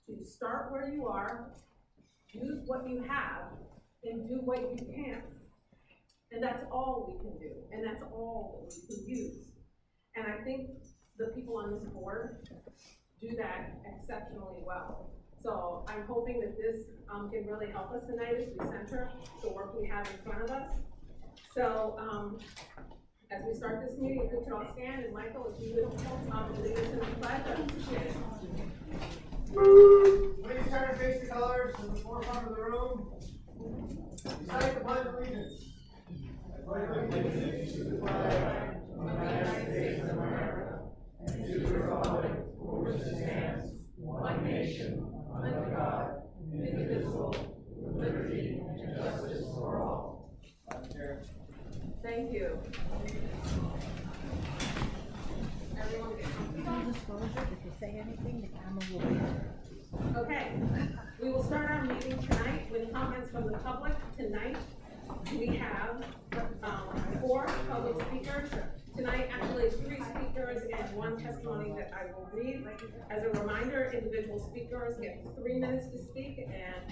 to start where you are, use what you have, and do what you can. And that's all we can do, and that's all that we can use. And I think the people on this board do that exceptionally well. So I'm hoping that this can really help us tonight as we center the work we have in front of us. So as we start this meeting, if we could all stand, and Michael, if you would lead us in the pledge, I appreciate it. Please turn and face the colors to the forefront of the room. Recite the Pledge of Allegiance. I pledge allegiance to the flag of the United States of America and to the republic for which it stands, one nation, under God, indivisible, with liberty and justice for all. Thank you. Everyone get comfortable? Disclosure, if you say anything, the camera will be there. Okay, we will start our meeting tonight with comments from the public. Tonight, we have 4 public speakers. Tonight, actually, 3 speakers and 1 testimony that I will read. As a reminder, individual speakers get 3 minutes to speak, and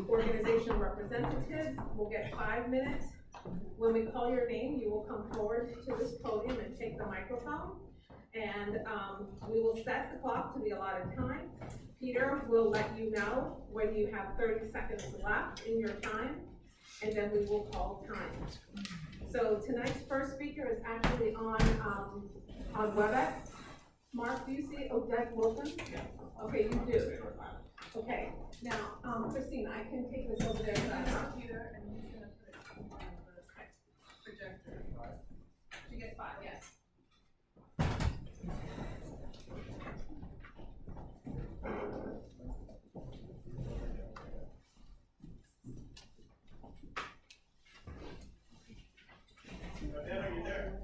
organizational representatives will get 5 minutes. When we call your name, you will come forward to this podium and take the microphone. And we will set the clock to the allotted time. Peter will let you know when you have 30 seconds left in your time, and then we will call time. So tonight's first speaker is actually on WebEx. Mark, do you see Odette Wilson? Yeah. Okay, you do. Okay, now, Christine, I can take this over there. Computer, and he's gonna put it on the projector. She gets 5, yes. Odette, are you there?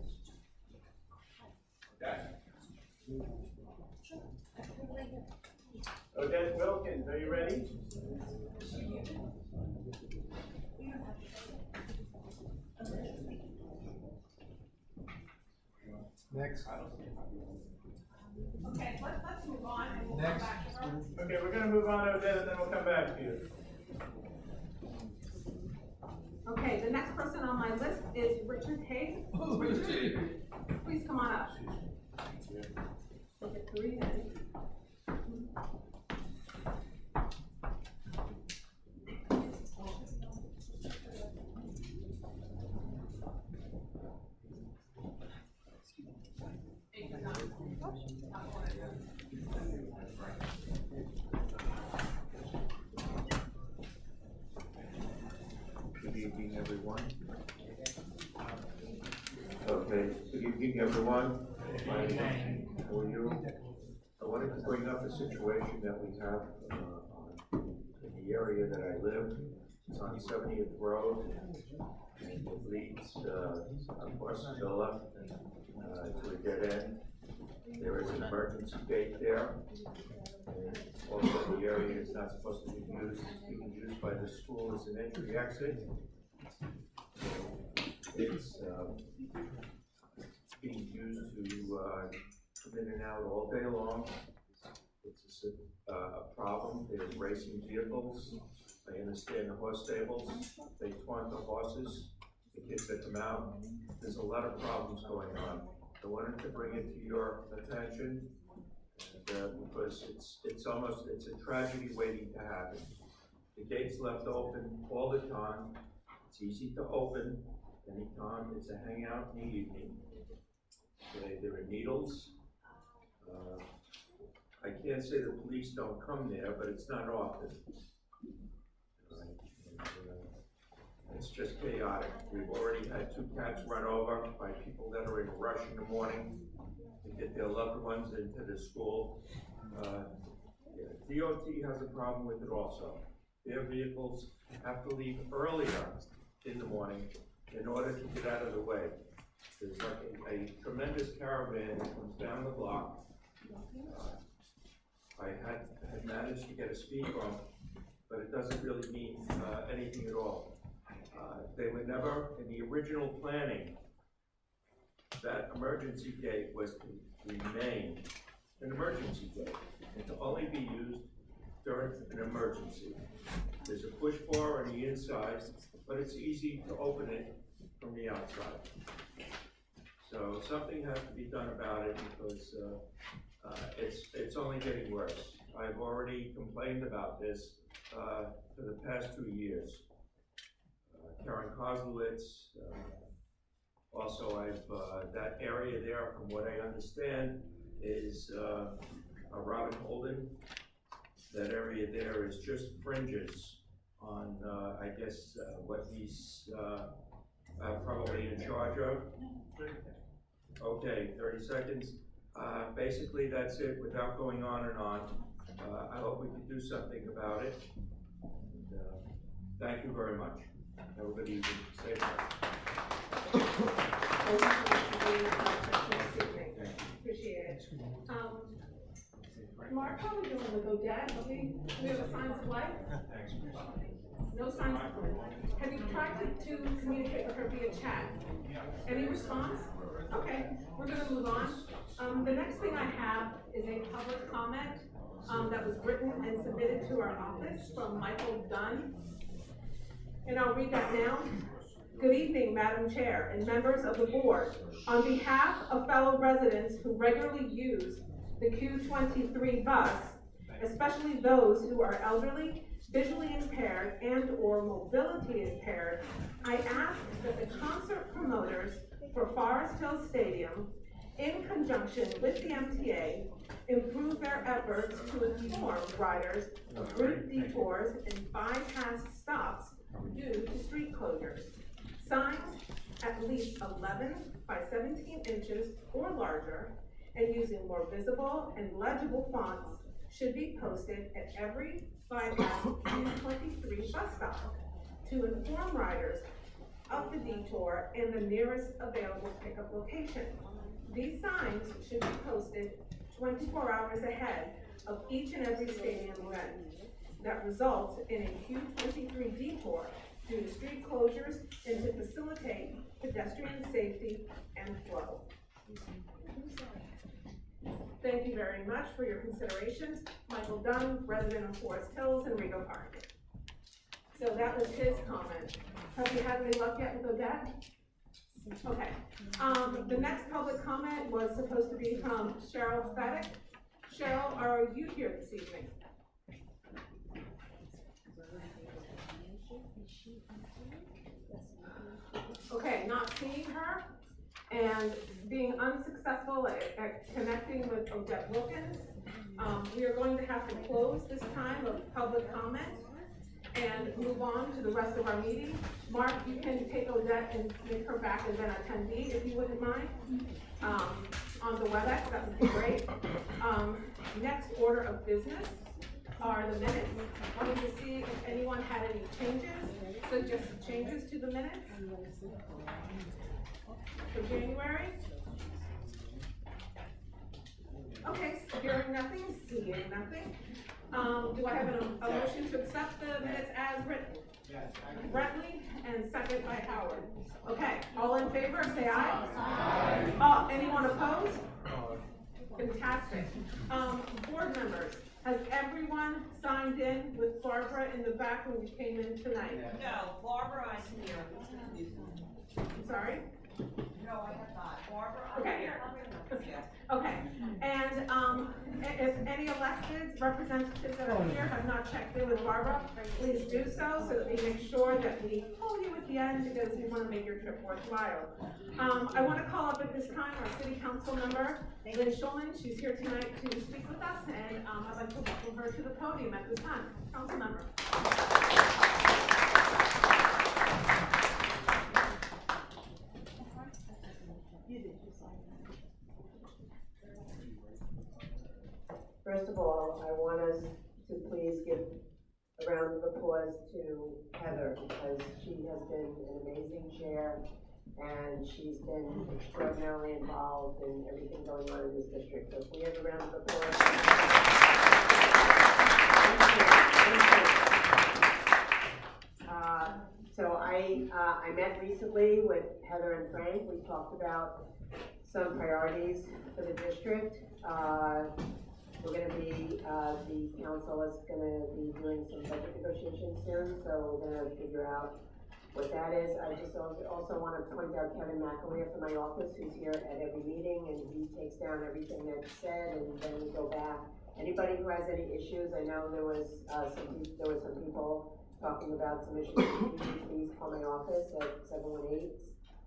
Odette Wilkins, are you ready? Next. Okay, let's move on and we'll come Next. back to her. Okay, we're gonna move on, Odette, and then we'll come back to you. Okay, the next person on my list is Richard Hayes. Richard, please come on up. Look at 3 minutes. Good evening, everyone. Okay, good evening, everyone. How are you? I wanted to bring up a situation that we have in the area that I live. It's on 70th Road, and it leads across the villa to a dead end. There is an emergency gate there. And also, the area is not supposed to be used. It's being used by the school as an entry exit. It's being used to come in and out all day long. It's a problem. There's racing vehicles. I understand the horse stables. They taunt the horses. The kids that come out. There's a lot of problems going on. I wanted to bring it to your attention, because it's a tragedy waiting to happen. The gate's left open all the time. It's easy to open anytime. It's a hangout in the evening. There are needles. I can't say the police don't come there, but it's not often. It's just chaotic. We've already had 2 cats run over by people that are in a rush in the morning to get their loved ones into the school. DOT has a problem with it also. Their vehicles have to leave earlier in the morning in order to get out of the way. There's like a tremendous caravan that comes down the block. I had managed to get a speed bump, but it doesn't really mean anything at all. They were never, in the original planning, that emergency gate was to remain an emergency gate and to only be used emergency. There's a push bar on the inside, but it's easy to open it from the outside. So something has to be done about it because it's only getting worse. I've already complained about this for the past 2 years. Karen Koslowitz, also that area there, from what I understand, is Robin Holden. That area there is just fringes on, I guess, what he's probably in charge of. Okay, 30 seconds. Basically, that's it, without going on and on. I hope we can do something about it. And, thank you very much. Have a good evening. Stay well. Appreciate it. Mark, how are we doing with Odette? Do we have a signs of life? No signs of life. Have you tried to communicate with her via chat? Any response? Okay, we're gonna move on. The next thing I have is a public comment that was written and submitted to our office from Michael Dunn. And I'll read that now. Good evening, Madam Chair and members of the board. On behalf of fellow residents who regularly use the Q23 bus, especially those who are elderly, visually impaired, and/or mobility impaired, I ask that the concert promoters for Forest Hill Stadium, in conjunction with the MTA, improve their efforts to inform riders of route detours and bypass stops due to street closures. Signs at least 11 by 17 inches or larger and using more visible and legible fonts should be posted at every bypass Q23 bus stop to inform riders of the detour and the nearest available pickup location. These signs should be posted 24 hours ahead of each and every stadium event that results in a Q23 detour due to street closures and to facilitate pedestrian safety and flow. Thank you very much for your consideration. Michael Dunn, resident of Forest Hills and Rego Park. So that was his comment. Have you had any luck yet with Odette? Okay. The next public comment was supposed to be from Cheryl Fedek. Cheryl, are you here this evening? Okay, not seeing her and being unsuccessful at connecting with Odette Wilkins, we are going to have to close this time of public comment and move on to the rest of our meeting. Mark, you can take Odette and make her back as an attendee, if you wouldn't mind, on the WebEx, that would be great. Next order of business are the minutes. Wanted to see if anyone had any changes, suggested changes to the minutes for January. Okay, hearing nothing, seeing nothing. Do I have a motion to accept the minutes as written? Yes. Brentley, and second by Howard. Okay, all in favor, say aye. Aye. Anyone opposed? Fantastic. Board members, has everyone signed in with Barbara in the back when we came in tonight? No, Barbara, I'm here. I'm sorry? No, I have not. Barbara, I'm Okay. here. Okay, and if any elected representatives that are here have not checked in with Barbara, please do so that we make sure that we call you at the end because we want to make your trip worthwhile. I want to call up at this time our city council member, Lynn Schulman. She's here tonight to speak with us, and I'd like to welcome her to the podium at this time. Council member. First of all, I want us to please give a round of applause to Heather because she has been an amazing chair and she's been extraordinarily involved in everything going on in this district. So if we have a round of applause. So I met recently with Heather and Frank. We talked about some priorities for the district. we're gonna be, the council is gonna be doing some budget negotiations soon, so we're gonna figure out what that is. I just also wanna point out Kevin McAleer from my office, who's here at every meeting, and he takes down everything that's said, and then we go back. Anybody who has any issues, I know there was some people talking about some issues, please call my office at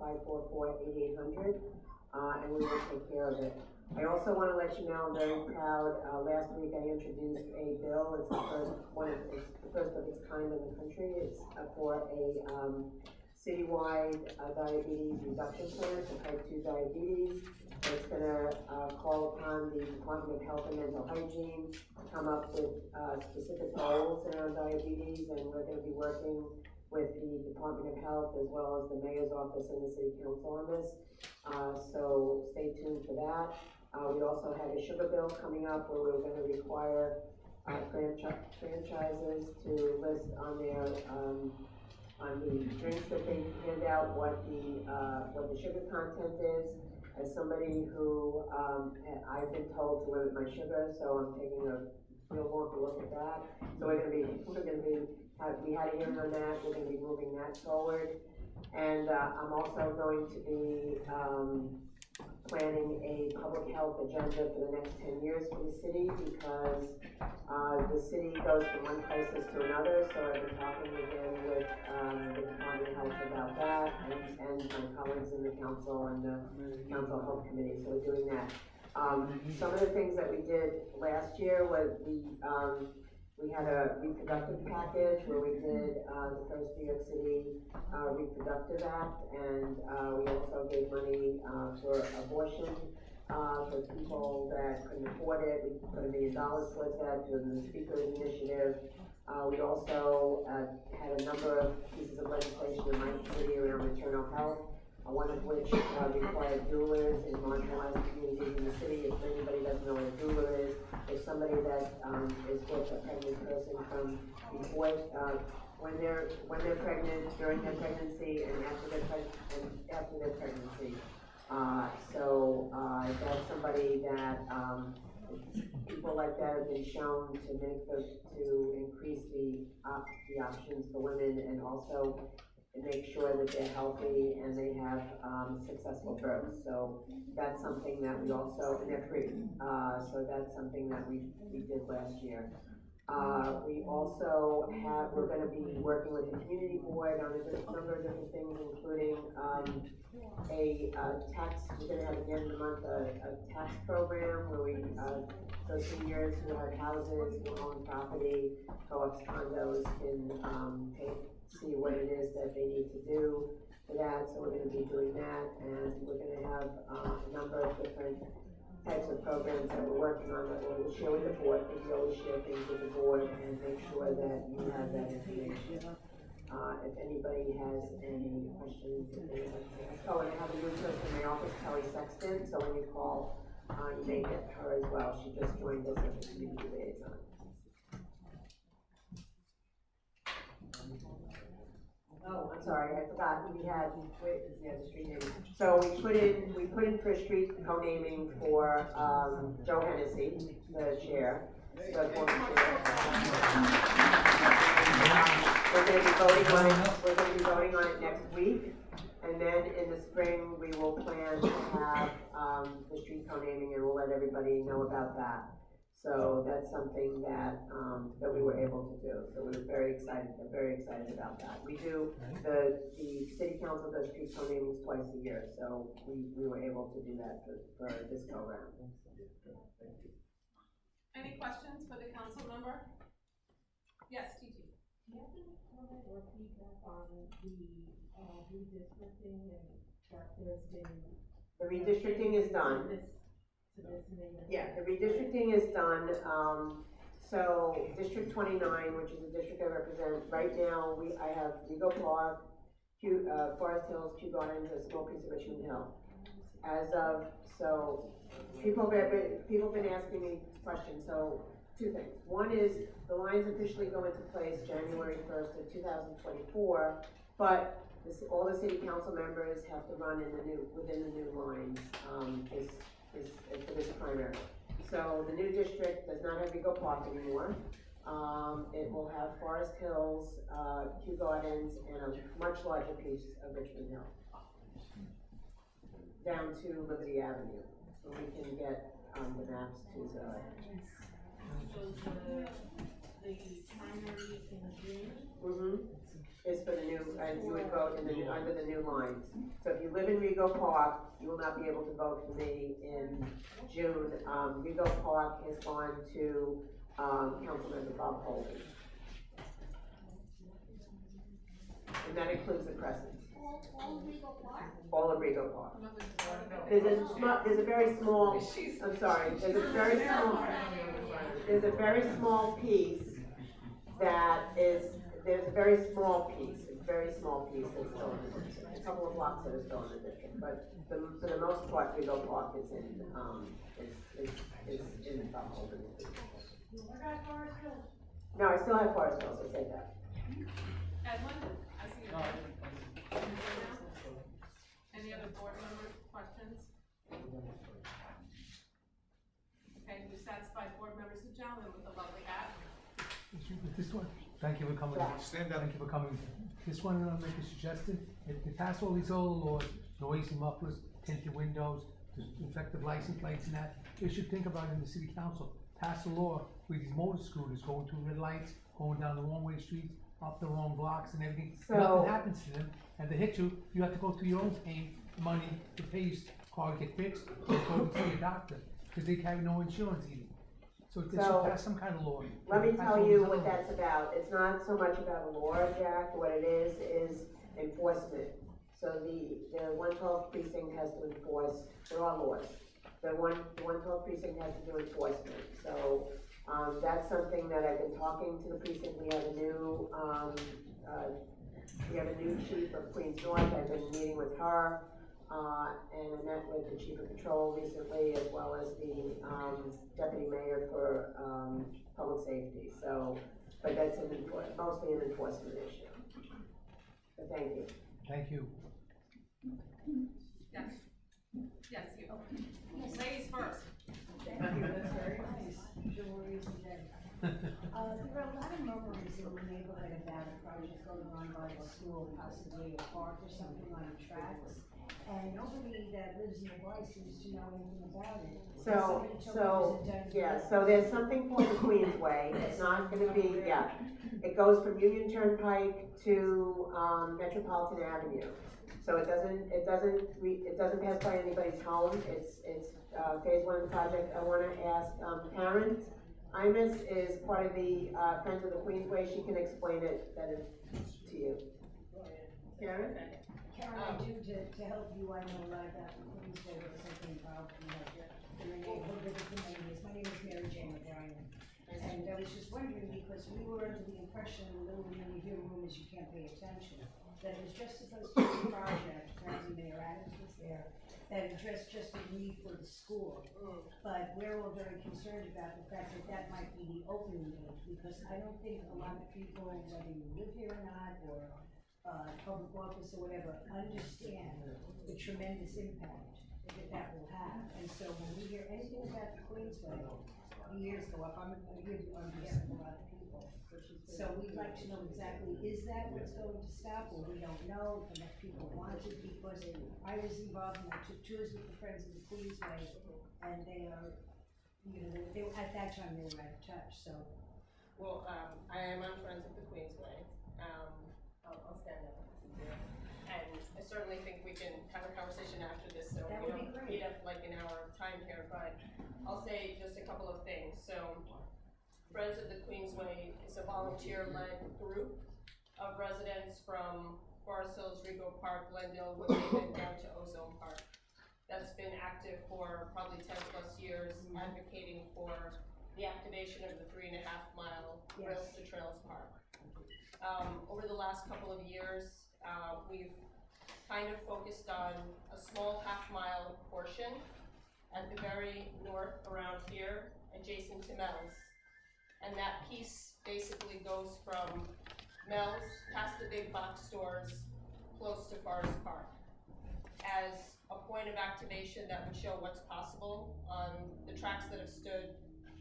718-544-8800, and we will take care of it. I also want to let you know, I'm very proud, last week I introduced a bill, it's the first of its kind in the country. It's for a citywide diabetes reduction plan for type 2 diabetes. It's gonna call upon the Department of Health and Mental Hygiene to come up with specific goals around diabetes, and we're gonna be working with the Department of Health as well as the Mayor's Office and the City Council on this. So stay tuned for that. We also have a sugar bill coming up where we're gonna require franchises to list on their, on the drinks that they hand out what the sugar content is. As somebody who, I've been told to limit my sugar, so I'm taking a real long look at that. So we had a hearing on that, we're gonna be moving that forward. And, I'm also going to be, planning a public health agenda for the next 10 years for the city, because, the city goes from one crisis to another, so I've been talking again with, the Department of Health about that, and my colleagues in the council and the council health committee, so we're doing that. Some of the things that we did last year was we had a reproductive package where we did, the first New York City, Reproductive Act, and, we also gave money, for abortion, for people that couldn't afford it. We put $1 million towards that through the Speaker's Initiative. We also, had a number of pieces of legislation in my committee around maternal health, one of which, required doulas in marginalized communities in the city. If anybody doesn't know what a doula is, it's somebody that, is with a pregnant person from before, when they're pregnant, during their pregnancy, and after their pregnancy. That's somebody that, people like that have been shown to increase the options for women, and also make sure that they're healthy and they have, successful births. So that's something that we also, and they're free, so that's something that we did last year. We also we're gonna be working with the community board on a number of different things, including, we're gonna have at the end of the month, a tax program where we, for seniors who have houses, who own property, co-ops, condos, can see what it is that they need to do for that, so we're gonna be doing that, and we're gonna have, a number of different types of programs that we're working on that we'll share with the board, because we always share things with the board and make sure that you have that information. If anybody has any questions, if they have any. Oh, and I have a new person in my office, Kelly Sexton, so when you call, you may get her as well. She just joined us as a community liaison. Oh, I'm sorry, I forgot, we had, the street name. So we put in for street co-naming for, Joe Hennessy, the chair, the former chair. We're gonna be voting on it next week, and then in the spring, we will plan to have, the street co-naming, and we'll let everybody know about that. So that's something that, that we were able to do, so we're very excited about that. We do, the city council does street co-namings twice a year, so we were able to do that for this go round. Any questions for the council member? Yes, TT. Do you have any comment or feedback on the redistricting and that there's been? The redistricting is done. Yeah, the redistricting is done. So District 29, which is the district I represent, right now I have Rego Park, Forest Hills, Kew Gardens, a small piece of Richmond Hill. So people have been asking me questions. So two things. One is the lines officially go into place January 1st of 2024, but all the city council members have to run within the new lines. For this primary. So the new district does not have Rego Park anymore. It will have Forest Hills, Kew Gardens, and a much larger piece of Richmond Hill. Down to Liberty Avenue, so we can get, the maps to the, So the primary in June, is for the new, you would vote in the, under the new lines. So if you live in Rego Park, you will not be able to vote for me in June. Rego Park has gone to, Councilmember Bob Holden. And that includes the Crescent. All of Rego Park. There's a very small, I'm sorry, there's a very small piece that is, there's a very small piece that's still in the district. A couple of blocks that are still in the district, but for the most part, Rego Park is in, is in Bob Holden. No, I still have Forest Hills, I say that. Edwin, I see you. Any other board member questions? Okay, we satisfied board members, the gentleman with the lovely hat. This one, thank you for coming. Stand up. Thank you for coming. This one, I'll make a suggestion. If they pass all these old laws, noisy mufflers, tinted windows, defective license plates and that, they should think about it in the city council. Pass a law where these motor scooters going through red lights, going down the wrong-way streets, up the wrong blocks and everything. So- Nothing happens to them, and they hit you, you have to go through your own pain, money to pay your car to get fixed, or go to see a doctor, because they carry no insurance either. So they So- should pass some kind of law. Let me Pass tell all you these what other that's about. It's not so much about a law, Jack. What it is enforcement. So the 112 precinct has to enforce, there are laws. The 112 precinct has to do enforcement. So, that's something that I've been talking to the precinct. We have a new chief of Queens North. I've been meeting with her, and I met with the chief of patrol recently, as well as the, deputy mayor for, public safety. So, but that's mostly an enforcement issue. So thank you. Thank you. Yes. Yes, you. Ladies first. thank you, that's very nice. Juries and then. There are a lot of murmurings in the neighborhood about a project going on by the school, possibly a park or something on the tracks. And nobody that lives nearby seems to know anything about it. So there's something called the Queensway. It's not gonna be, it goes from Union Turnpike to, Metropolitan Avenue. So it doesn't pass by anybody's home. It's phase one of the project. I wanna ask, Karen Imus is part of the, Friends of the Queensway. She can explain it better to you. Karen? Karen, I do, to help you, I know a lot about the Queensway, because I've been involved in the neighborhood with the communities. My name is Mary Jane O'Brien. And I was just wondering, because we were under the impression, a little when you hear rumors, you can't pay attention, that it was just supposed to be a project, apparently Mayor Adams was there, that addressed just the need for the school. But we're all very concerned about the fact that that might be the opening date, because I don't think a lot of people, whether you live here or not, or public office or whatever, understand the tremendous impact that will have. And so when we hear anything about the Queensway, the ears go up. I'm here on behalf of a lot of people. So we'd like to know exactly, is that what's going to stop, or we don't know, and if people want it, because I was involved and I took tours with the Friends of the Queensway, and they are, they were, at that time, they were out of touch, so. Well, I am on Friends of the Queensway. I'll stand up. And I certainly think we can have a conversation after this, so That we would be don't great. eat up like an hour of time here, but I'll say just a couple of things. So, Friends of the Queensway is a volunteer-led group of residents from Forest Hills, Rego Park, Glendale, Woodhaven, down to Ozone Park. That's been active for probably 10 plus years, advocating for the activation of the 3.5 mile Rails to Trails Park. Over the last couple of years, we've kind of focused on a small half-mile portion at the very north around here, adjacent to Mel's. And that piece basically goes from Mel's past the big box stores close to Forest Park. As a point of activation that would show what's possible on the tracks that have stood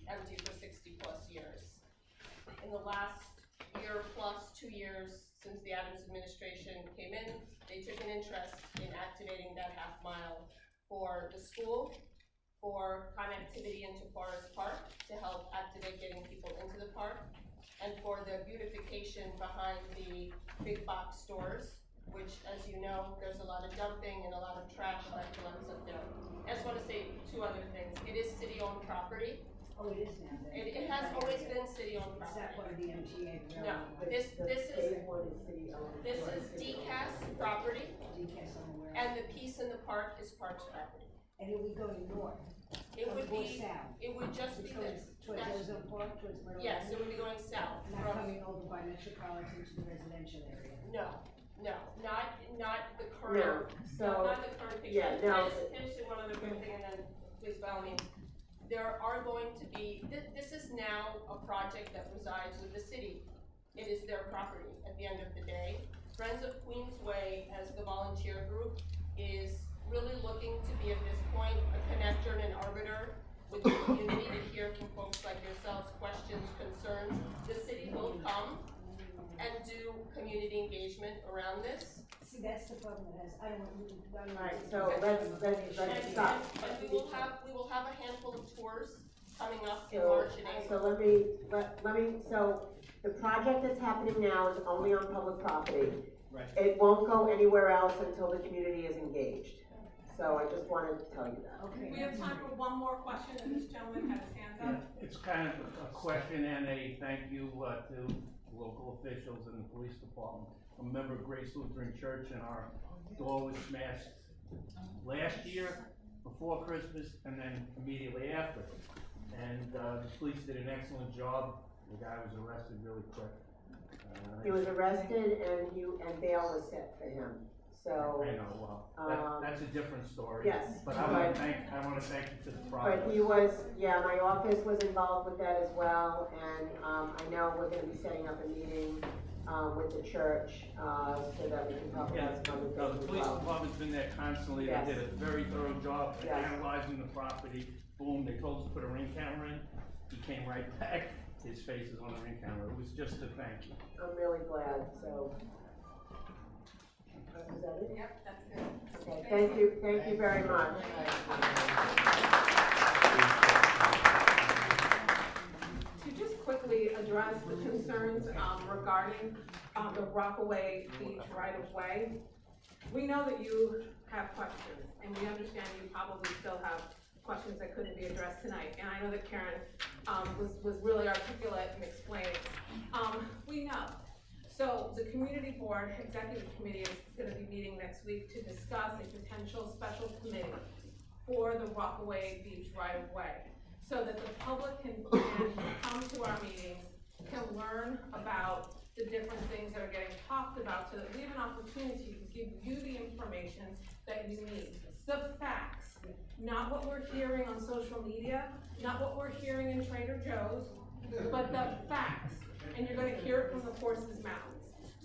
empty for 60+ years. In the last year plus 2 years since the Adams administration came in, they took an interest in activating that half mile for the school, for connectivity into Forest Park to help activate getting people into the park, and for the beautification behind the big box stores, which, as you know, there's a lot of dumping and a lot of trash that collects up there. I just want to say 2 other things. It is city-owned property. Oh, it is now then. It has always been city-owned Is that part property. of the MTA? No, this is Phase one is city-owned. this is DCAS property, DCAS somewhere. and the piece in the park is Parks property. And it would go north. It would Or be, south. it would just be this. Towards That's- Ozone Park, towards Myrtle Yes, it Avenue? would be going south Not from, coming over by Metropolitan to the residential area. no, not the No, current, so, not the current picture. yeah, no. Finish it one other quick thing and then please by all means. There are going to be, this is now a project that resides with the city. It is their property at the end of the day. Friends of Queensway, as the volunteer group, is really looking to be at this point a connector and an arbiter with the community to hear from folks like yourselves, questions, concerns. The city will come and do community engagement around this. See, that's the problem that has, I don't want. Alright, so let's stop. And we will have a handful of tours coming up in So, March and April. so let me, so the project that's happening now is only on public property. Right. It won't go anywhere else until the community is engaged. So I just wanted to tell you that. Okay. We have time for one more question, and this gentleman had his hands up. It's kind of a question and a thank you to local officials and the police department. I'm a member of Grace Lutheran Church, and our door was smashed last year, before Christmas, and then immediately after. And the police did an excellent job. The guy was arrested really quick. He was arrested and bail was set for him, so. I know, well, that's a different story. Yes, But I wanna thank you for the progress. But he was, yeah, my office was involved with that as well, and, I know we're gonna be setting up a meeting, with the church, so that we can talk about some other No, things the as police well. department's been there constantly, they Yes. did a very thorough job at Yes. analyzing the property. Boom, they told us to put a ring camera in, he came right back, his face is on the ring camera, it was just a thank you. I'm really glad, so. Is that it? Yep, that's good. Okay, thank you very much. To just quickly address the concerns regarding the Rockaway Beach right-of-way, we know that you have questions, and we understand you probably still have questions that couldn't be addressed tonight. And I know that Karen was really articulate in explaining. We know. So the community board, executive committee is gonna be meeting next week to discuss a potential special committee for the Rockaway Beach right-of-way, so that the public can come to our meetings, can learn about the different things that are getting talked about, so that we have an opportunity to give you the information that you need. The facts, not what we're hearing on social media, not what we're hearing in Trader Joe's, but the facts, and you're gonna hear it from the horse's mouth.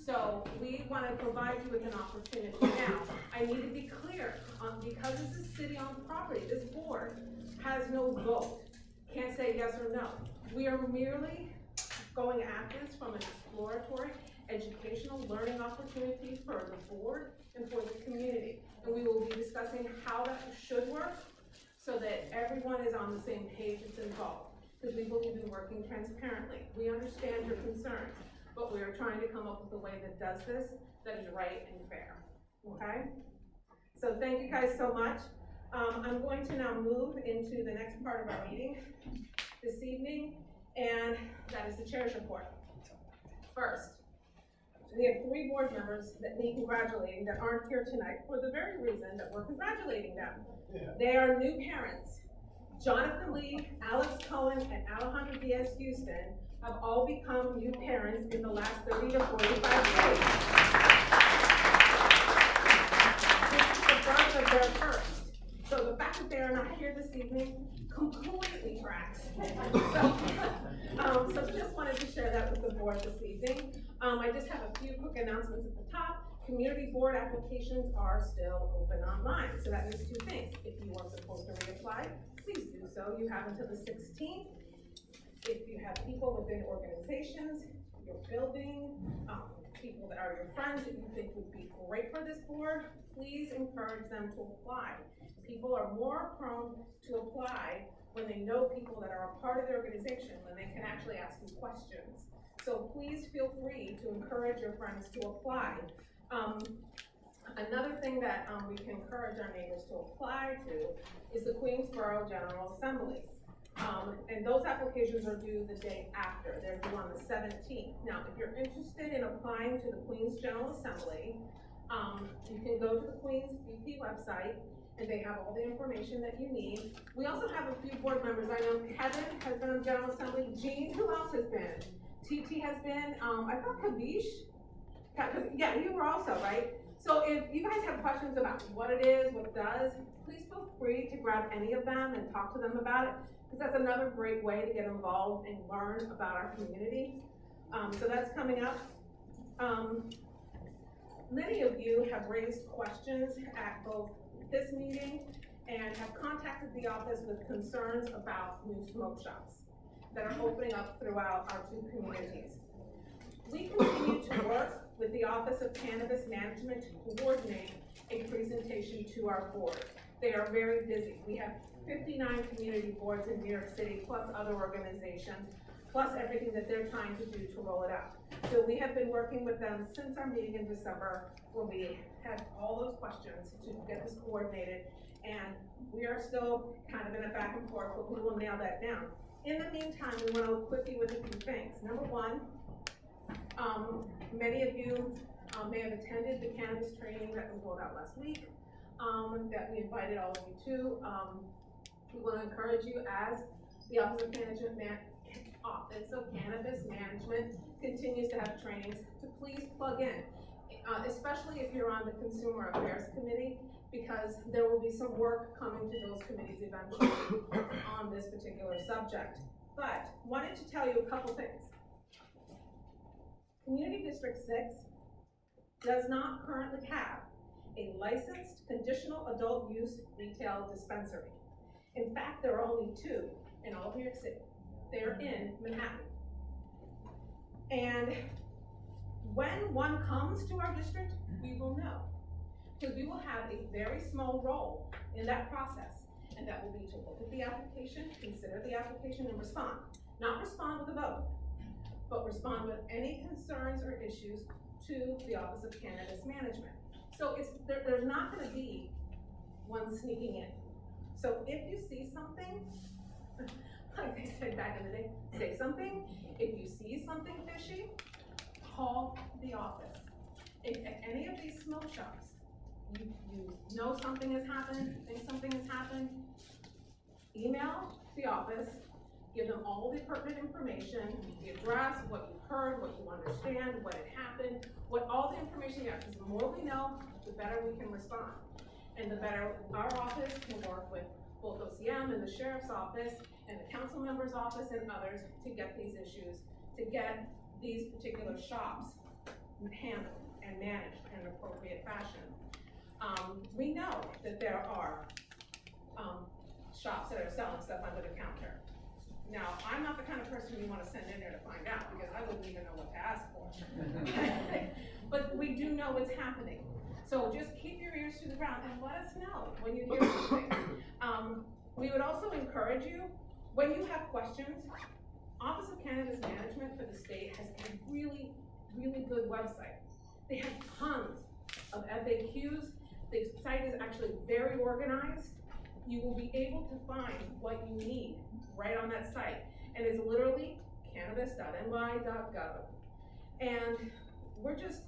So we wanna provide you with an opportunity. Now, I need to be clear, because this is city-owned property, this board has no vote, can't say yes or no. We are merely going at this from an exploratory, educational, learning opportunity for the board and for the community. And we will be discussing how that should work, so that everyone is on the same page that's involved. Because we believe in working transparently. We understand your concerns, but we are trying to come up with a way that does this, that is right and fair, okay? So thank you guys so much. I'm going to now move into the next part of our meeting this evening, and that is the chair's report. First, we have 3 board members that need congratulating that aren't here tonight for the very reason that we're congratulating them. They are new parents. Jonathan Lee, Alex Cohen, and Alejandro Diaz Houston have all become new parents in the last 30 to 45 days. This is the birth of their first. So the fact that they are not here this evening completely tracks. So just wanted to share that with the board this evening. I just have a few quick announcements at the top. Community board applications are still open online, so that means two things. If you are supposed to reapply, please do so. You have until the 16th. If you have people within organizations, your building, people that are your friends that you think would be great for this board, please encourage them to apply. People are more prone to apply when they know people that are a part of the organization, when they can actually ask you questions. So please feel free to encourage your friends to apply. Another thing that we can encourage our neighbors to apply to is the Queensborough General Assembly. And those applications are due the day after. They're due on the 17th. Now, if you're interested in applying to the Queens General Assembly, you can go to the Queens BP website, and they have all the information that you need. We also have a few board members. I know Kevin has been on General Assembly. Jean, who else has been? TT has been, I thought Kavish. Yeah, you were also, right? So if you guys have questions about what it is, what it does, please feel free to grab any of them and talk to them about it, because that's another great way to get involved and learn about our community. So that's coming up. Many of you have raised questions at both this meeting and have contacted the office with concerns about new smoke shops that are opening up throughout our two communities. We continue to work with the Office of Cannabis Management to coordinate a presentation to our board. They are very busy. We have 59 community boards in New York City, plus other organizations, plus everything that they're trying to do to roll it out. So we have been working with them since our meeting in December, where we had all those questions to get this coordinated, and we are still kind of in a back and forth, but we will nail that down. In the meantime, we want to quickie with a few things. Number one, many of you may have attended the cannabis training that was rolled out last week, that we invited all of you to. We want to encourage you, as the Office of Cannabis Management continues to have trainings, to please plug in, especially if you're on the Consumer Affairs Committee, because there will be some work coming to those committees eventually on this particular subject. But wanted to tell you a couple things. Community District 6 does not currently have a licensed conditional adult use retail dispensary. In fact, there are only 2 in all of New York City. They are in Manhattan. And when one comes to our district, we will know, because we will have a very small role in that process, and that will be to look at the application, consider the application, and respond. Not respond with a vote, but respond with any concerns or issues to the Office of Cannabis Management. So there's not gonna be one sneaking in. So if you see something, like they said back in the day, say something. If you see something fishy, call the office. If at any of these smoke shops, you know something has happened, think something has happened, email the office, give them all the pertinent information, the address, what you heard, what you understand, what had happened, all the information you have, because the more we know, the better we can respond. And the better our office can work with both OCM and the Sheriff's Office and the Council Member's Office and others to get these issues, to get these particular shops handled and managed in an appropriate fashion. We know that there are shops that are selling stuff under the counter. Now, I'm not the kind of person you want to send in there to find out, because I wouldn't even know what to ask for. But we do know what's happening. So just keep your ears to the ground and let us know when you hear something. We would also encourage you, when you have questions, Office of Cannabis Management for the state has a really, really good website. They have tons of FAQs. The site is actually very organized. You will be able to find what you need right on that site. And it's literally cannabis.ny.gov. And we're just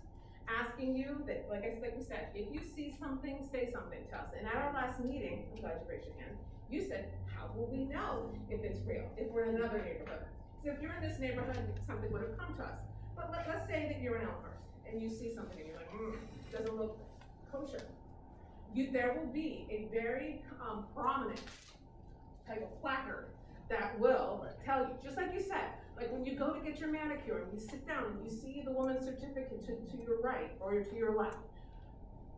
asking you that, like we said, if you see something, say something to us. And at our last meeting, I'm glad you raised your hand, you said, how will we know if it's real, if we're in another neighborhood? So if you're in this neighborhood, something would have come to us. But let's say that you're in Elmhurst and you see something and you're like, doesn't look kosher. There will be a very prominent type of placard that will tell you, just like you said, like when you go to get your manicure and you sit down and you see the woman's certificate to your right or to your left,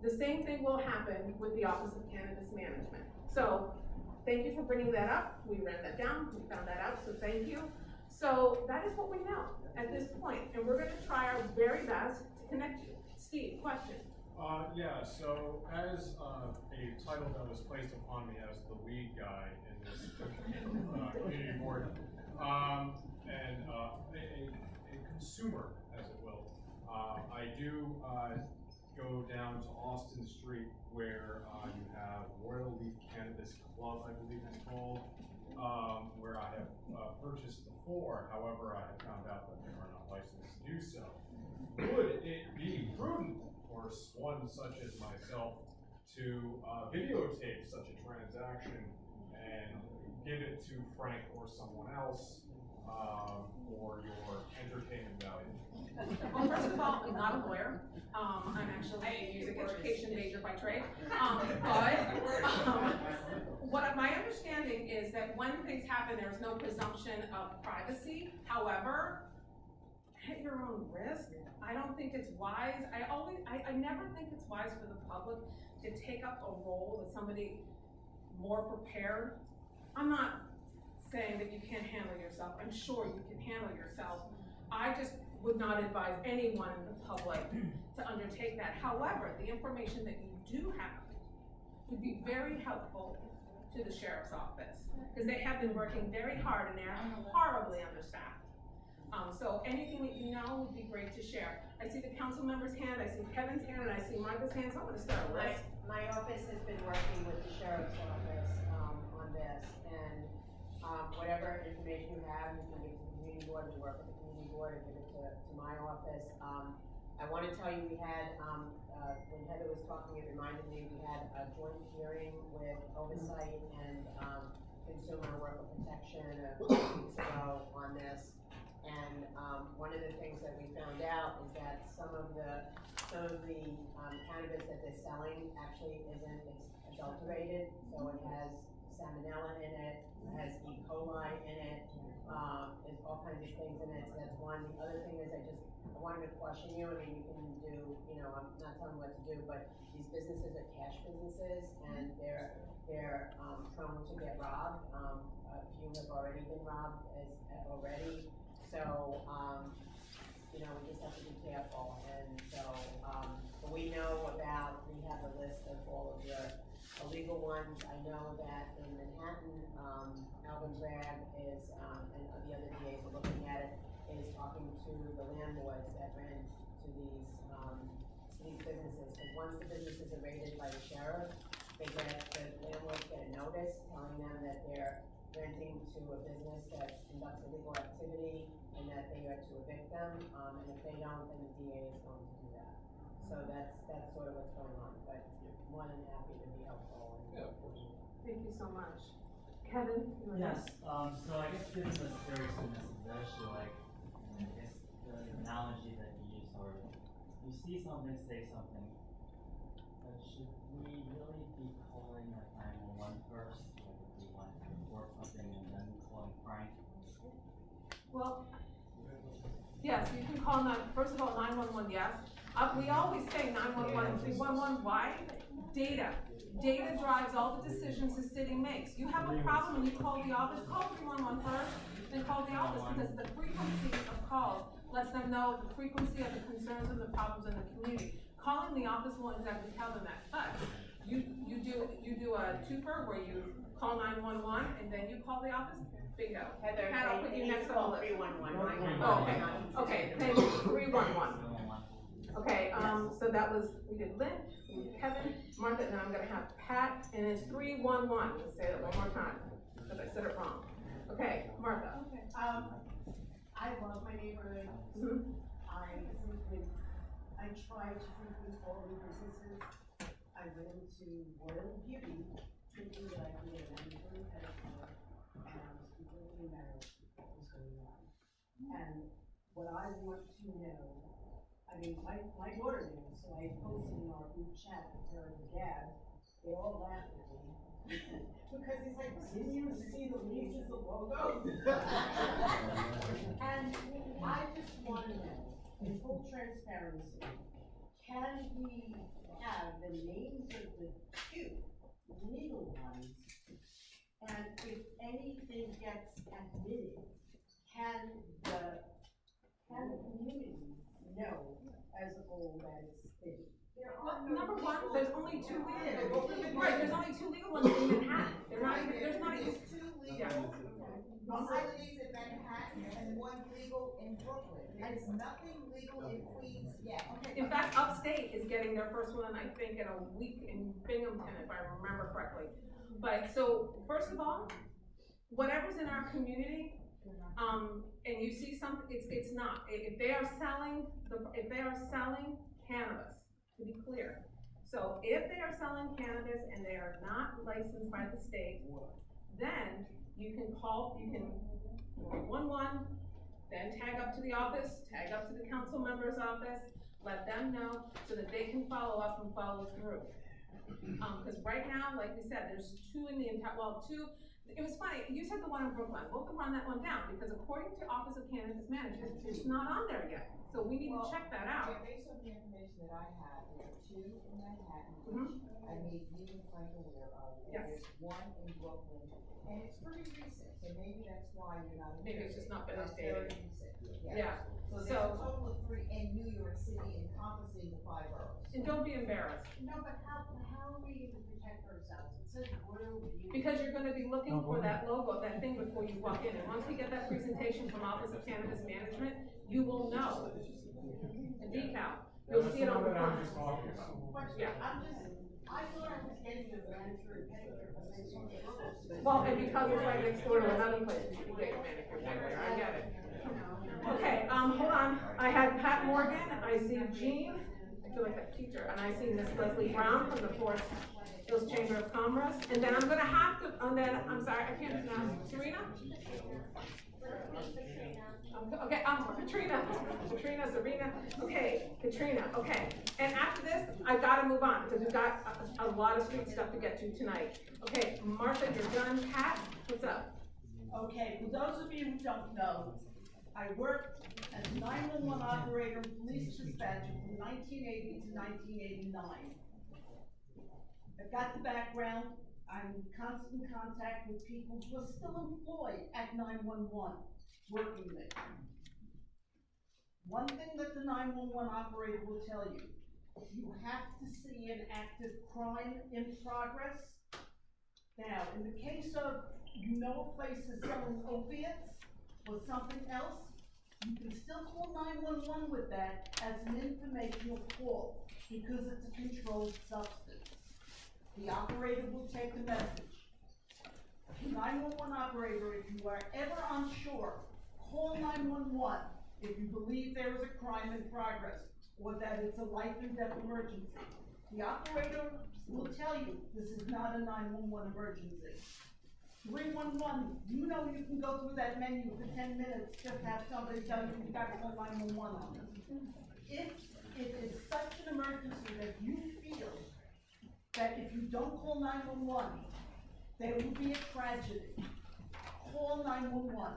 The same thing will happen with the Office of Cannabis Management. So, thank you for bringing that up. We ran that down, we found that out, so thank you. So that is what we know at this point, and we're gonna try our very best to connect you. Steve, question? Yeah, so as a title that was placed upon me as the lead guy in this community board, and a consumer, as it will, I do go down to Austin Street where you have Royal Leaf Cannabis Club, I believe it's called, where I have purchased before. However, I have found out that they are not licensed to do so. Would it be prudent for one such as myself to videotape such a transaction and give it to Frank or someone else for your entertainment value? Well, first of all, I'm not a lawyer. I'm actually a music education major by trade. What my understanding is that when things happen, there's no presumption of privacy. However, at your own risk, I don't think it's wise. I never think it's wise for the public to take up a role with somebody more prepared. I'm not saying that you can't handle yourself. I'm sure you can handle yourself. I just would not advise anyone in the public to undertake that. However, the information that you do have would be very helpful to the sheriff's office, because they have been working very hard and they're horribly understaffed. So anything that you know would be great to share. I see the council member's hand, I see Kevin's hand, and I see Martha's hand, so I'm gonna start with Liz. My office has been working with the sheriff's office, on this, and, whatever information you have, you can give it to the community board, we work with the community board, and give it to my office. I wanna tell you, we had, when Heather was talking, it reminded me, we had a joint hearing with Oversight and, Consumer Worker Protection a few weeks ago on this. And, one of the things that we found out is that some of the cannabis that they're selling actually isn't adulterated, so it has salmonella in it, it has E. coli in it, there's all kinds of things in it, so that's one. The other thing is I wanted to question you. I mean, you can do, I'm not telling you what to do, but these businesses are cash businesses, and they're prone to get robbed. A few have already been robbed already. So, we just have to be careful, and so, but we know about, we have a list of all of the illegal ones. I know that in Manhattan, Alvin Bragg is, and the other DAs are looking at it, is talking to the landlords that rent to these businesses, because once the businesses are raided by the sheriff, the landlords get a notice telling them that they're renting to a business that conducts illegal activity, and that they are to evict them, and if they don't, then the DA is going to do that. So that's sort of what's going on, but more than happy to be helpful. Thank you so much. Kevin? You wanna- Yes, so I guess given the seriousness of the issue, like, I guess the analogy that you use, or you see something, say something, but should we really be calling like 911 first? Like if we want to report something and then calling Frank? Well, yes, you can call first of all, 911, yes. We always say 911 and 311, why? Data. Data drives all the decisions the city makes. You have a problem and you call the office, call 311 first, then call the office, because the frequency of calls lets them know the frequency of the concerns and the problems in the community. Calling the office won't exactly tell them that, but you do a twofer where you call 911 and then you call the office. Bingo. Heather, Pat, I'll put you next on the list. 311. Oh, okay, thank you, 311. Okay, so that was, we did Lynn, we did Kevin, Martha, and then I'm gonna have Pat, and it's 311, let's say that one more time, because I said it wrong. Okay, Martha. Okay, I love my neighborhood. Mhm. I try to frequent all the businesses. I went into Royal Beauty, thinking that I could get a manicure and pedicure, and I was completely embarrassed what was going on. And what I want to know, I mean, my daughter knew, so I posted in our group chat with her and Gab, they all laughed at me. Because he's like, didn't you see the leaves as the logo? And I just want to know, in full transparency, can we have the names of the two legal ones? And if anything gets admitted, can the community know as a whole that it's been? Well, number one, there's only two legal, right, there's only two legal ones in Manhattan, they're not even, there's not even, There's two yeah. legal, one is in Manhattan and one legal in Brooklyn. There's nothing legal in Queens yet. In fact, Upstate is getting their first one, I think, in a week in Binghamton, if I remember correctly. But, so, first of all, whatever's in our community, and you see something, it's not. If they are selling cannabis, to be clear. So if they are selling cannabis and they are not licensed by the state, then you can call 911, then tag up to the office, tag up to the council member's office, let them know so that they can follow up and follow through. Because right now, like we said, there's two in the entire, well, two, it was funny, you said the one in Brookline, we'll run that one down, because according to Office of Cannabis Management, it's not on there yet, so we need to check that out. Yeah, based on the information that I have, there are two in Manhattan, which I made Stephen Frank aware of, and Yes. there's one in Brooklyn, and it's pretty recent, so maybe that's why you're not. Maybe it's just not been It's very updated. recent, Yeah. So there's So- a total of 3 in New York City encompassing the 5 boroughs. And don't be embarrassed, No, but how are we gonna protect ourselves? It says Royal View. because you're gonna be looking for that logo, that thing before you walk in, and once we get that presentation from Office of Cannabis Management, you will know. A decal, you'll see it on the That's the one that I front. was just talking about. Yeah. I thought I was getting a manicure and pedicure, but I saw it. Well, and because it's right next door to another place, you can get your manicure, pedicure, I get it. Okay, hold on, I had Pat Morgan, I see Jean, I feel like a teacher, and I see Miss Leslie Brown from the Forest Hills Chamber of Commerce, and then I'm gonna have to, and then, I'm sorry, I can't pronounce, Serena? Okay, Serena, okay, Katrina, okay. And after this, I gotta move on, because we've got a lot of street stuff to get to tonight. Okay, Martha, you're done, Pat, what's up? Okay, for those of you who don't know, I worked as a 911 operator and police dispatcher from 1980 to 1989. I've got the background, I'm in constant contact with people who are still employed at 911, working there. One thing that the 911 operator will tell you, you have to see an active crime in progress. Now, in the case of, a place is selling opiates or something else, you can still call 911 with that as an informational call, because it's a controlled substance. The operator will take the message. 911 operator, if you are ever unsure, call 911 if you believe there is a crime in progress or that it's a life and death emergency. The operator will tell you this is not a 911 emergency. 311, you know you can go through that menu for 10 minutes, just have somebody tell you you've got to call 911 on this. If it is such an emergency that you feel that if you don't call 911, there will be a tragedy, call 911.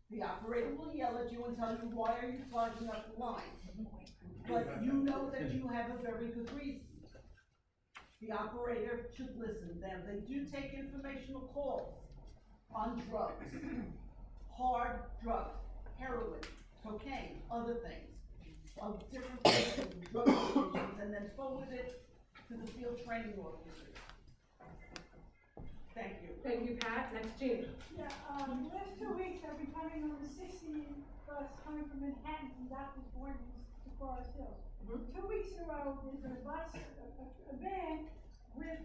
The operator will yell at you and tell you, why are you clogging up the line? But you know that you have a very good reason. The operator should listen to them. They do take informational calls on drugs, hard drugs, heroin, cocaine, other things, of different places, drug stations, and then forward it to the field training officers. Thank you. Thank you, Pat. Next, Jean. Yeah, the last 2 weeks I've been coming on the 60 bus coming from Manhattan from Doctor's Gordon's to Forest Hills. 2 weeks in a row, there's been a bus, a van with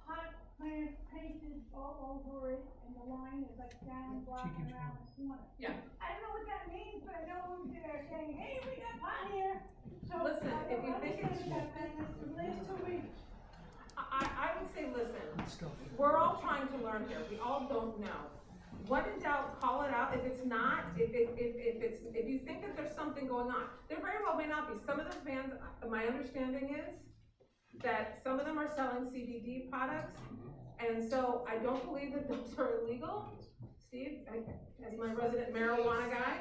hot plant painted all over it, and the line is like down, blocking around the corner. Yeah. I don't know what that means, but I know they're saying, hey, we got pot here. So Listen, I if you don't think it's- understand that thing. It's the last 2 weeks. I would say, listen, we're all trying to learn here, we all don't know. When in doubt, call it out. If it's not, if you think that there's something going on, there very well may not be. Some of the vans, my understanding is that some of them are selling CBD products, and so I don't believe that those are illegal. Steve, as my resident marijuana guy.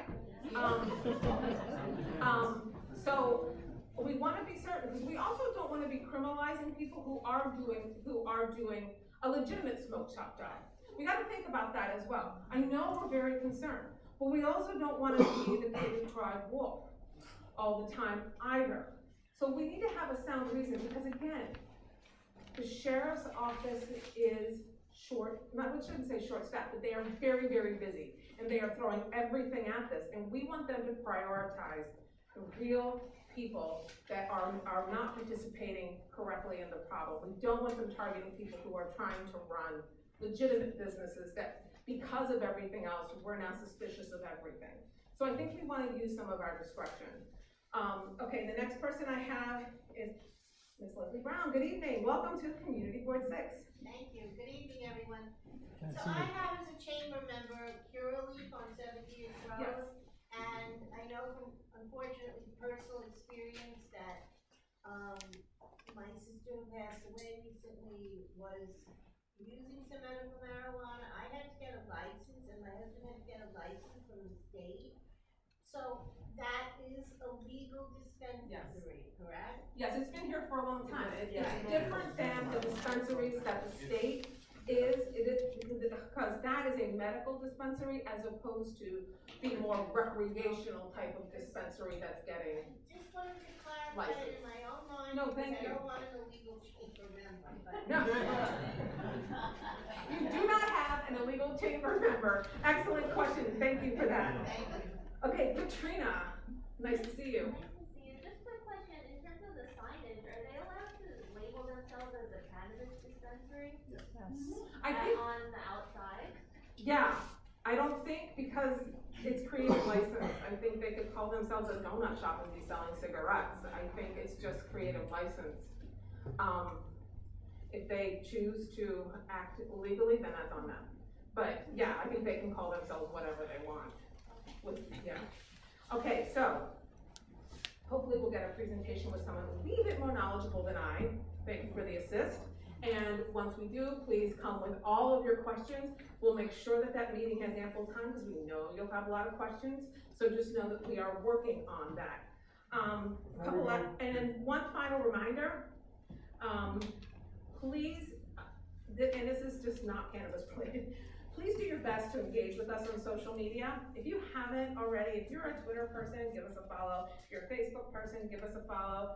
So we wanna be certain, because we also don't wanna be criminalizing people who are doing a legitimate smoke shop job. We gotta think about that as well. I know we're very concerned, but we also don't wanna be the kid who cried wolf all the time either. So we need to have a sound reason, because again, the sheriff's office is we shouldn't say short-staffed, but they are very, very busy, and they are throwing everything at this, and we want them to prioritize the real people that are not participating correctly in the problem. We don't want them targeting people who are trying to run legitimate businesses that, because of everything else, we're now suspicious of everything. So I think we want to use some of our discretion. Okay, the next person I have is Ms. Leslie Brown. Good evening. Welcome to Community Board 6. Thank you. Good evening, everyone. Can't So see I you. have as a chamber member Curaleaf on 70th Road. Yes. And I know from, unfortunately, personal experience that, my sister who passed away recently was using some medical marijuana. I had to get a license, and my husband had to get a license from the state. So that is a legal dispensary, correct? Yes, it's been here for a long time. It's Yeah. different than the dispensaries that the state is, because that is a medical dispensary as opposed to the more recreational type of dispensary that's getting. Just wanted to clarify it License. in my own mind. No, because thank you. I don't want an illegal chamber member, but. No. You do not have an illegal chamber member. Excellent question, thank you for that. Thank you. Okay, Katrina, nice to see you. Nice to see you. Just a quick question, in terms of the signage, are they allowed to label themselves as a cannabis dispensary? Yes. I think, On the outside? yeah, I don't think, because it's creative license, I think they could call themselves a donut shop and be selling cigarettes. I think it's just creative license. If they choose to act legally, then that's on them. But yeah, I think they can call themselves whatever they want. Yeah. Okay, so hopefully we'll get a presentation with someone a wee bit more knowledgeable than I. Thank you for the assist. And once we do, please come with all of your questions. We'll make sure that that meeting has ample time, because we know you'll have a lot of questions. So just know that we are working on that. And then one final reminder, please, and this is just not cannabis related, please do your best to engage with us on social media. If you haven't already, if you're a Twitter person, give us a follow. If you're a Facebook person, give us a follow.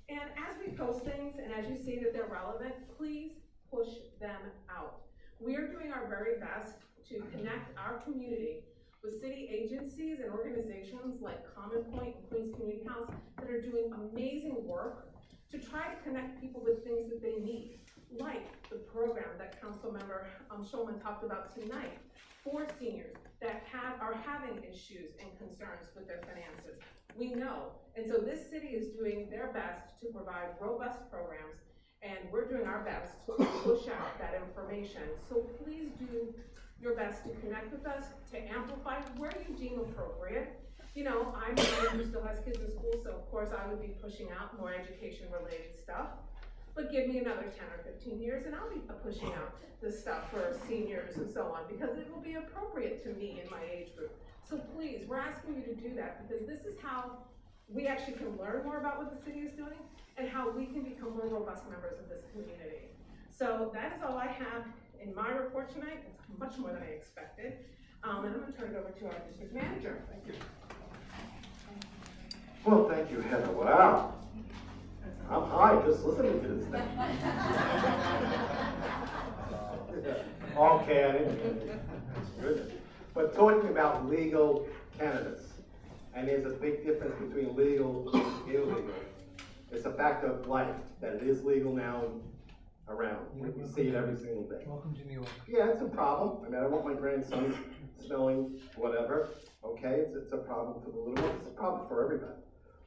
And as we post things, and as you see that they're relevant, please push them out. We are doing our very best to connect our community with city agencies and organizations like Common Point and Queens Community House that are doing amazing work to try to connect people with things that they need, like the program that Councilmember Schulman talked about tonight for seniors that are having issues and concerns with their finances. We know, and so this city is doing their best to provide robust programs, and we're doing our best to push out that information. So please do your best to connect with us, to amplify where you deem appropriate. You know, I'm a mother who still has kids in school, so of course I would be pushing out more education-related stuff. But give me another 10 or 15 years and I'll be pushing out this stuff for seniors and so on, because it will be appropriate to me in my age group. So please, we're asking you to do that, because this is how we actually can learn more about what the city is doing and how we can become more robust members of this community. So that is all I have in my report tonight. It's much more than I expected. And I'm gonna turn it over to our district manager. Thank you. Well, thank you, Heather. Wow. I'm high just listening to this thing. Okay, I didn't. Goodness. But talking about legal cannabis, and there's a big difference between legal and illegal. It's a fact of life that it is legal now around. We see it every single day. Welcome to New York. Yeah, it's a problem. I mean, I don't want my grandsons smelling whatever. Okay, it's a problem for the little ones. It's a problem for everybody.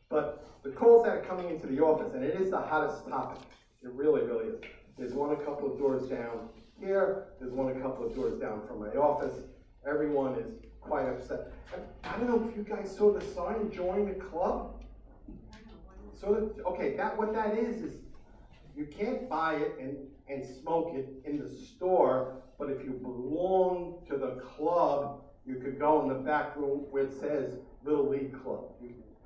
But the calls that are coming into the office, and it is the hottest topic. It really, really is. There's one a couple of doors down here. There's one a couple of doors down from my office. Everyone is quite upset. And I don't know if you guys saw the sign, join the club. So, okay, what that is you can't buy it and smoke it in the store, but if you belong to the club, you could go in the back room where it says Little League Club.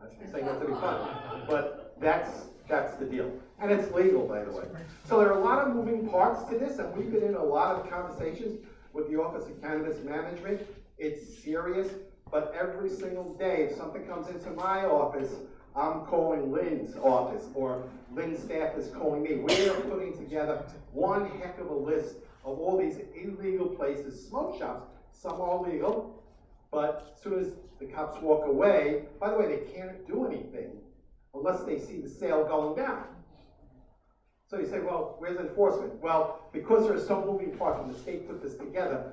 I'm saying that to be funny, but That's the deal. And it's legal, by the way. So there are a lot of moving parts to this, and we've been in a lot of conversations with the Office of Cannabis Management. It's serious, but every single day, if something comes into my office, I'm calling Lynn's office, or Lynn's staff is calling me. We are putting together one heck of a list of all these illegal places, smoke shops. Some are legal, but as soon as the cops walk away, by the way, they can't do anything unless they see the sale going down. So you say, well, where's enforcement? Well, because there are so moving parts and the state put this together,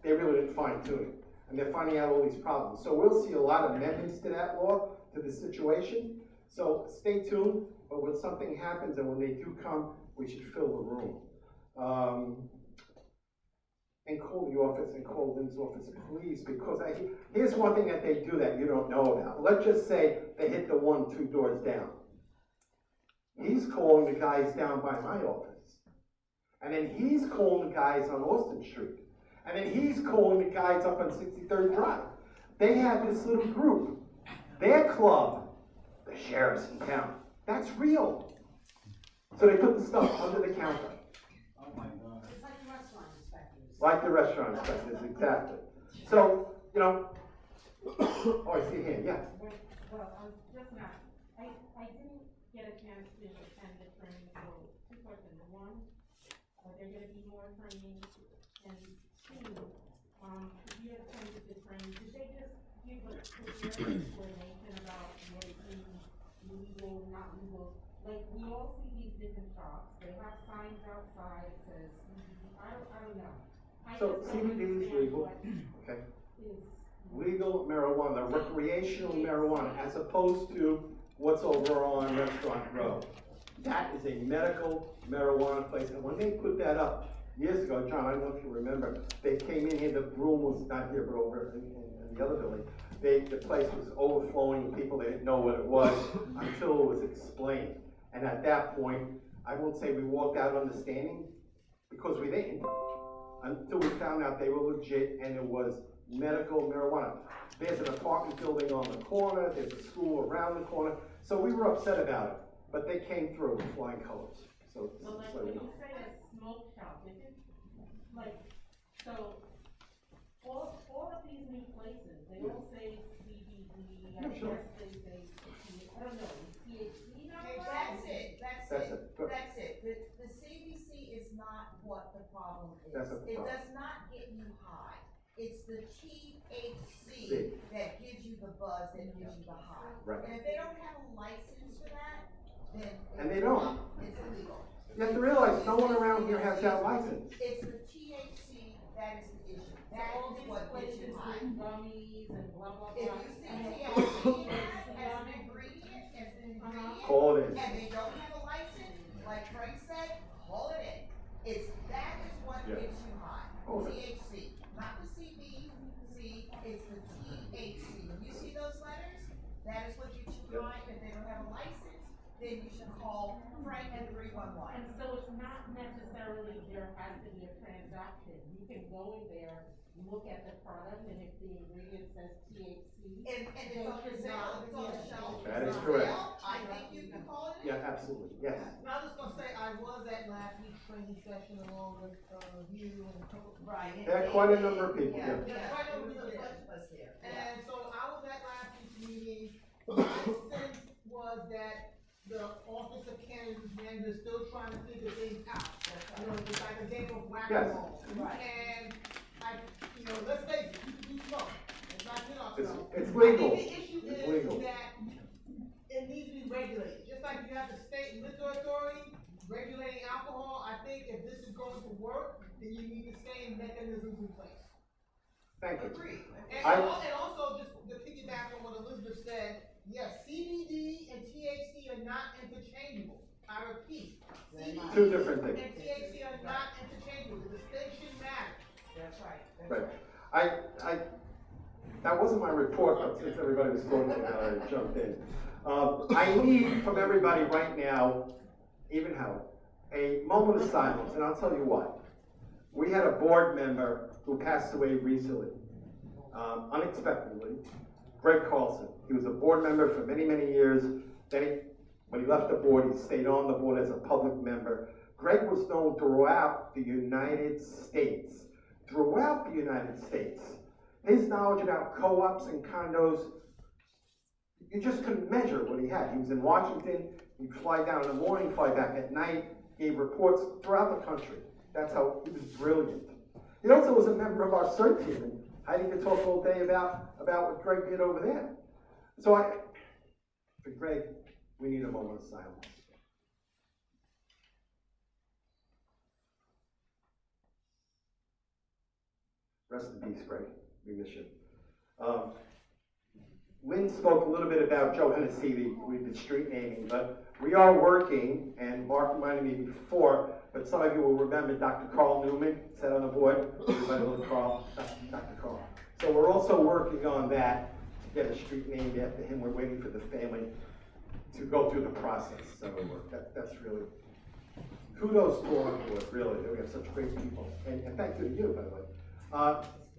they really didn't fine tune it. And they're finding out all these problems. So we'll see a lot of amendments to that law, to the situation. So stay tuned, but when something happens and when they do come, we should fill the room. And call the office and call Lynn's office, please, because here's one thing that they do that you don't know about. Let's just say they hit the 1, 2 doors down. He's calling the guys down by my office. And then he's calling the guys on Austin Street. And then he's calling the guys up on 63rd Drive. They have this little group. Their club, the sheriff's in town. That's real. So they put the stuff under the counter. Oh my God. It's like the restaurant inspectors. Like the restaurant inspectors, exactly. So, you know, oh, I see here, yeah. Well, just now, I didn't get a chance to attend the training, so 2 questions. One, are there gonna be more training? And 2, if you attended the training, did they just give a clear explanation about what it means, legal, not legal? Like, we all see these different shops, they have signs outside, it says, I don't know. So CBD is legal, okay? Legal marijuana, recreational marijuana, as opposed to what's over on Restaurant Row. That is a medical marijuana place, and when they put that up years ago, John, I don't know if you remember, they came in here, the room was not here, but over in the other building. The place was overflowing with people, they didn't know what it was until it was explained. And at that point, I won't say we walked out understanding, because we didn't, until we found out they were legit and it was medical marijuana. There's an apartment building on the corner, there's a school around the corner, so we were upset about it, but they came through with flying colors. So like when you say a smoke shop, is it like, so all of these new places, they all say CBD, I sure. guess they say, I don't know, THC now? That's it. Good. That's it. The CBC is not what the problem is. That's not the It problem. does not get you high. It's the THC that gives you the buzz, that gives you the high. Right. And if they don't have a license for that, then And they don't. It's illegal. You have to realize, no one around here has that license. It's the THC that is the issue. That is what gets you high. Gummies and blah, blah, blah. If you see THC as an ingredient, Call it in. and they don't have a license, like Frank said, call it in. That is what Yeah. gets you high. Hold it. THC, not the CBC, it's the THC. When you see those letters, that is what gets you Yep. high. If they don't have a license, then you should call Frank at 311. And so it's not necessarily there has to be a transaction. You can go in there, look at the product, and if the ingredient says THC. And it's on the sale, it's on the shelf. That is it's on correct. sale, I think you can call it in. Yeah, absolutely, yes. Now, I was just gonna say, I was at last week's training session along with, you and. Right. There are quite a number of people, Yeah, yeah. quite a number of us there. And so I was at last week's meeting, my sense was that the Office of Cannabis Management is still trying to figure things out. You know, it's like a game of whack-a-mole. Yes. And let's face it, you smoke, it's not, It's legal. I think the issue It's is legal. that it needs to be regulated, just like you have the state liquor authority regulating alcohol. I think if this is going to work, then you need the same mechanisms in place. Thank you. Agreed. And I- also, just to piggyback on what Elizabeth said, yes, CBD and THC are not interchangeable. I repeat, CBD Two different things. and THC are not interchangeable. The distinction matters. That's right. Right. That wasn't my report, but since everybody was talking about it, I jumped in. I need from everybody right now, even Howard, a moment of silence, and I'll tell you why. We had a board member who passed away recently, unexpectedly, Greg Carlson. He was a board member for many, many years. Then When he left the board, he stayed on the board as a public member. Greg was known throughout the United States. Throughout the United States. His knowledge about co-ops and condos, you just couldn't measure what he had. He was in Washington, he'd fly down in the morning, fly back at night, gave reports throughout the country. That's how he was brilliant. He also was a member of our CERT team, and Heidi could talk all day about what Greg did over there. So for Greg, we need a moment of silence. Rest in peace, Greg. We miss you. Lynn spoke a little bit about Joe Hennessy with the street naming, but we are working, and Mark reminded me before, but some of you will remember Dr. Carl Newman sat on the board. Everybody loves Carl, Dr. Carl. So we're also working on that to get a street named after him. We're waiting for the family to go through the process. So that's really kudos to our board, really. We have such great people, and thank you to you, by the way.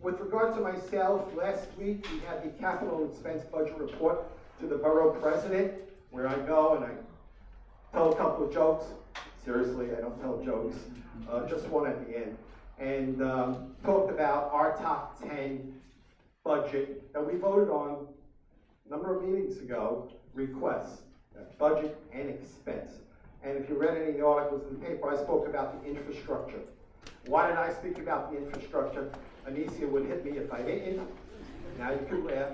With regard to myself, last week we had the capital expense budget report to the borough president, where I go and I tell a couple of jokes. Seriously, I don't tell jokes, just one at the end. And talked about our top 10 budget that we voted on a number of meetings ago, requests, budget and expense. And if you read any of the articles in the paper, I spoke about the infrastructure. Why did I speak about the infrastructure? Anicia would hit me if I didn't. Now you can laugh.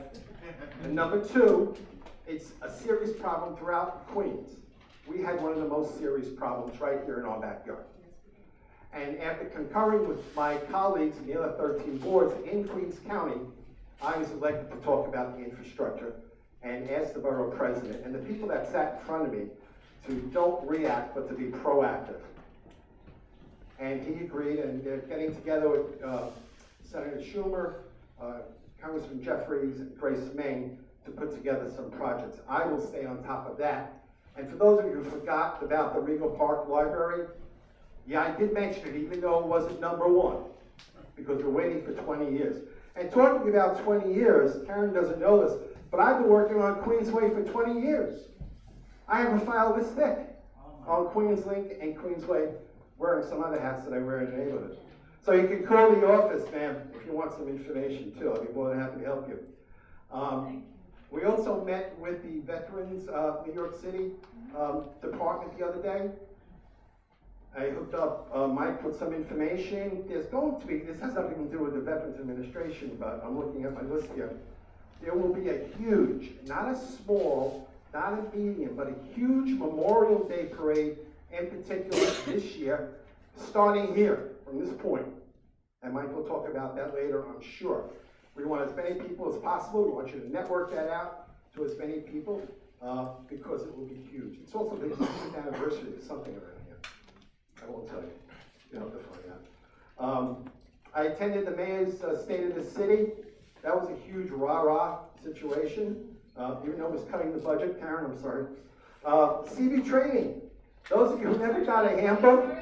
And number two, it's a serious problem throughout Queens. We had one of the most serious problems right here in our backyard. And after concurring with my colleagues in the other 13 boards in Queens County, I was elected to talk about the infrastructure and asked the borough president and the people that sat in front of me to don't react, but to be proactive. And he agreed, and they're getting together with Senator Schumer, Congressman Jeffries, and Grace Meng to put together some projects. I will stay on top of that. And for those of you who forgot about the Regal Park Library, yeah, I did mention it, even though it wasn't number one, because we're waiting for 20 years. And talking about 20 years, Karen doesn't know this, but I've been working on Queensway for 20 years. I have a file this thick on Queenslink and Queensway, wearing some other hats that I wear in the neighborhood. So you can call the office, ma'am, if you want some information too. I'll be more than happy to help you. We also met with the Veterans New York City Department the other day. I hooked up Mike with some information. There's going to be, this has nothing to do with the Veterans Administration, but I'm looking at my list here. There will be a huge, not a small, not a medium, but a huge Memorial Day parade, in particular this year, starting here from this point. And Mike will talk about that later, I'm sure. We want as many people as possible. We want you to network that out to as many people because it will be huge. It's also the 50th anniversary of something around here. I won't tell you. You'll have to find out. I attended the mayor's State of the City. That was a huge rah-rah situation. Even though it was cutting the budget, Karen, I'm sorry. CB training. Those of you who never got a handbook,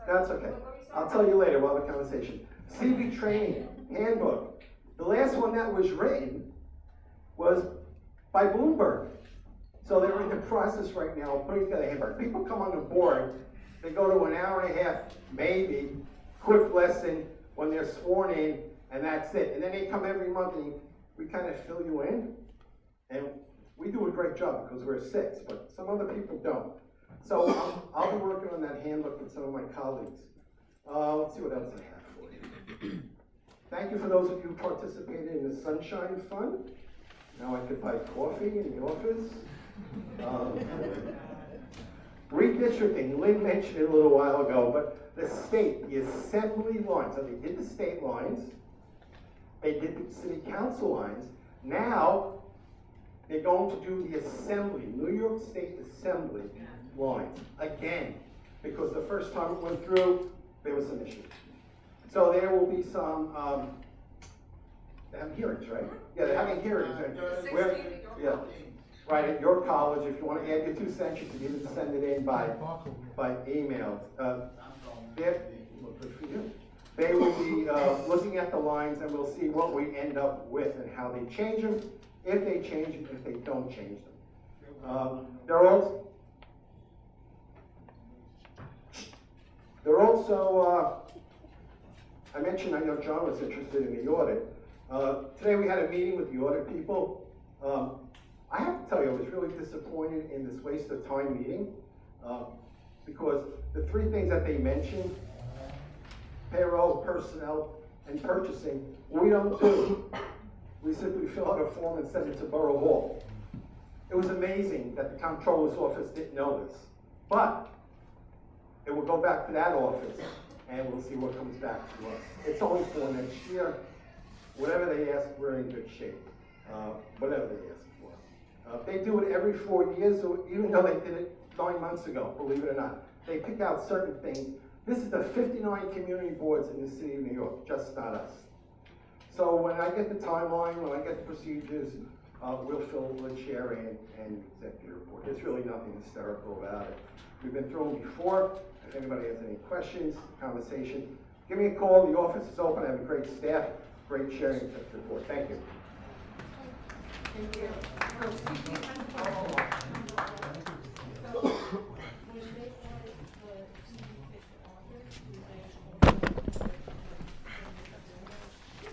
that's okay. I'll tell you later. We'll have a conversation. CB training handbook. The last one that was written was by Bloomberg. So they're in the process right now of putting together a handbook. People come on the board, they go to an hour and a half, maybe, quick lesson when they're sworn in, and that's it. And then they come every month and we kind of fill you in. And we do a great job because we're 6, but some other people don't. So I'll be working on that handbook with some of my colleagues. Let's see what else I have for you. Thank you for those of you who participated in the Sunshine Fund. Now I could buy coffee in the office. Redistricting, Lynn mentioned it a little while ago, but the state, the assembly lines, so they did the state lines, they did the city council lines. Now they're going to do the assembly, New York State Assembly lines again, because the first time it went through, there was some issues. So there will be some, they have hearings, right? Yeah, they're having hearings. Where, yeah, right, at your college, if you want to add your 2 cents, you can even send it in by email. Good for you. They will be looking at the lines, and we'll see what we end up with and how they change them, if they change them, if they don't change them. They're all, They're also, I mentioned, I know John was interested in the audit. Today we had a meeting with the audit people. I have to tell you, I was really disappointed in this waste of time meeting, because the three things that they mentioned, payroll, personnel, and purchasing, we don't do. We simply fill out a form and send it to Borough Hall. It was amazing that the comptroller's office didn't know this, but it will go back to that office, and we'll see what comes back to us. It's only for next year. Whatever they ask, we're in good shape, whatever they ask for. They do it every 4 years, so even though they did it 9 months ago, believe it or not, they pick out certain things. This is the 59 community boards in the city of New York, just not us. So when I get the timeline, when I get the procedures, we'll fill the chair and executive report. There's really nothing hysterical about it. We've been through them before. If anybody has any questions, conversation, give me a call. The office is open. I have a great staff, great sharing executive report. Thank you. Thank you.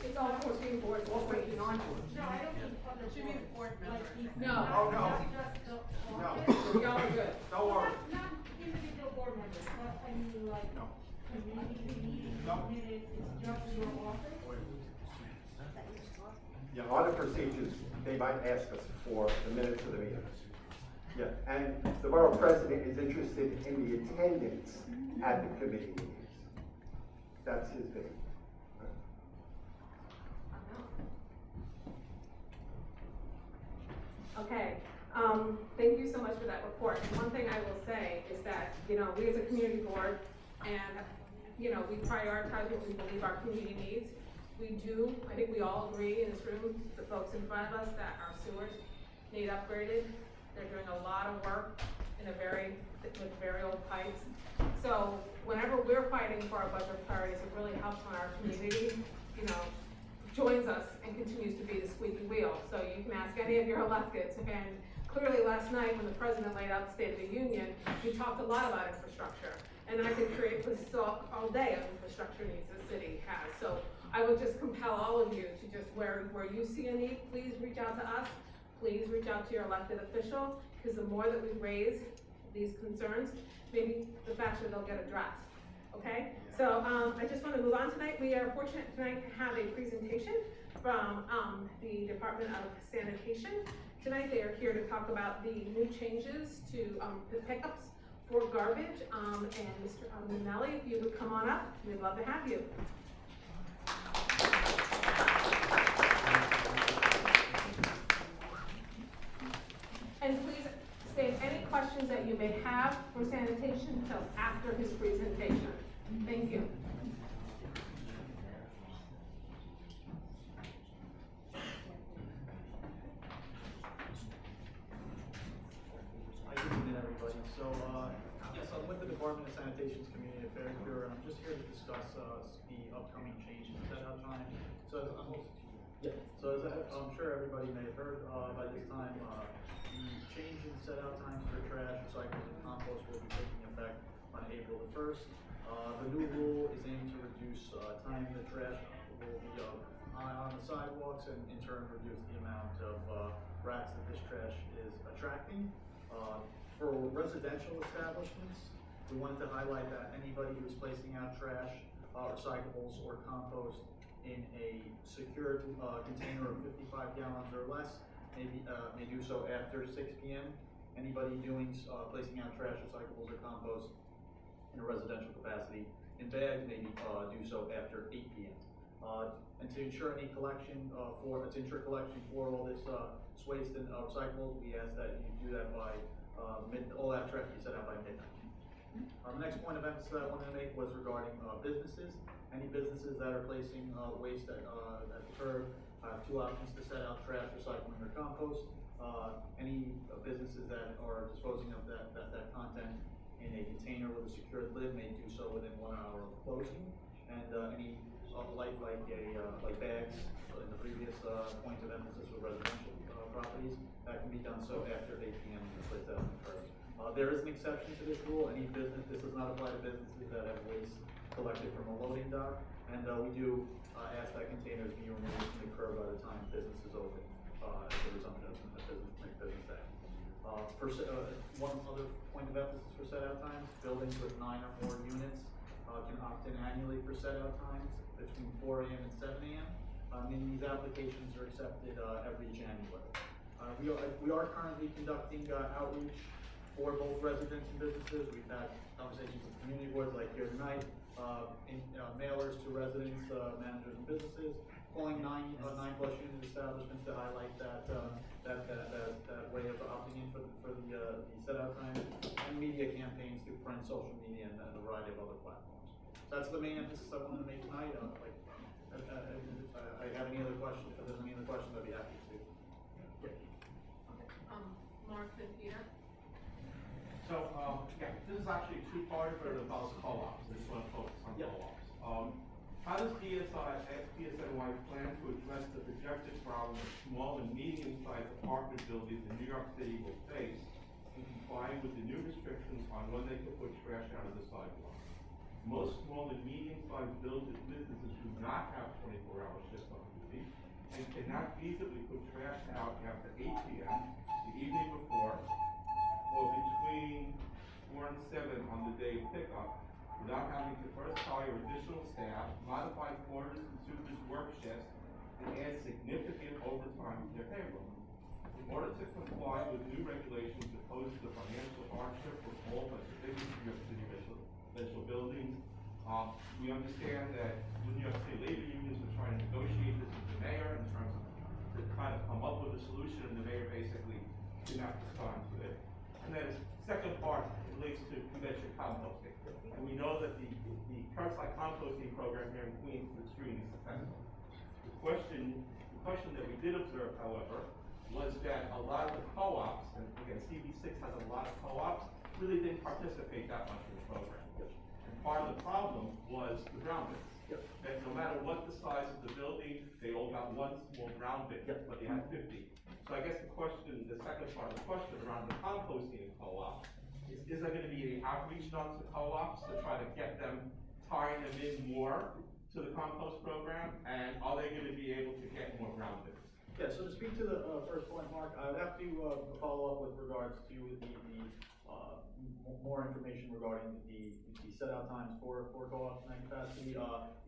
It's all 14 boards, all waiting on you. No, I don't mean public. She means board members. No. Oh, no. Not just the No. office. Y'all are good. Don't worry. Not individual board members, but I mean like community meetings, No. minutes, it's just your office? Yeah, audit procedures, they might ask us for the minutes of the meeting. Yeah, and the borough president is interested in the attendance at the committee meetings. That's his big. Okay, thank you so much for that report. One thing I will say is that, we as a community board, and, we prioritize what we believe our community needs. We do, I think we all agree in this room, the folks in front of us, that our sewers need upgraded. They're doing a lot of work with very old pipes. So whenever we're fighting for our budget priorities, it really helps when our community, joins us and continues to be the squeaky wheel. So you can ask any of your electeds, and clearly last night when the president laid out the State of the Union, he talked a lot about infrastructure. And I could create lists all day of infrastructure needs the city has. So I would just compel all of you to just, where you see a need, please reach out to us. Please reach out to your elected official, because the more that we raise these concerns, maybe the faster they'll get addressed. Okay? So I just want to move on tonight. We are fortunate tonight to have a presentation from the Department of Sanitation. Tonight they are here to talk about the new changes to the pickups for garbage. And Mr. Minelli, if you would come on up, we'd love to have you. And please save any questions that you may have for sanitation until after his presentation. Thank you. Hi, good evening, everybody. So, yes, I'm with the Department of Sanitation's Community Affairs Bureau, and I'm just here to discuss the upcoming changes to set out time. So, as I'm sure everybody may have heard by this time, the change in set out times for trash, recycling, and compost will be taking effect on April the 1st. The new rule is aimed to reduce time the trash will be on the sidewalks, and in turn reduce the amount of rats that this trash is attracting. For residential establishments, we wanted to highlight that anybody who is placing out trash, recyclables, or compost in a secured container of 55 gallons or less may do so after 6 p.m. Anybody placing out trash, recyclables, or compost in a residential capacity in bags may do so after 8 p.m. And to ensure any collection for all this waste and recyclables, we ask that you do that by all that trash be set out by midnight. The next point of emphasis that I wanted to make was regarding businesses. Any businesses that are placing waste at the curb have two options to set out: trash, recycling, or compost. Any businesses that are disposing of that content in a container with a secured lid may do so within 1 hour of closing. And any like bags in the previous point of emphasis with residential properties, that can be done so after 8 p.m. to place that on the curb. There is an exception to this rule. Any business, this does not apply to businesses that have waste collected from a loading dock. And we do ask that containers be removed from the curb by the time business is open, as a resumption of the business day. One other point of emphasis for set out times, buildings with 9 or more units can opt in annually for set out times between 4 AM and 7 AM. And these applications are accepted every January. We are currently conducting outreach for both residents and businesses. We've had conversations with community boards like here tonight, mailers to residents, managers and businesses, calling 9+ unit establishments to highlight that way of opting in for the set out time, and media campaigns through print, social media, and a variety of other platforms. So that's the main emphasis I wanted to make tonight. I have any other questions? If there's any other questions, I'd be happy to. Mark and Peter? So, yeah, this is actually two-part for the Bell's co-ops. I just want to focus on co-ops. How does DSNY plan to address the projected problem that small and medium-sized apartment buildings in New York City will face in complying with the new restrictions on when they can put trash out of the sidewalk? Most small and medium-sized businesses do not have 24-hour shifts on duty and cannot feasibly put trash out after 8 p.m. the evening before or between 4 and 7 on the day of pickup without having to first hire additional staff, modify corners and supers work shifts, and add significant overtime to their payroll. In order to comply with new regulations that pose the financial hardship for all but the biggest New York City residential buildings, we understand that the New York City labor unions are trying to negotiate this with the mayor in terms of to kind of come up with a solution, and the mayor basically did not respond to it. And then the second part relates to convention composting. And we know that the curbside composting program here in Queens is extremely successful. The question that we did observe, however, was that a lot of the co-ops, and again, CB6 has a lot of co-ops, really didn't participate that much in the program. And part of the problem was the brown bins. That no matter what the size of the building, they all got one small brown bin, but they had 50. So I guess the second part of the question around the composting co-op is there going to be any outreach done to co-ops to try to get them, tying them in more to the compost program, and are they going to be able to get more brown bins? Yeah, so to speak to the first point, Mark, I would have to follow up with regards to the more information regarding the set out times for co-ops and capacity.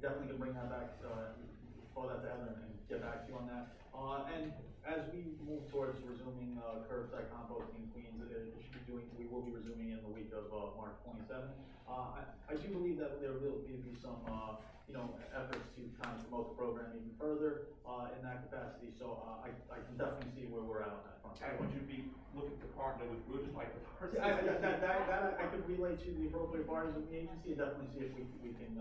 Definitely can bring that back, follow that together and get back to you on that. And as we move towards resuming curbside composting in Queens, we will be resuming in the week of March 27th. I do believe that there will be some efforts to kind of promote the program even further in that capacity. So I can definitely see where we're at on that front. And would you be looking to partner with groups like the first? That I could relate to the appropriate parties of the agency and definitely see if we can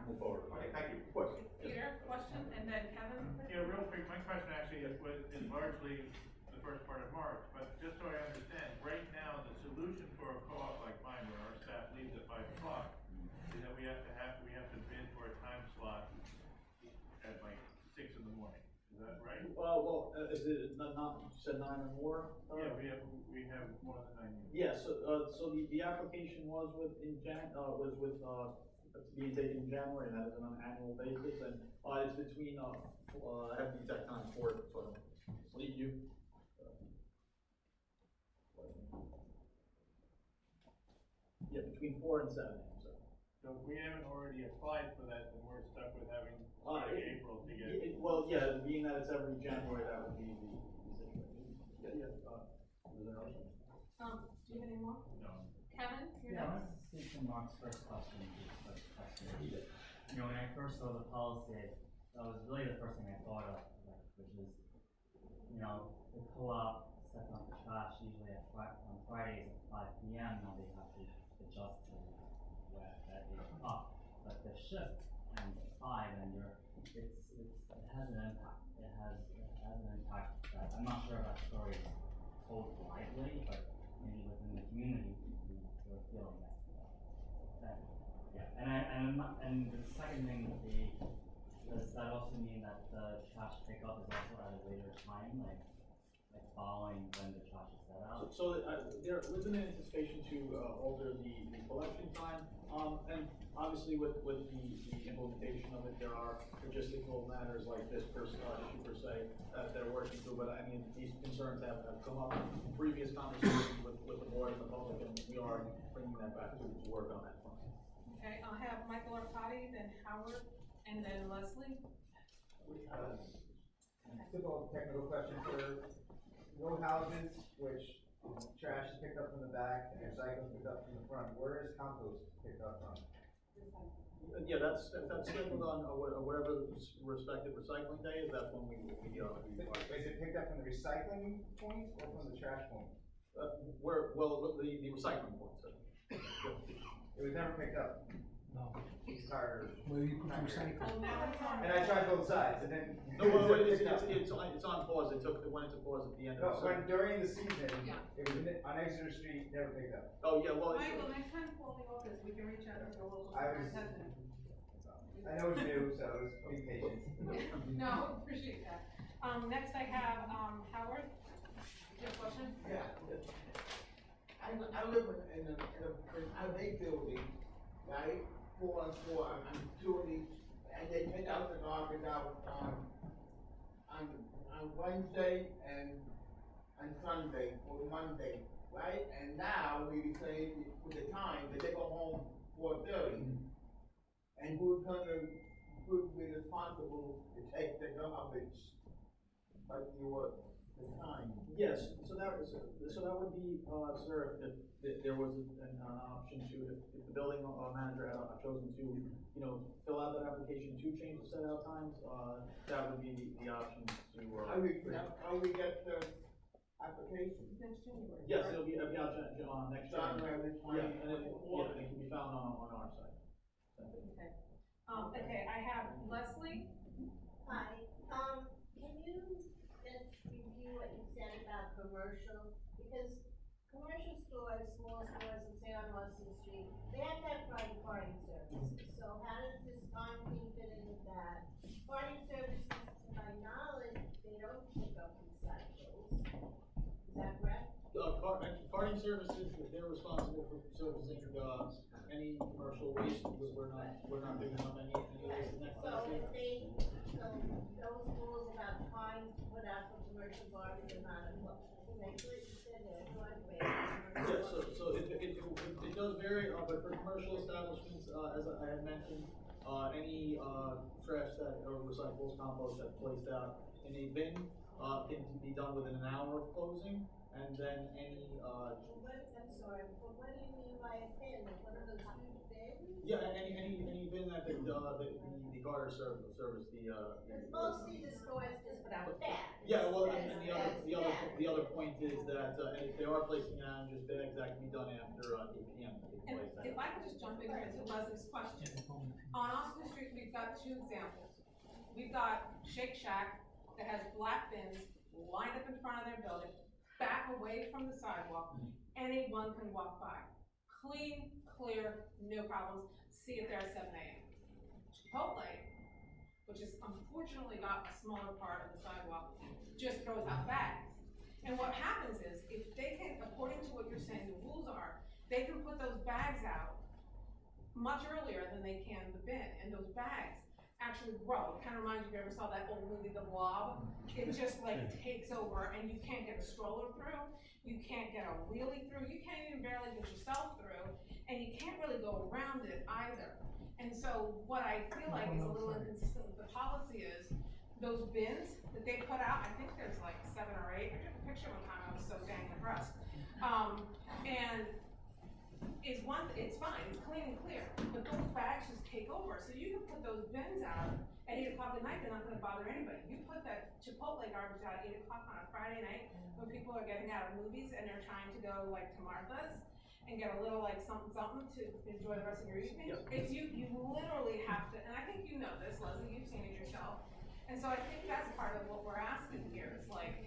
move forward. Okay, thank you. Of course. Peter, question, and then Kevin? Yeah, real quick, my question actually is largely the first part of March, but just so I understand, right now, the solution for a co-op like mine, where our staff leaves at 5 o'clock, is that we have to bid for a time slot at like 6 in the morning. Is that right? Is it not you said 9 or more? Yeah, we have more than 9 units. Yeah, so the application was being taken in January, and that is on an annual basis, and it's between I have the exact time for it, so I'll leave you. Yeah, between 4 and 7 a.m. So if we haven't already applied for that, then we're stuck with having April to get. Being that it's every January, that would be the situation. Was there another one? Do you have any more? No. Kevin, you're Yeah, I next. wanted to speak to Mark's first question. When I first saw the policy, that was really the first thing I thought of, which is, the co-op sets up the trash usually on Fridays at 5 p.m. Now they have to adjust to where that is up, but the shift ends at 5, and it has an impact. It has an impact that I'm not sure if that story is told widely, but maybe within the community, we're feeling that. And the second thing would be, does that also mean that the trash pickup is also at a later time, like following when the trash is set out? So so, there was an anticipation to, alter the collection time, and obviously with the implementation of it, there are logistical matters like this issue per se, that they're working through, but I mean, these concerns have come up in previous conversations with the board and the public, and we are bringing that back to work on that front. Okay, I'll have Michael Arpati, then Howard, and then Leslie. Typical technical question for row houses, which trash is picked up from the back and recycling is picked up from the front. Where is compost picked up from? Yeah, that's scheduled on whatever the respective recycling day is, that's when we Is it picked up from the recycling point or from the trash point? the recycling point, sir. It was never picked up. No. Entire. Where you put your recycle. And I tried both sides, and then. No, it's on pause, it went into pause at the end No, of the. when during the season, Yeah. it was on Exeter Street, never picked up. Oh, yeah, well. Michael, next time call the office, we can reach out to the local I was- superintendent. I know it's new, so it was be patient. No, appreciate that. Next I have, Howard. Do you have a question? Yeah. I live in a big building, right, 4-on-4, I'm doing, and they take out the garbage out, on Wednesday and Sunday, or Monday, right? And now we say with the time, that they go home 4:30. And who's be responsible to take the garbage, like the time? Yes, so that would be, sir, if there was an option to, if the building manager had chosen to, fill out that application to change the set out times, that would be the option to. How we get the application? Next January. Yes, it'll be out next January. January Yeah, and it can be found on our site. Okay. Okay, I have Leslie. Hi, can you just review what you said about commercial? Because commercial stores, small stores, and say on Austin Street, they have to have private parking services. So how does this time thing fit in with that? Parking services, to my knowledge, they don't pick up recycles. Is that correct? Parking services, they're responsible for servicing, any commercial waste, because we're not picking up any waste next to So the if they, those rules about time to put out for commercial garbage are not applicable. They clearly said they're going to be. Yeah, so it does vary, but for commercial establishments, as I had mentioned, any, trash that, or recyclables, compost that's placed out in a bin, can be done within an hour of closing, and then any, I'm sorry, but what do you mean by a bin? Like one of those huge bins? yeah, any bin that the Carter service, the. Because mostly the stores just put out bags. Yeah, well, and Bags, the other point is that, if they are placing it out in just bags, that can be done after, 8 PM. And if I could just jump in here to Leslie's question. On Austin Street, we've got two examples. We've got Shake Shack that has black bins lined up in front of their building, back away from the sidewalk. Anyone can walk by. Clean, clear, no problems. See it there at 7 AM. Chipotle, which has unfortunately got a smaller part of the sidewalk, just throws out bags. And what happens is, if they can, according to what you're saying the rules are, they can put those bags out much earlier than they can the bin, and those bags actually grow. It kind of reminds you, if you ever saw that old movie, The Blob? It just like takes over, and you can't get a stroller through, you can't get a wheelie through, you can't even barely get yourself through, and you can't really go around it either. And so what I feel like is a little inconsistent with the policy is, those bins that they put out, I think there's like 7 or 8, I took a picture one time, I was so dang impressed. And it's fine, it's clean and clear, but those bags just take over, so you can put those bins out at 8 o'clock at night, they're not gonna bother anybody. You put that Chipotle garbage out at 8 o'clock on a Friday night, when people are getting out of movies and they're trying to go like to Martha's, and get a little like something to enjoy the rest of your evening. Yep. It's you literally have to, and I think you know this, Leslie, you've seen it yourself. And so I think that's part of what we're asking here, is like,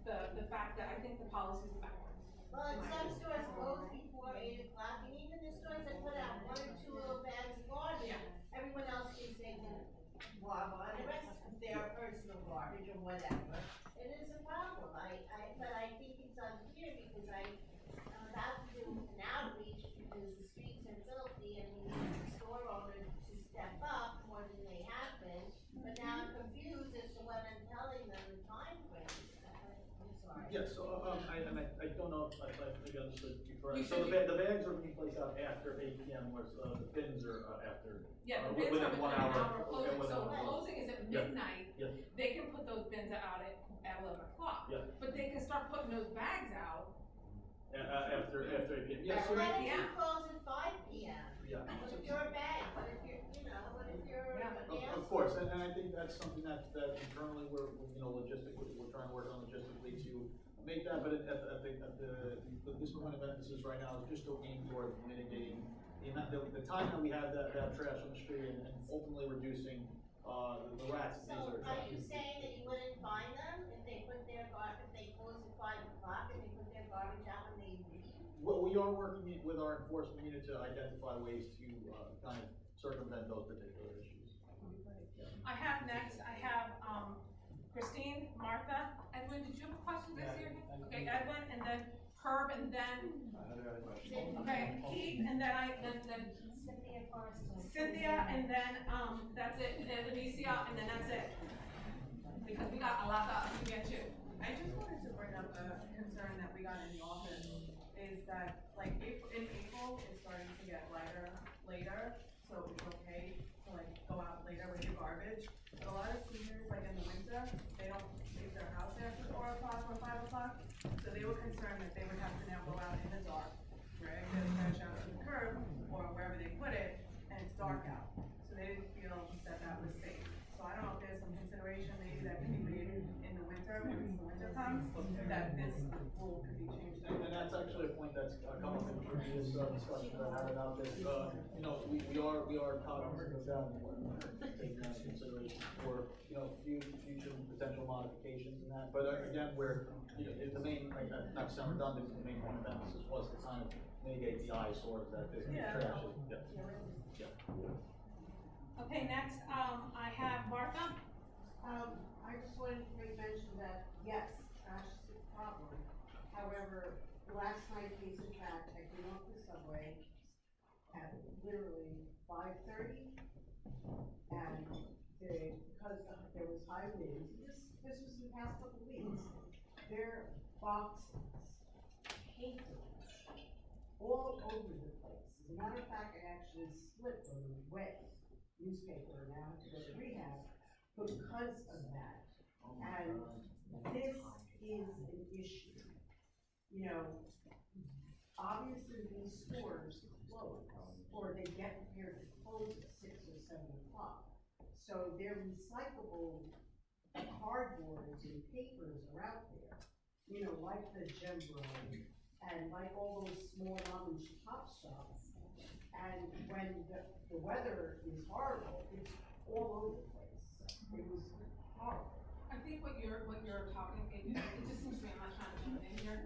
the fact that I think the policy's backwards. Well, and some stores close before 8 o'clock, and even the stores that put out 1 or 2 little bags of garbage, everyone else thinks they can walk on, the rest of their personal garbage or whatever. it is a problem, but I think it's unfair because I'm about to do an outreach because the streets are filthy and we need the store owners to step up more than they have been. But now I'm confused as to what I'm telling them the time frame. I'm sorry. Yes, so, I don't know if I maybe understood you You correctly. should So be- the bags are being placed out after 8 PM, whereas, the bins are, after. Yeah, the within bins are within 1 an hour. hour of closing, within so 1 hour. closing is at Yeah. midnight, Yeah. they can put those bins out at 11 o'clock. Yeah. But they can start putting those bags out. After 8 PM. Yeah, so What if we- you close at 5 PM? Yeah. What if you're a bank? What if you're, what if you're a nail Of course, and I think that's something that internally logistically, we're trying to work on logistically to make that, but this point of emphasis right now is just to aim towards mitigating the time that we have that trash on the street and ultimately reducing, the rats and things So that are are you trapped. saying that you wouldn't fine them if they put their if they close at 5 o'clock and they put their garbage out when they leave? Well, we are working with our enforcement unit to identify ways to, kind of circumvent those particular issues. I have next, Christine, Martha, Edwin, did you have a question this year? Okay, Edwin, and then Herb, and then, okay, Keith, and then Cynthia Forrest. Cynthia, and then, that's it, and Anicia, and then that's it. Because we got a lot to get to. I just wanted to bring up a concern that we got in the office, is that, like, in April, it's starting to get later, so it's okay to, like, go out later with your garbage. But a lot of seniors, like, in the winter, they don't leave their house after 4 o'clock or 5 o'clock, so they were concerned that they would have to now go out in the dark, drag their trash out to the curb, or wherever they put it, and it's dark out. So they didn't feel that that was safe. So I don't know if there's some consideration maybe that can be made in the winter, when the winter comes, that this rule could be changed. And that's actually a point that's come up in previous discussions I had about this. We are cognizant of that and taking that into consideration for, future potential modifications and that. But again, the main, not to sound redundant, the main point of emphasis was to kind of mitigate the eyesores that the trash is. Okay, next, I have Martha. I just wanted to make mention that, yes, trash is a problem. However, last night, case in fact, I came off the subway at literally 5:30. And because there was high winds, this was in the past couple of weeks, their boxes, papers, all over the place. As a matter of fact, I actually slipped on a wet newspaper and now have to go to rehab because of that. And this is an issue. Obviously these stores close, or they get prepared to close at 6 or 7 o'clock. So their recyclable cardboards and papers are out there, like the Gembro and like all those small mom and pop shops. And when the weather is horrible, it's all over the place. It was horrible. I think what you're talking, it just seems to me, I'm not trying to jump in here.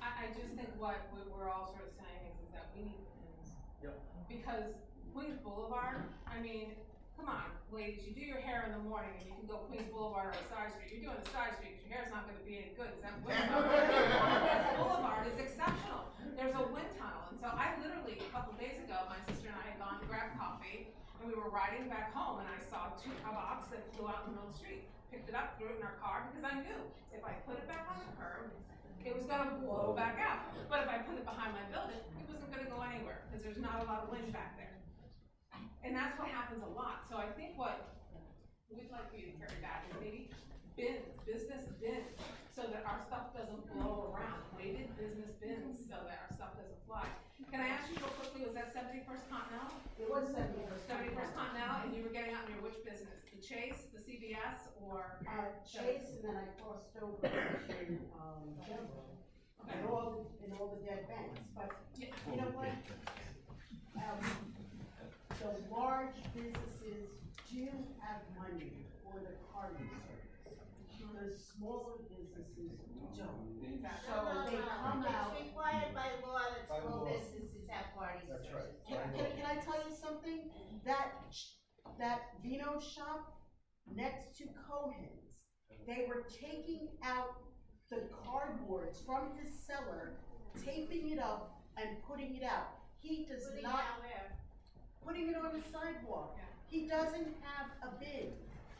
I just think what we're all sort of saying is that we need pins. Yep. Because Queens Boulevard, come on, ladies, you do your hair in the morning and you can go Queens Boulevard or a side street. You're doing a side street because your hair's not gonna be any good. Is that what Queens Boulevard is exceptional. There's a wind tunnel, and so I literally, a couple days ago, my sister and I had gone to grab coffee, and we were riding back home, and I saw a box that flew out in the middle of the street. Picked it up, threw it in our car, because I knew if I put it back on the curb, it was gonna blow back out. But if I put it behind my building, it wasn't gonna go anywhere, because there's not a lot of wind back there. And that's what happens a lot. So I think what we'd like for you to carry back is maybe bins, business bins, so that our stuff doesn't blow around. Weighted business bins, so that our stuff doesn't fly. Can I ask you real quickly, was that 71st Continental? It was 71st 71st Continental, and you were getting out in your which business? The Chase, the CVS, or? Chase, and then I crossed over to, Gembro. Okay. And all the dead banks, but you know what? The large businesses do have money for the carting service. The smaller businesses don't. So they come out. It's required by law that small businesses have party services. Can I tell you something? That vino shop next to Cohen's They were taking out the cardboards from his cellar, taping it up and putting it out. He does Putting it not, out where? putting it on the sidewalk. He doesn't have a bin.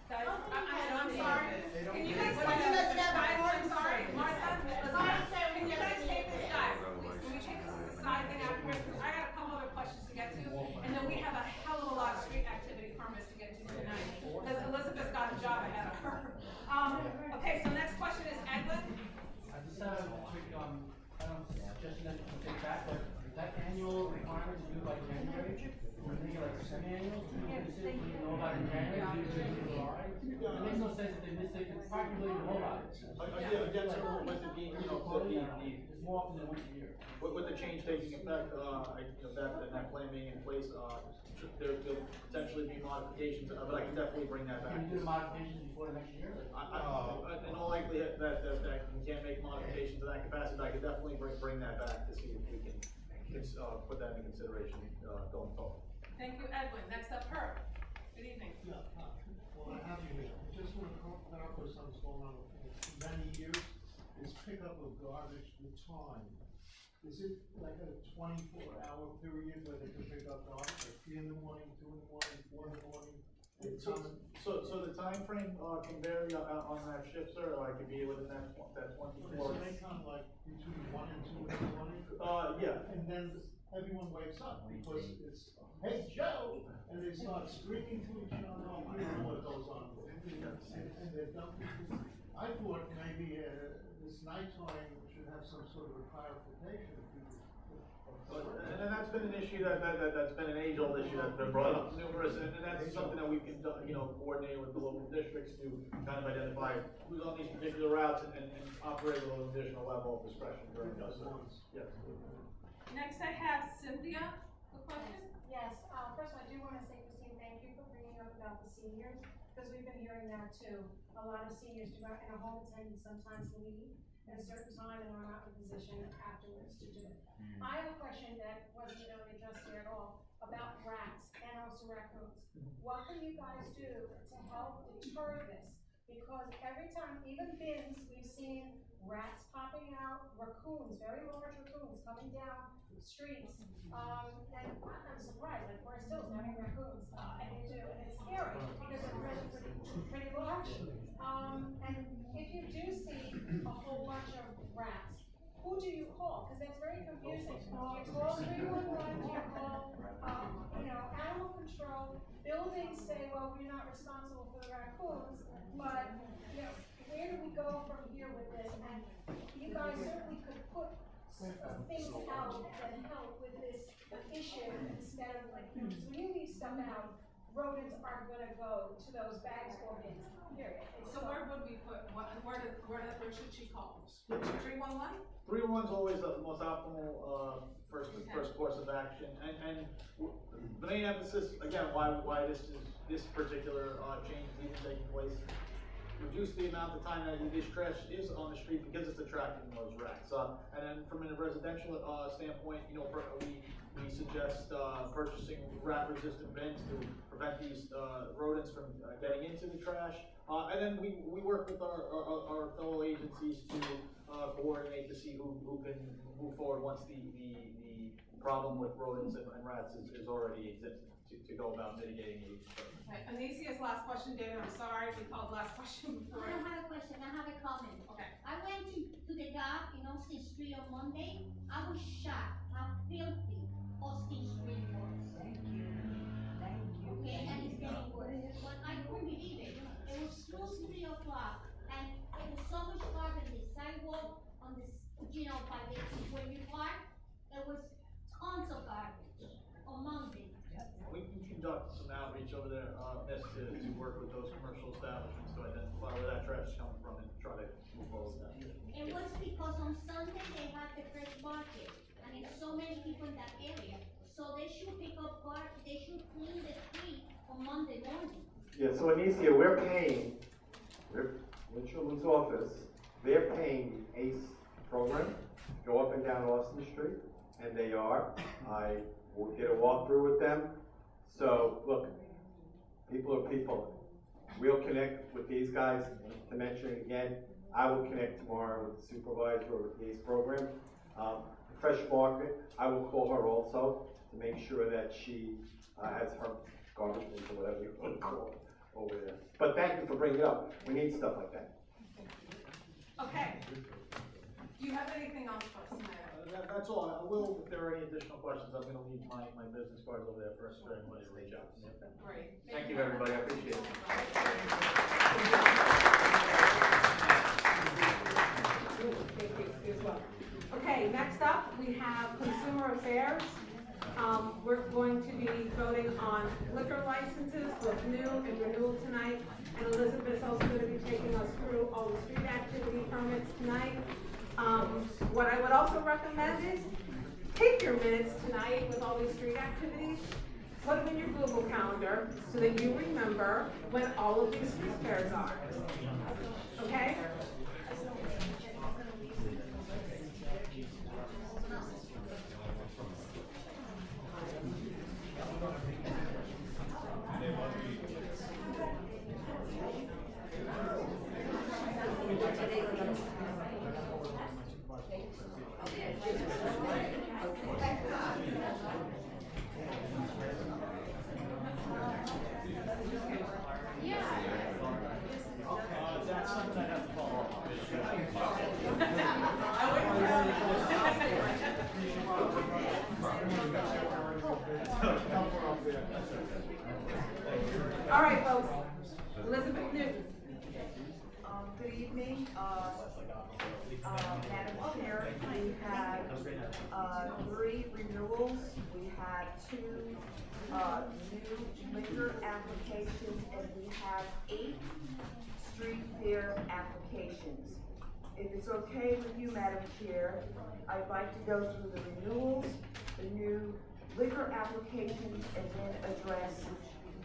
Guys, I'm sorry. Can you guys, But he doesn't have a I'm garden sorry, service. Martha, Garden listen, service can you guys doesn't take this, exist. guys, please, can we take this as a side thing after Christmas? I got a couple other questions to get to, and then we have a hell of a lot of street activity permits to get to tonight, because Elizabeth's got a job ahead of her. Okay, so next question is Edwin. I just have a quick, suggestion that you can take back, but is that annual requirement to do by January? Or make it like semi-annual, so you can sit, you know about in January, do it in July? It makes no sense if they miss it, it's practically the whole lot. Again, sir, with it being, It's more often than once a year. with the change taking effect, that plan being in place, there'll potentially be modifications, but I can definitely bring that back. Can you do the modifications before the next year? In all likelihood, that we can't make modifications to that capacity, but I could definitely bring that back to see if we can, put that into consideration, going forward. Thank you, Edwin. Next up, Herb. Good evening. Yeah, well, I have you here. I just want to clarify something's going on for many years. Is pickup of garbage the time? Is it like a 24-hour period where they can pick up garbage, like 3 in the morning, 2 in the morning, 4 in the morning? So the time frame can vary on that shift, sir, or I could be within that 24. So they come like between 1 and 2 in the morning? Yeah. And then everyone wakes up because it's, hey, Joe! And they start screaming to each other, you know what goes on. And they're dumping. I thought maybe this nighttime should have some sort of a clarification. And that's been an issue that's been an age-old issue that's been brought up numerous, and that's something that we can, coordinate with the local districts to kind of identify who's on these particular routes and operate with an additional level of discretion during those times. Yes. Next I have Cynthia. A question? Yes, first I do wanna say, Christine, thank you for bringing up about the seniors, because we've been hearing that too. A lot of seniors do not, in a home attendance sometimes leave at a certain time and are not in a position afterwards to do it. I have a question that wasn't really addressed here at all, about rats and also raccoons. What can you guys do to help deter this? Because every time, even bins, we've seen rats popping out, raccoons, very large raccoons coming down streets. And I'm surprised, like Forest Hills having raccoons, and they do, and it's scary because they're really pretty large. And if you do see a whole bunch of rats, who do you call? Because that's very confusing. Do you call 311? Do you call, animal control? Buildings say, well, we're not responsible for the raccoons, but, where do we go from here with this? And you guys certainly could put things out that help with this issue instead of like, when you leave stuff out, rodents aren't gonna go to those bags or bins, period. So where would we put, where should she call? 311? 311 is always the most optimal first course of action, and the main emphasis again why this particular change is even taking place. Reduce the amount of time that this trash is on the street because it's attracting those rats. And then from a residential standpoint, we suggest purchasing rat-resistant bins to prevent these rodents from getting into the trash. And then we work with our fellow agencies to coordinate to see who can move forward once the problem with rodents and rats is already existing to go about mitigating the issue. Okay, Anisia's last question, David, I'm sorry, we called last question before. I don't have a question, I have a comment. Okay. I went to the Gap in Austin Street on Monday. I was shocked how filthy Austin Street was. Thank you. Okay, and it's getting worse. But I couldn't believe it. It was close to 3 o'clock, and it was so much garbage on the sidewalk, on the, by the, where you park. There was tons of garbage on Monday. We can conduct some outreach over there, to work with those commercial establishments to identify where that trash is coming from and try to move forward with that. It was because on Sunday they had the fresh market, and there's so many people in that area. So they should pick up garbage, they should clean the street on Monday morning. Yeah, so Anicia, we're paying, with Children's Office, they're paying the ACE program, go up and down Austin Street, and they are. I will get a walkthrough with them. So, look, people are people. we'll connect with these guys. To mention it again, I will connect tomorrow with the supervisor or with the ACE program. Fresh Market, I will call her also to make sure that she has her garbage bins or whatever you want to call it over there. But thank you for bringing it up. We need stuff like that. Okay. Do you have anything else for us tonight? That's all. I will, if there are any additional questions, I'm gonna leave my business cards over there for us for anybody to reach out to me. Great. Thank you, everybody. I appreciate it. Thank you as well. Okay, next up, we have Consumer Affairs. We're going to be voting on liquor licenses, both new and renewal tonight. And Elizabeth's also going to be taking us through all the street activity permits tonight. What I would also recommend is take your minutes tonight with all these street activities, put them in your Google Calendar so that you remember when all of these street fairs are. Okay? That's something I have to follow up on. All right, folks. Elizabeth Newton. Good evening, Madam Chair, we have, 3 renewals, we have 2, new liquor applications, and we have 8 street fair applications. If it's okay with you, Madam Chair, I'd like to go through the renewals, the new liquor applications, and then address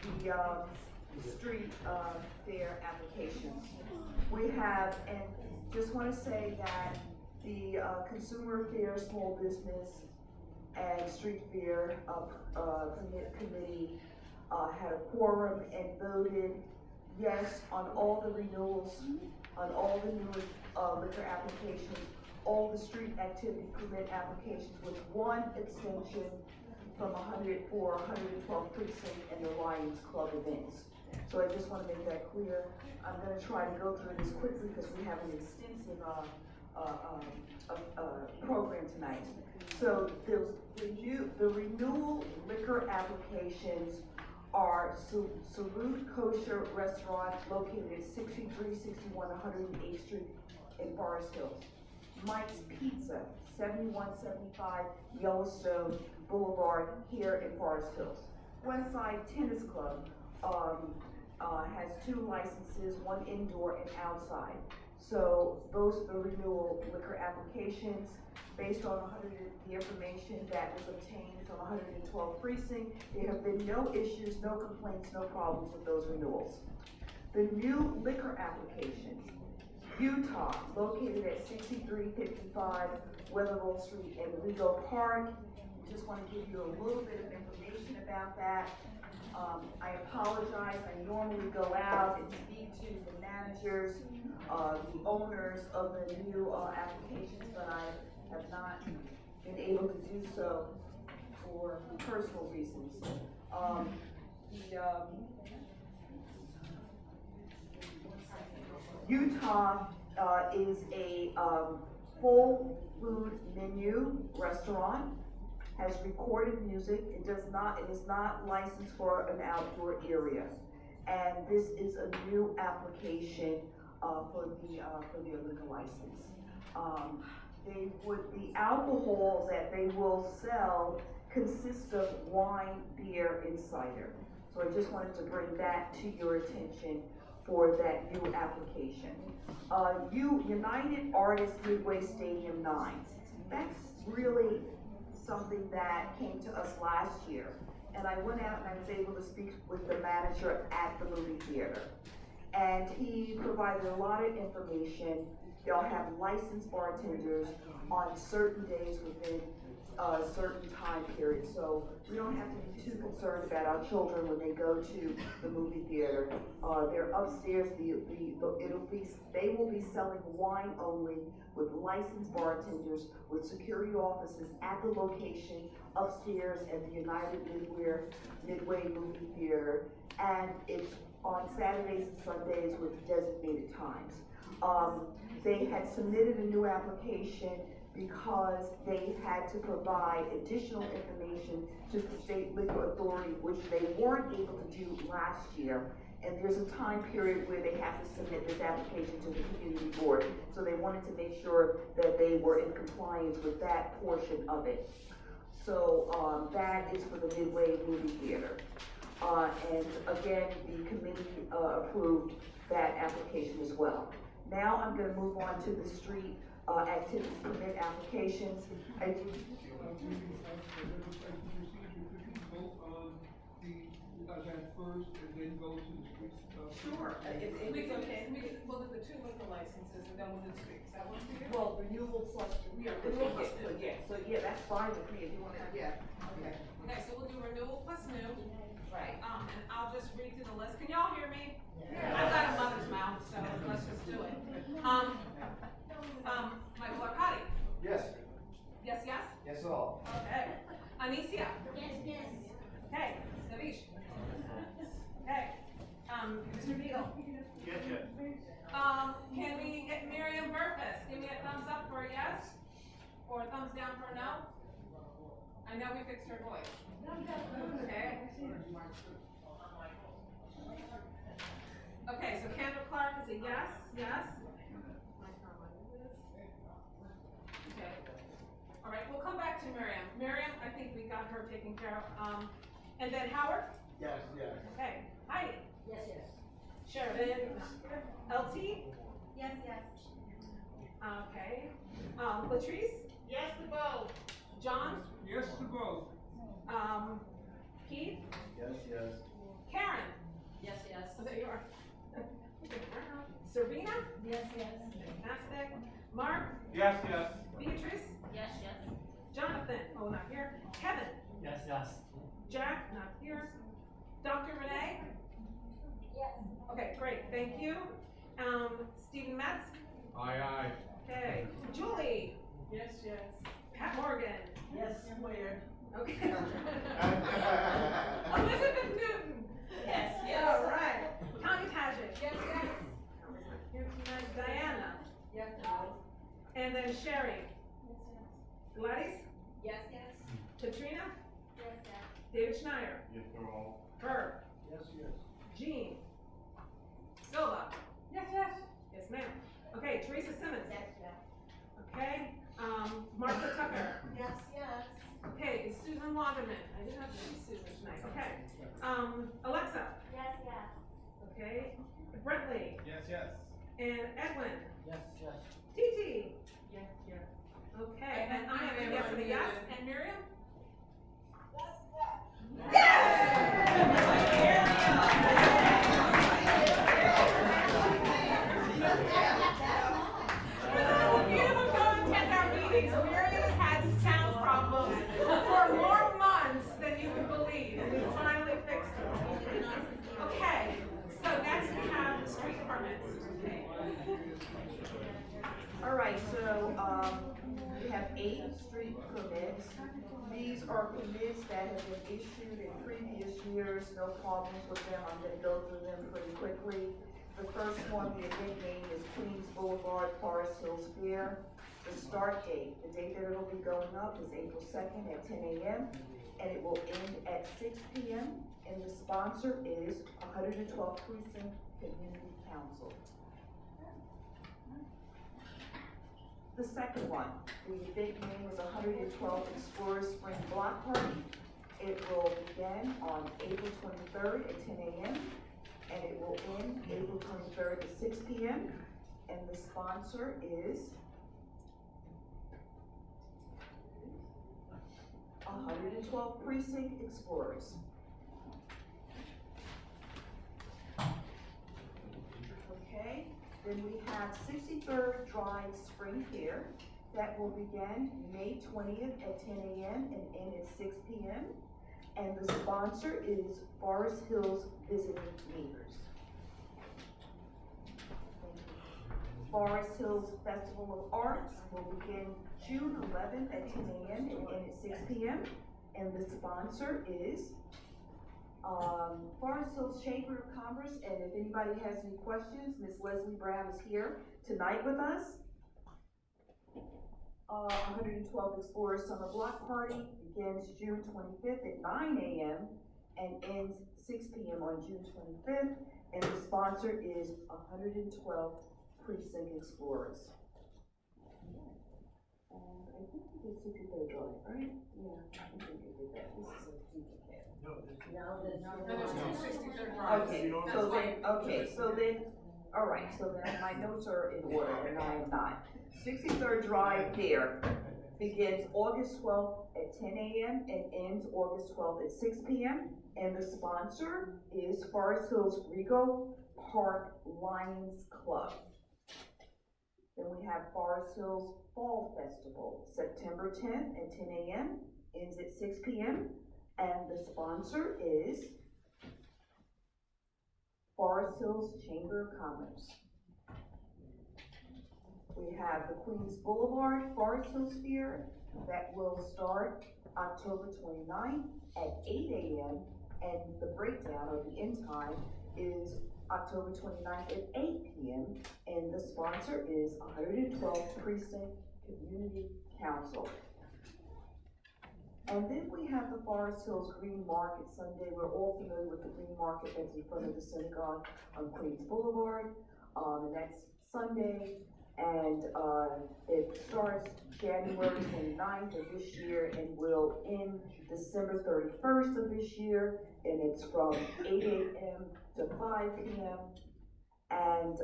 the street fair applications. We have, and just want to say that the Consumer Affairs, Small Business, and Street Fair committee had a quorum and voted yes on all the renewals, on all the new liquor applications, all the street activity permit applications, with one extension from 112th Precinct and the Lions Club events. So I just want to make that clear. I'm going to try to go through this quickly because we have an extensive program tonight. So the renewal liquor applications are Salute Kosher Restaurant located at 6361 108th Street in Forest Hills. Mike's Pizza, 7175 Yellowstone Boulevard here in Forest Hills. Westside Tennis Club has 2 licenses, one indoor and outside. So those are the renewal liquor applications based on the information that was obtained from 112th Precinct. There have been no issues, no complaints, no problems with those renewals. The new liquor applications, Utah, located at 6355 Weatherall Street in Rego Park. Just want to give you a little bit of information about that. I apologize, I normally go out and speak to the managers, the owners of the new applications, but I have not been able to do so for personal reasons. Utah is a full food menu restaurant, has recorded music. It is not licensed for an outdoor area. And this is a new application for the liquor license. The alcohol that they will sell consists of wine, beer, and cider. So I just wanted to bring that to your attention for that new application. United Artists Midway Stadium 9. That's really something that came to us last year. And I went out and I was able to speak with the manager at the movie theater. And he provided a lot of information they'll have licensed bartenders on certain days within a certain time period. So we don't have to be too concerned about our children when they go to the movie theater. They're upstairs, they will be selling wine only with licensed bartenders, with security offices at the location upstairs at the United Midway Movie Theater, and it's on Saturdays and Sundays with designated times. They had submitted a new application because they had to provide additional information to the State Liquor Authority, which they weren't able to do last year. And there's a time period where they have to submit this application to the community board. So they wanted to make sure that they were in compliance with that portion of it. So that is for the Midway Movie Theater. And again, the committee approved that application as well. Now I'm going to move on to the street activity permit applications. That first and then go to the streets. Sure, we'll do the two liquor licenses and then we'll do the streets. Is that one for you? Well, renewal plus, so yeah, that's fine with me if you want to. Yeah, okay. Okay, so we'll do renewal plus new. Right. And I'll just read through the list. Can y'all hear me? Yeah. I've got a mother's mouth, so let's just do it. Michael Arcadi? Yes. Yes, yes? Yes, all. Okay. Anicia? Yes, yes. Okay. Savish? Okay. Mr. Beagle? Yes, yes. Can we get Miriam Burfess? Give me a thumbs up for a yes, or a thumbs down for a no? I know we fixed her voice. Okay. Okay, so Kendall Clark is a yes, yes. Okay. All right, we'll come back to Miriam. Miriam, I think we got her taken care of. And then Howard? Yes, yes. Okay. Heidi? Yes, yes. Sheridan? LT? Yes, yes. Okay. Latrice? Yes to both. John? Yes to both. Keith? Yes, yes. Karen? Yes, yes. Oh, there you are. Servina? Yes, yes. Fantastic. Mark? Yes, yes. Beatrice? Yes, yes. Jonathan? Oh, not here. Kevin? Yes, yes. Jack? Not here. Dr. Renee? Yes. Okay, great. Thank you. Stephen Metz? Aye, aye. Okay. Julie? Yes, yes. Pat Morgan? Yes, where? Okay. Elizabeth Newton? Yes, yes. All right. Tommy Paget? Yes, yes. Here tonight. Diana? Yes to both. And then Sherry? Gladys? Yes, yes. Katrina? Yes, yes. David Schneider? Yes, for all. Herb? Yes, yes. Jean? Silva? Yes, yes. Yes, ma'am. Okay, Teresa Simmons? Yes, yes. Okay, Martha Tucker? Yes, yes. Okay, Susan Wanderman? I didn't have to see Susan tonight. Okay. Alexa? Yes, yes. Okay. Brentley? Yes, yes. And Edwin? Yes, yes. TT? Yes, yes. Okay, and I am a yes and a yes. And Miriam? Miriam has had sound problems for more months than you would believe, and we finally fixed them. Okay, so next we have the street permits. All right, so we have 8 street permits. These are permits that have been issued in previous years, no problems with them. I'm gonna go through them pretty quickly. The first one, the event name is Queens Boulevard Forest Hills Fair. The start date, the date that it'll be going up is April 2nd at 10 a.m. and it will end at 6 p.m. And the sponsor is 112th Precinct Community Council. The second one, the event name is 112th Explorers Spring Block Party. It will begin on April 23rd at 10 a.m. and it will end April 23rd at 6 p.m. And the sponsor is 112th Precinct Explorers. Okay, Then we have 63rd Drive Spring Fair that will begin May 20th at 10 a.m. and end at 6 p.m. And the sponsor is Forest Hills Visiting Neighbors. Forest Hills Festival of Arts will begin June 11th at 10 a.m. and end at 6 p.m. And the sponsor is Forest Hills Chamber of Commerce. And if anybody has any questions, Ms. Leslie Brown is here tonight with us. 112 Explorers Summer Block Party begins June 25th at 9 a.m. and ends 6 p.m. on June 25th. And the sponsor is 112 Precinct Explorers. I think we did 63rd Drive, right? Yeah, I think we did that. This is a duplicate. No, there's not. No, there's two 63rd Drives. Okay, so then, all right, so then my notes are in order and I am not. 63rd Drive there begins August 12th at 10 a.m. and ends August 12th at 6 p.m. And the sponsor is Forest Hills Rego Park Lions Club. Then we have Forest Hills Fall Festival, September 10th at 10 a.m., ends at 6 p.m. And the sponsor is Forest Hills Chamber of Commerce. We have the Queens Boulevard Forest Hills Fair that will start October 29th at 8 a.m. And the breakdown or the end time is October 29th at 8 p.m. And the sponsor is 112th Precinct Community Council. And then we have the Forest Hills Green Market Sunday. We're all familiar with the Green Market that's in front of the synagogue on Queens Boulevard. And that's Sunday. And it starts January 29th of this year and will end December 31st of this year. And it's from 8 a.m. to 5 p.m. And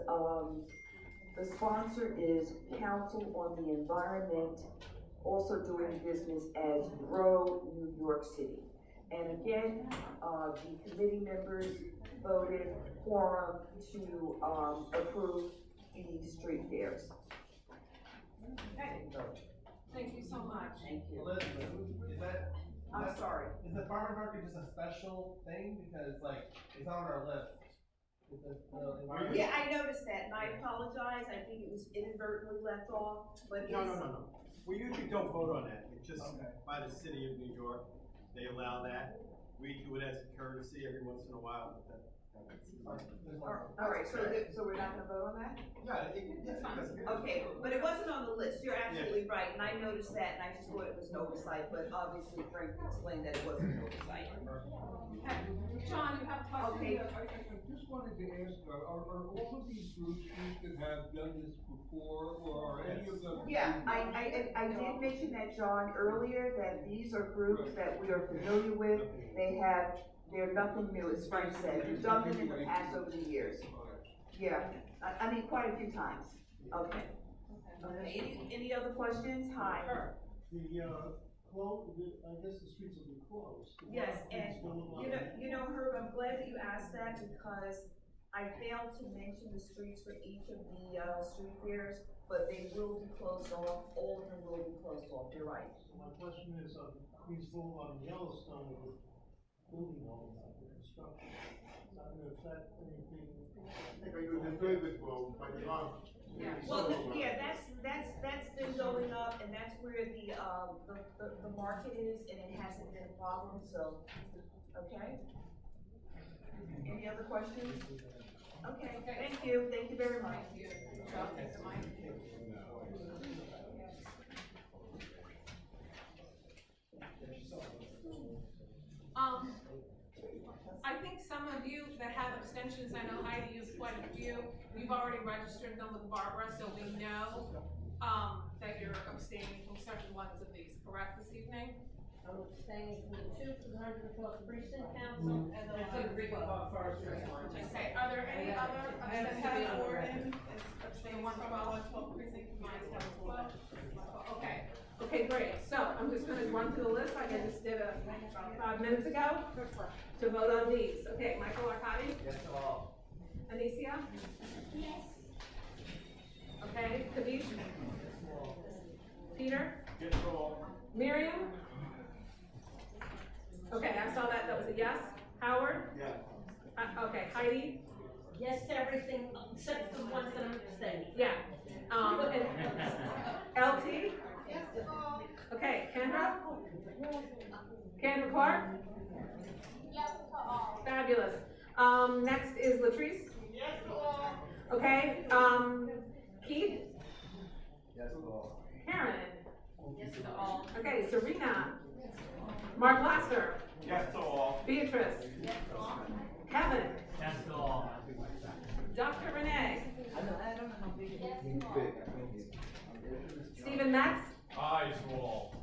the sponsor is Council on the Environment, also doing business as Grow New York City. And again, the committee members voted quorum to approve the street fairs. Okay, thank you so much. Thank you. Elizabeth, is that? I'm sorry. Is the farmer market just a special thing? Because like, it's on our list. Yeah, I noticed that, and I apologize, I think it was inadvertently left off, but it's. No. We usually don't vote on that. It's just by the city of New York, they allow that. We do it as a courtesy every once in a while, but that's. All right, so we're not gonna vote on that? Yeah, Okay, but it wasn't on the list, you're absolutely right, and I noticed that, and I just thought it was an oversight, but obviously Frank explained that it wasn't an oversight. John, you have a question? Okay. I just wanted to ask, are all of these groups that have done this before, or are any of them? Yeah, I did mention that, John, earlier, that these are groups that we are familiar with. They're nothing new, as Frank said. We've done them in the past over the years. Yeah, I mean, quite a few times. Okay. Okay, any other questions? Hi. I guess the streets will be closed. Yes, and you know, Herb, I'm glad that you asked that because I failed to mention the streets for each of the street fairs, but they will be closed off. All of them will be closed off. You're right. So my question is, Queens Boulevard and Yellowstone are building all of the construction. I don't know if that anything. I think you would agree with Will, by the law. Yeah. Well, yeah, that's been going up, and that's where the market is, and it hasn't been a problem. So, okay. Any other questions? Okay. Thank you. Thank you very much. I think some of you that have abstentions, I know Heidi used quite a few, you've already registered them with Barbara, so we know, that you're abstaining from certain ones of these, correct, this evening? I'm abstaining from the two for the 112th Precinct Council and the one for the Forest Restaurant. Okay, are there any other abstentions? Gordon is abstaining from 112 Precinct, mine's 112. Okay. Okay, great. So I'm just gonna run through the list like I just did about 5 minutes ago to vote on these. Okay, Michael Arcadi? Yes, all. Anicia? Yes. Okay, Kavish? Peter? Yes to all. Miriam? Okay, I saw that was a yes. Howard? Yes. Okay, Heidi? Yes to everything except the ones that I'm abstaining. Yeah. And LT? Yes to all. Okay, Kendra? Kendra Clark? Yes to all. Fabulous. Next is Latrice? Yes to all. Okay, Keith? Yes to all. Karen? Yes to all. Okay, Serena? Mark Laster? Yes to all. Beatrice? Yes to all. Kevin? Yes to all. Dr. Renee? Yes to all. Stephen Metz? Aye to all.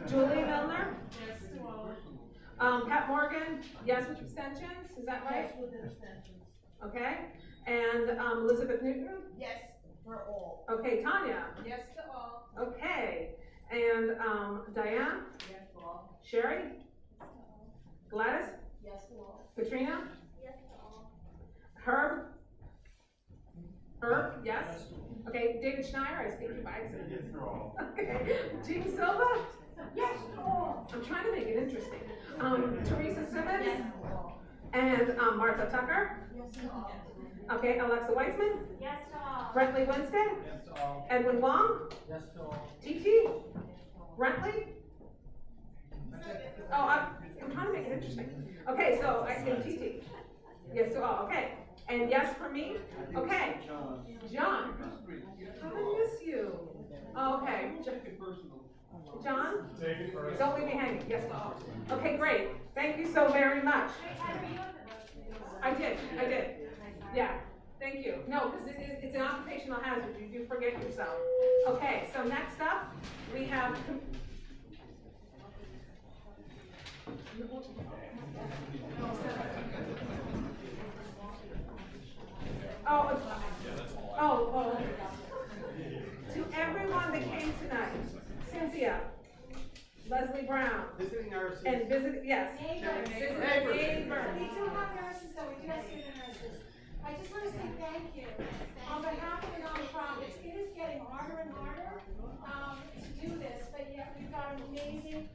Julie Milner? Yes to all. Pat Morgan? Yes with abstentions, is that right? Yes, with abstentions. Okay, and Elizabeth Newton? Yes for all. Okay, Tanya? Yes to all. Okay, and Diane? Yes to all. Sherry? Gladys? Yes to all. Katrina? Yes to all. Herb? Herb, yes? Okay, David Schneier, I speak you by accident. Yes to all. Okay, Jean Silva? Yes to all. I'm trying to make it interesting. Teresa Simmons? Yes to all. And Martha Tucker? Yes to all. Okay, Alexa Weissman? Yes to all. Brentley Winstead? Yes to all. Edwin Wong? Yes to all. TT? Brentley? Oh, I'm trying to make it interesting. Okay, so I can TT. Yes to all, okay. And yes for me? Okay. John? How did I miss you? Okay. John? Take it personal. Don't leave me hanging. Yes to all. Okay, great. Thank you so very much. I did. Yeah, thank you. No, because it's an occupational hazard. You do forget yourself. Okay, so next up, we have. Oh. To everyone that came tonight, Cynthia, Leslie Brown, Visiting nurses. and yes. Neighbors. Neighbors. We do have nurses though, we do have student nurses. I just wanna say thank you. On behalf of the nonprofits, it is getting harder and harder, to do this, but yet we've got amazing,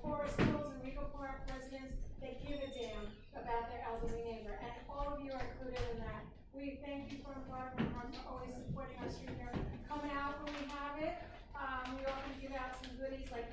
Forest Hills and Regal Park residents that give a damn about their elderly neighbor, and all of you are included in that. We thank you from Park for always supporting our street here, coming out when we have it. We often give out some goodies like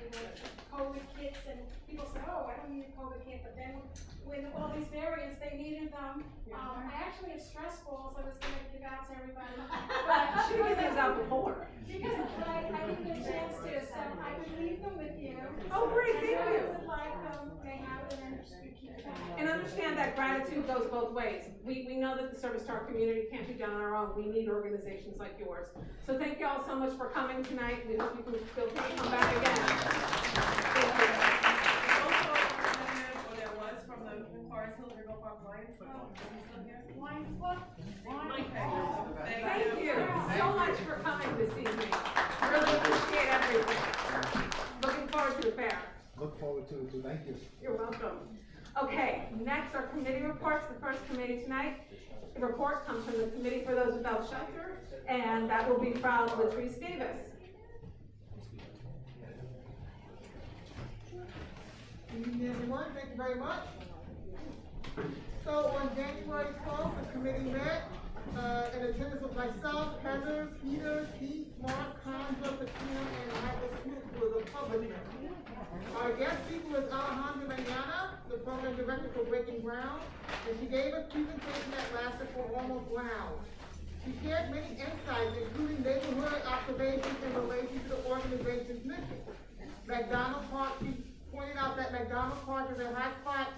COVID kits, and people say, oh, I don't need a COVID kit, but then with all these variants, they needed them. I actually have stress balls I was gonna give out to everybody, but Should have given those out before. because I didn't get a chance to, so I would leave them with you. Oh, great, thank And you. I would like them, they have them, and you keep it back. And understand that gratitude goes both ways. We know that the service to our community can't be done on our own. We need organizations like yours. So thank you all so much for coming tonight. We hope you can feel free to come back again. Thank you. Also, there was from the Forest Hills Regal Park Lions Club. Is he still here? Lions Club? Thank you so much for coming this evening. Really appreciate everything. Looking forward to the fair. Look forward to it, thank you. You're welcome. Okay, next are committee reports. The first committee tonight, the report comes from the Committee for Those Without Shelter, and that will be from Latrice Davis. Good evening, everyone. Thank you very much. So on January 12th, the committee met, in attendance of myself, Heather, Peter, Keith, Mark, Conza, Patina, and Michael Smith, who was a public member. Our guest speaker was Alejandra Manana, the program director for Breaking Ground, and she gave a presentation that lasted for almost 1 hour. She shared many insights, including neighborhood observations in relation to the organization's mission. McDonald Park, she pointed out that McDonald Park is a high spot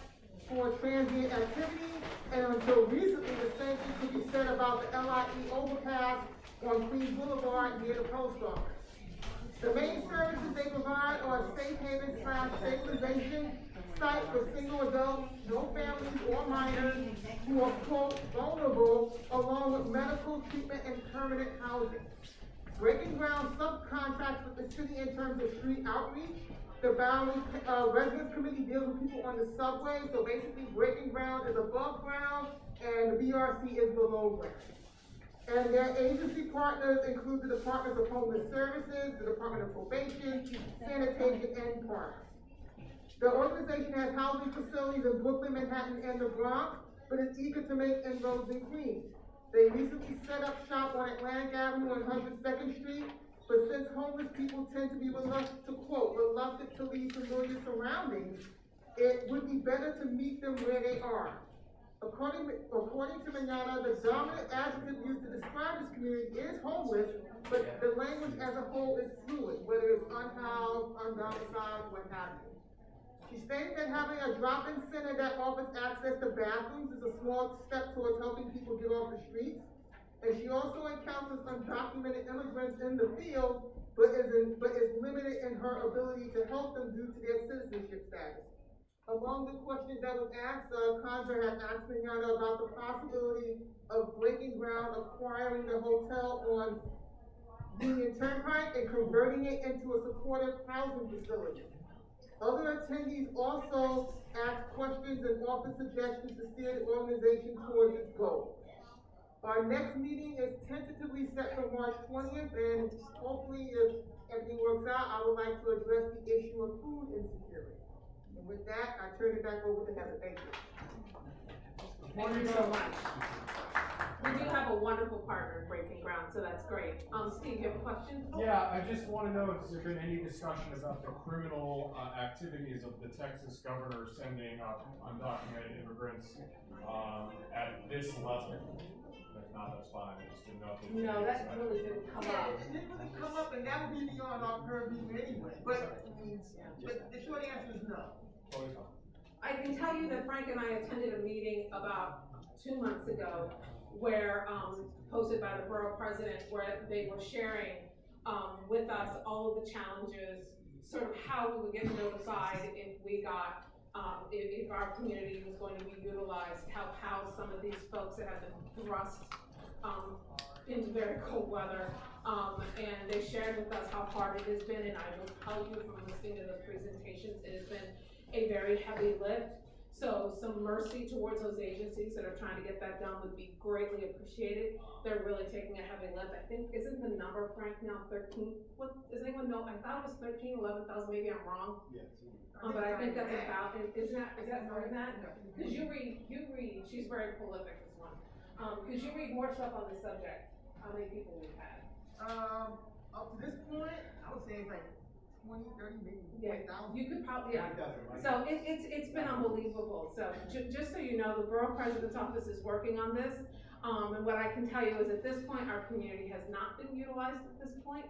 for transient activity, and until recently, the same thing could be said about the LIE overpass on Queens Boulevard near the post office. The main services they provide are a safe haven / stabilization site for single adults, no families or minors who are, quote, vulnerable, along with medical treatment and permanent housing. Breaking Ground subcontracts with the city in terms of street outreach. The Boundary Residence Committee deals with people on the subway, so basically Breaking Ground is above ground and the BRC is below ground. And their agency partners include the Department of Homeless Services, the Department of Probation, Sanitation, and Parks. The organization has housing facilities in Brooklyn, Manhattan, and the Bronx, but is eager to make inroads in Queens. They recently set up shop on Atlantic Avenue and 102nd Street, but since homeless people tend to be reluctant to leave familiar surroundings, it would be better to meet them where they are. According to Manana, the dominant adjective used to describe this community is homeless, but the language as a whole is fluid, whether it's unhoused, undomiciled, what have you. She stated that having a drop-in center that offers access to bathrooms is a small step towards helping people get off the streets. And she also encounters undocumented immigrants in the field, but is limited in her ability to help them due to their citizenship status. Among the questions that was asked, Conjure had asked Manana about the possibility of breaking ground, acquiring the hotel on Union Turnpike and converting it into a supportive housing facility. Other attendees also asked questions and offered suggestions to steer the organization towards its goal. Our next meeting is tentatively set for March 20th, and hopefully, if everything works out, I would like to address the issue of food insecurity. And with that, I turn it back over to Heather. Thank you. Thank you so much. We do have a wonderful partner in Breaking Ground, so that's great. Steve, you have a question? Yeah, I just want to know if there's been any discussion about the criminal activities of the Texas governor sending undocumented immigrants at this level. If not, that's fine. I just didn't know if it No, that really didn't come up. It didn't really come up, and that would be beyond our purview anyway. But the short answer is no. I can tell you that Frank and I attended a meeting about 2 months ago where, hosted by the borough president, where they were sharing with us all of the challenges, sort of how we would get notified if we got, if our community was going to be utilized, how some of these folks that have been thrust into very cold weather, and they shared with us how hard it has been, and I will tell you from listening to those presentations, it has been a very heavy lift. So some mercy towards those agencies that are trying to get that done would be greatly appreciated. They're really taking a heavy lift. I think, isn't the number, Frank, now 13? What, does anyone know? I thought it was 13, 11,000, maybe I'm wrong. Yes. But I think that's about, is that more than that? Because you read, she's very prolific, this one. Because you read more stuff on this subject, how many people we've had. Up to this point, I would say it's like 20, 30, maybe 40,000. You could probably, yeah. So it's been unbelievable. So just so you know, the borough president's office is working on this. And what I can tell you is at this point, our community has not been utilized at this point.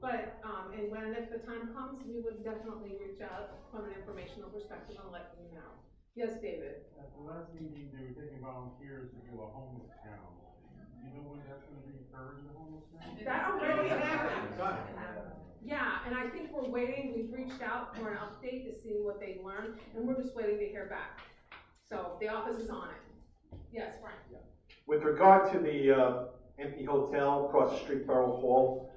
But, and when, if the time comes, we would definitely reach out from an informational perspective and let you know. Yes, David? At the last meeting, they were taking volunteers to do a homeless town. Do you know when that's going to be occurring, the homeless town? That already happened. Yeah, and I think we're waiting, we've reached out for an update to see what they learned, and we're just waiting to hear back. So the office is on it. Yes, Frank? Yeah. With regard to the empty hotel across the street, Borough Hall,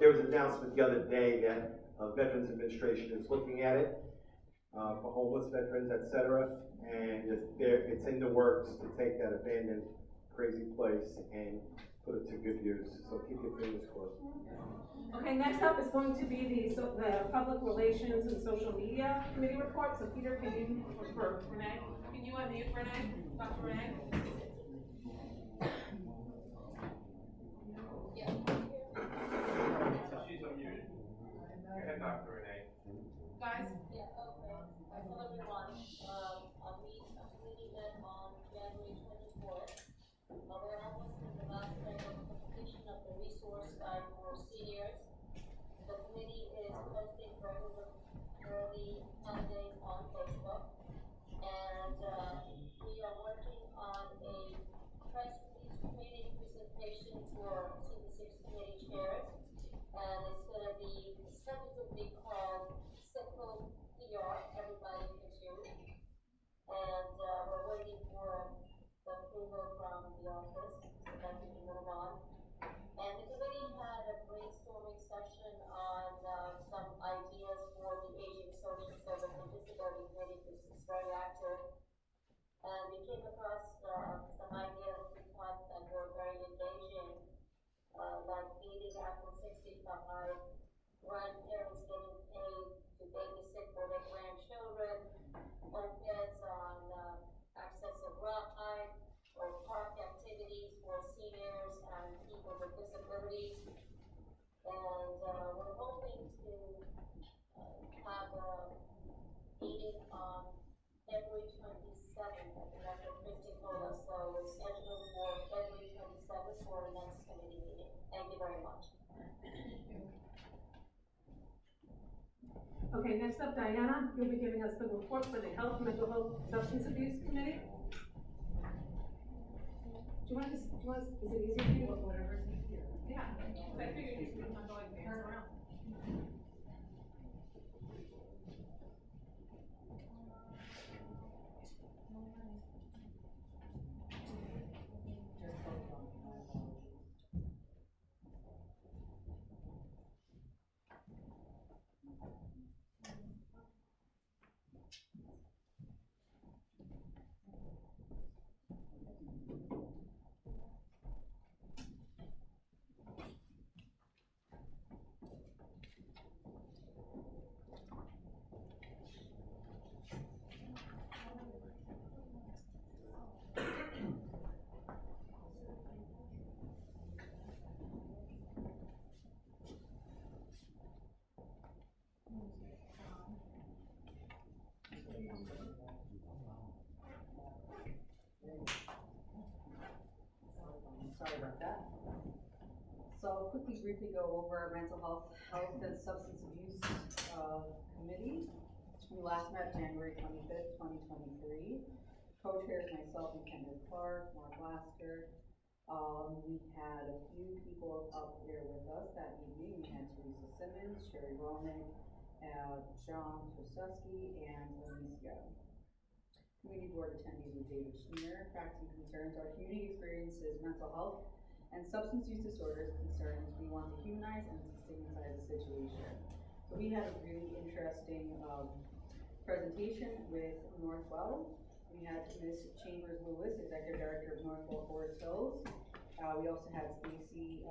there was an announcement the other day that Veterans Administration is looking at it for homeless veterans, etc. And it's in the works to take that abandoned, crazy place and put it to good use. So keep your fingers crossed. Okay, next up is going to be the Public Relations and Social Media Committee report. So Peter, can you, for Renee, can you unmute Renee, Dr. Renee? She's unmuted. Go ahead, Dr. Renee. Guys? Yeah, okay. Hello, everyone. We met on January 24th. We're almost in the last day of completion of the resource guide for seniors. The committee is posting regular early Sundays on Facebook. And we are working on a press release training presentation for CB6 committee chairs. And it's going to be tentatively called Simple PR, Everybody Can Do. And we're waiting for the approval from the office so that we can move on. And the committee had a brainstorming session on some ideas for the aging social service grandparents getting paid to babysit for their grandchildren, opiates on, accessible ride or park activities for seniors and people with disabilities. And, we're hoping to, have a meeting on February 27th, I think that's what Christie told us, so we're scheduled for February 27th for our next committee meeting. Thank you very much. Okay, next up, Diana, you'll be giving us the report for the Health, Mental Health, Substance Abuse Committee. Do you want to, is it easier for you? Whatever's easier. Yeah, I figured you were not going to dance around. Sorry about that. So I'll quickly briefly go over our mental health and substance abuse committee. We last met January 25th, 2023. Co-chairs myself and Kendra Clark, Mark Lasker. We had a few people up there with us that evening. We had Teresa Simmons, Sherry Roman, John Trusevsky, and Alicia. Community board attendees were David Schneer. Facts and concerns. Our community experiences mental health and substance use disorders concerns. We want to humanize and destigmatize the situation. So we had a really interesting presentation with Northwell. We had Ms. Chambers Lewis, Executive Director of Northwell Forest Hills. We also had Stancy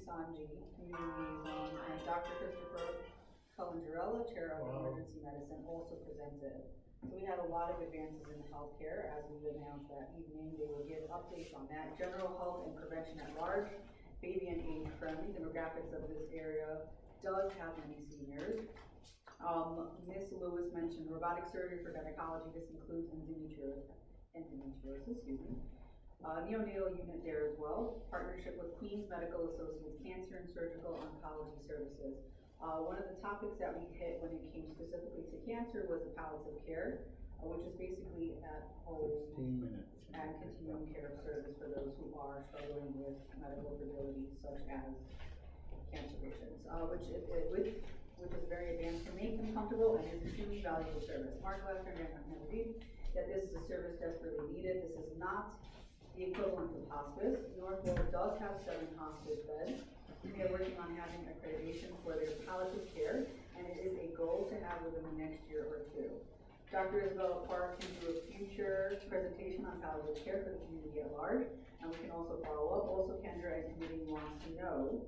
Sanji, Community Liaison, and Dr. Christopher Culangerella, Chair of Emergency Medicine, also presented. So we had a lot of advances in healthcare, as we announced that evening. They will give updates on that. General health and prevention at large, baby and age friendly. Demographics of this area does have many seniors. Ms. Lewis mentioned robotic surgery for gynecology. This includes endometriosis, neonatal unit there as well. Partnership with Queens Medical Associates Cancer and Surgical Oncology Services. One of the topics that we hit when it came specifically to cancer was the palliative care, which is basically at home and continuum care service for those who are struggling with medical fragilities such as cancer patients, which is very advanced to make them comfortable and is a truly valuable service. Mark Lester and Anna agreed that this is a service desperately needed. This is not the equivalent of hospice. Northwell does have 7 hospice beds. We are working on having accreditation for their palliative care, and it is a goal to have within the next year or 2. Dr. Isabella Park can do a future presentation on palliative care for the community at large, and we can also follow up. Also, Kendra and committee wants to know,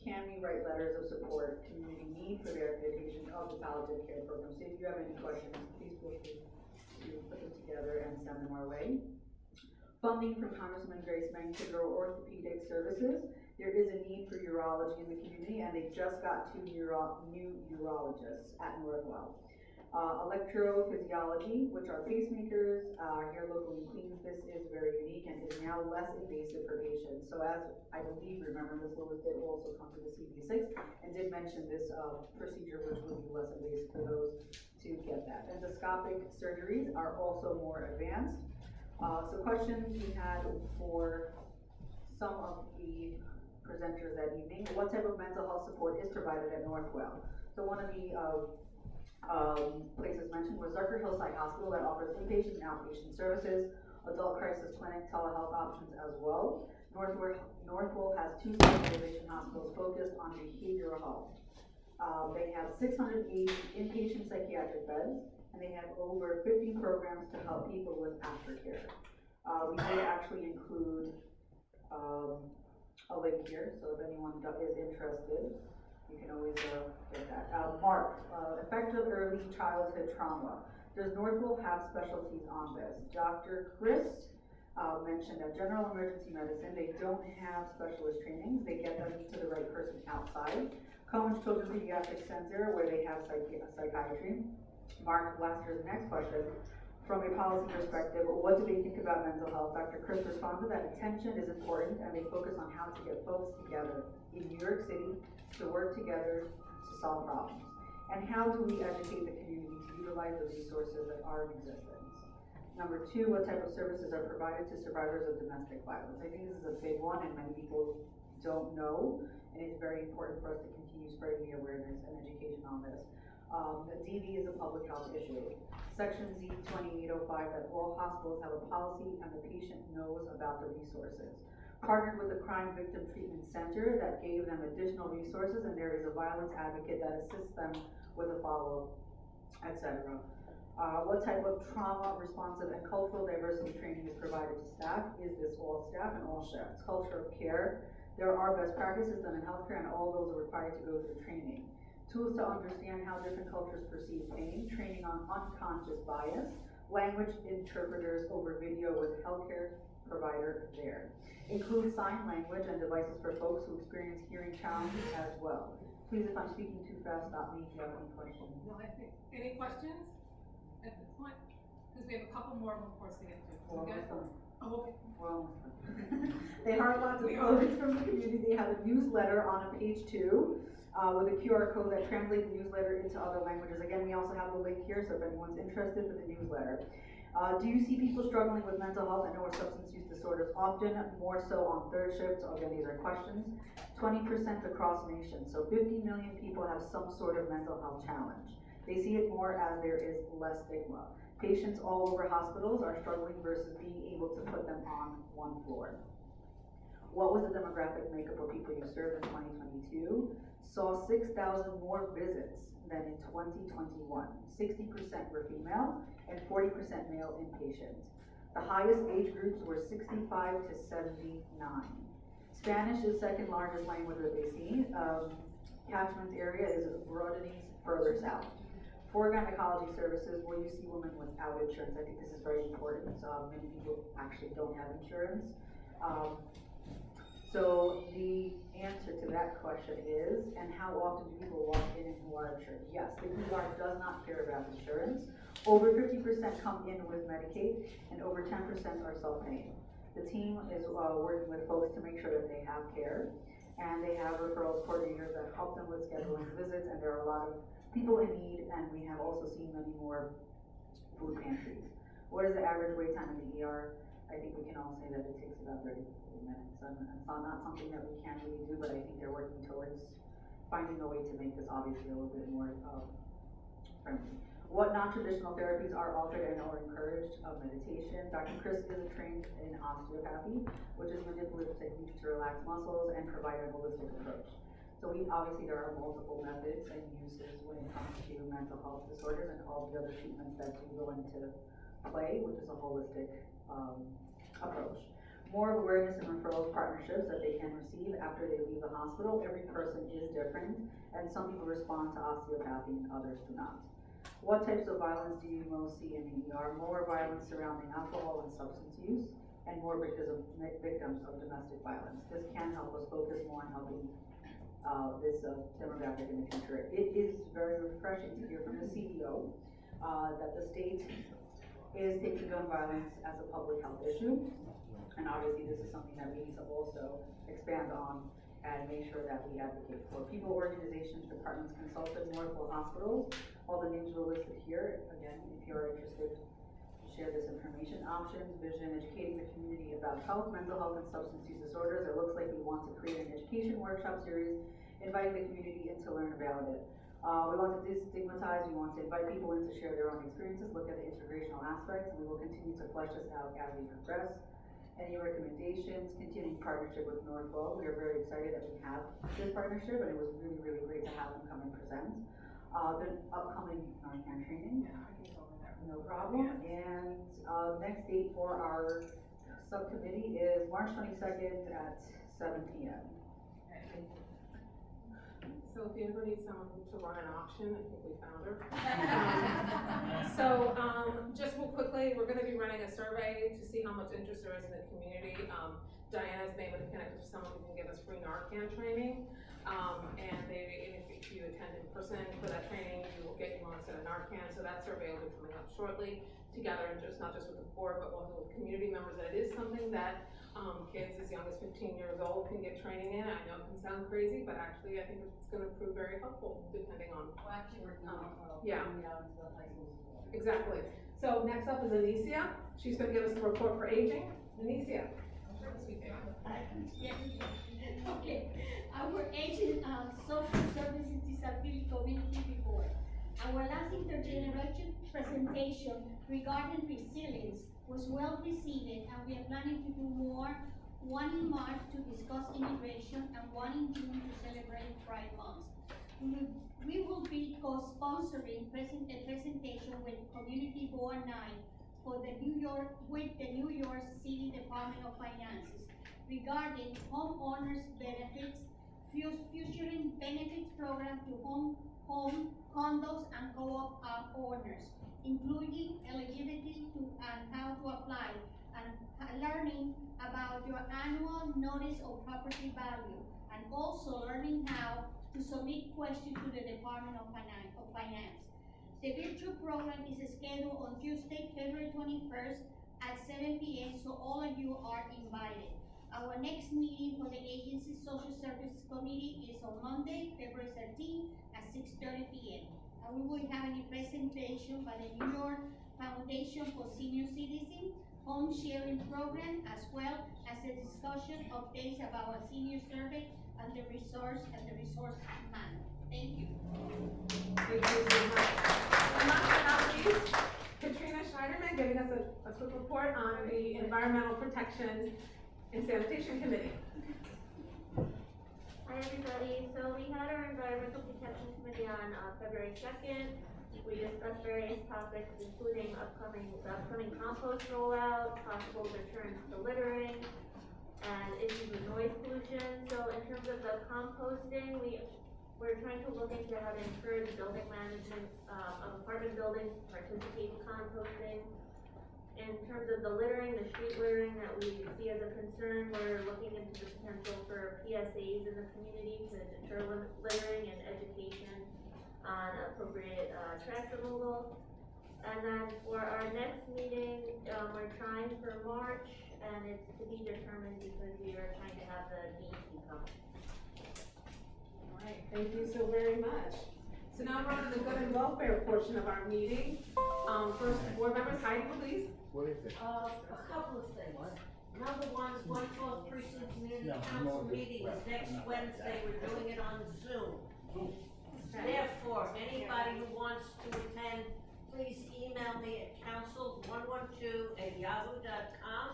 can we write letters of support, community need for verification of the palliative care program? So if you have any questions, please feel free to put them together and send them our way. Funding from Congresswoman Grace Meng to grow orthopedic services. There is a need for urology in the community, and they just got 2 new urologists at Northwell. Electrophysiology, which are pacemakers, here locally in Queens. This is very unique and is now less invasive for patients. So as I believe, remember, Ms. Lewis did also come to the CB6 and did mention this procedure, which would be less invasive for those to get that. Endoscopic surgeries are also more advanced. So questions we had for some of the presenters that evening. What type of mental health support is provided at Northwell? So one of the places mentioned was Zucker Hillside Hospital that offers inpatient and outpatient services, adult crisis clinic, telehealth options as well. Northwell has 2 specialization hospitals focused on behavioral health. They have 680 inpatient psychiatric beds, and they have over 50 programs to help people with aftercare. We did actually include a link here, so if anyone is interested. you can always, get that. Mark, effective early childhood trauma. Does Northville have specialties on this? Dr. Chris, mentioned that general emergency medicine, they don't have specialist trainings, they get them to the right person outside. Cohen's Children's Pediatric Center, where they have psychiatry. Mark Blaster's next question, from a policy perspective, what do they think about mental health? Dr. Chris responded that attention is important and they focus on how to get folks together in New York City to work together to solve problems. And how do we educate the community to utilize the resources that are in existence? Number two, what type of services are provided to survivors of domestic violence? I think this is a big one and many people don't know, and it's very important for us to continue spreading the awareness and education on this. DV is a public health issue. Section Z 2805, that all hospitals have a policy and the patient knows about the resources. Partnered with the Crime Victim Treatment Center that gave them additional resources, and there is a violence advocate that assists them with a follow-up, etc. What type of trauma responsive and cultural diversity training is provided to staff? Is this all staff and all shifts? Culture of care. There are best practices done in healthcare and all those are required to go through training. Tools to understand how different cultures perceive pain, training on unconscious bias, language interpreters over video with healthcare provider there. Include sign language and devices for folks who experience hearing challenges as well. Please, if I'm speaking too fast, stop me if you have any questions. No, I think, any questions at this point? Because we have a couple more reports to get to. Well, You guys- Oh, okay. Well, they are allowed to close from the community. They have a newsletter on page 2 with a QR code that translates the newsletter into other languages. Again, we also have a link here, so if anyone's interested with the newsletter. Do you see people struggling with mental health and or substance use disorders often, more so on third shift? Again, these are questions. 20% across nation, so 50 million people have some sort of mental health challenge. They see it more as there is less stigma. Patients all over hospitals are struggling versus being able to put them on one floor. What was the demographic makeup of people you served in 2022? Saw 6,000 more visits than in 2021. 60% were female and 40% male inpatients. The highest age groups were 65 to 79. Spanish is second largest language that they see. Catchment area is broadening further south. For gynecology services, will you see women without insurance? I think this is very important. Many people actually don't have insurance. So the answer to that question is, and how often do people walk in who are insured? Yes, the ER does not care about insurance. Over 50% come in with Medicaid, and over 10% are self-paying. The team is working with folks to make sure that they have care, and they have referrals coordinators that help them with scheduling visits, and there are a lot of people in need, and we have also seen many more food pantries. What is the average wait time in the ER? I think we can all say that it takes about 30 minutes. It's not something that we can really do, but I think they're working towards finding a way to make this obviously a little bit more friendly. What non-traditional therapies are offered and or encouraged? Meditation. Dr. Chris is trained in osteopathy, which is manipulative techniques to relax muscles and provide a holistic approach. So obviously there are multiple methods and uses when it comes to mental health disorders and all the other treatments that do go into play, which is a holistic approach. More awareness and referrals partnerships that they can receive after they leave the hospital. Every person is different, and some people respond to osteopathy and others do not. What types of violence do you most see in the ER? More violence surrounding alcohol and substance use, and more victims of domestic violence. This can help us focus more on helping this demographic in the future. It is very refreshing to hear from the CEO that the state is taking gun violence as a public health issue, and obviously this is something that we need to also expand on and make sure that we advocate for. People, organizations, departments, consultants, Northville hospitals, all the names were listed here. Again, if you're interested, share this information. Options, vision, educating the community about health, mental health, and substance use disorders. It looks like we want to create an education workshop series, inviting the community in to learn about it. We want to destigmatize, we want to invite people in to share their own experiences, look at the integrational aspects, and we will continue to flesh this out as we progress. Any recommendations? Continuing partnership with Northville. We are very excited that we have this partnership, and it was really, really great to have them come and present. The upcoming Narcan training. Yeah, I can go over there. No problem. And next date for our subcommittee is March 22nd at 7 p.m. So if you ever need someone to run an auction, I think we found her. Just real quickly, we're gonna be running a survey to see how much interest there is in the community. Diana's been able to connect with someone who can give us free Narcan training. If you attend in person for that training, you will get your own set of Narcan. So that survey will be coming up shortly together, and not just with the board, but also with community members. That it is something that kids as young as 15 years old can get training in. I know it can sound crazy, but actually I think it's gonna prove very helpful depending on. Well, actually, we're not, Yeah. bringing it out into the high schools as well. Exactly. So next up is Anicia. She's gonna give us the report for aging. Anicia. Okay, our aging, social services disability community report. Our last intergeneration presentation regarding resilience was well received, and we are planning to do more, one in March to discuss immigration and one in June to celebrate Pride Month. We will be co-sponsoring a presentation with Community Board 9 with the New York City Department of Finances regarding homeowners benefits, futuring benefits program to home condos and co-op owners, including eligibility to and how to apply, and learning about your annual notice of property value, and also learning how to submit questions to the Department of Finance. The virtual program is scheduled on Tuesday, February 21st at 7 p.m. So all of you are invited. Our next meeting for the agency social service committee is on Monday, February 13th at 6:30 p.m. And we will have a presentation by the New York Foundation for Senior Citizens home sharing program, as well as a discussion updates about our senior survey and the resource manual. Thank you. Thank you so much. And last but not least, Katrina Schneiderman giving us a quick report on the Environmental Protection and Sanitation Committee. Hi everybody, so we had our Environmental Protection Committee on February 2nd. We discussed various topics including the upcoming compost rollout, possible returns to littering, and issues with noise pollution. So in terms of the composting, we're trying to look into how to encourage building management of apartment buildings to participate in composting. In terms of the littering, the street littering that we see as a concern, we're looking into the potential for PSAs in the community to deter littering and education on appropriate trash removal. And then for our next meeting, we're trying for March, and it's to be determined because we are trying to have the DEP come. All right, thank you so very much. So now we're on to the good and welfare portion of our meeting. First, board members, Heidi, please. What is it? A couple of things. Number one, 112th Precinct Community Council meeting is next Wednesday. We're doing it on Zoom. Therefore, anybody who wants to attend, please email me at council112@yahoo.com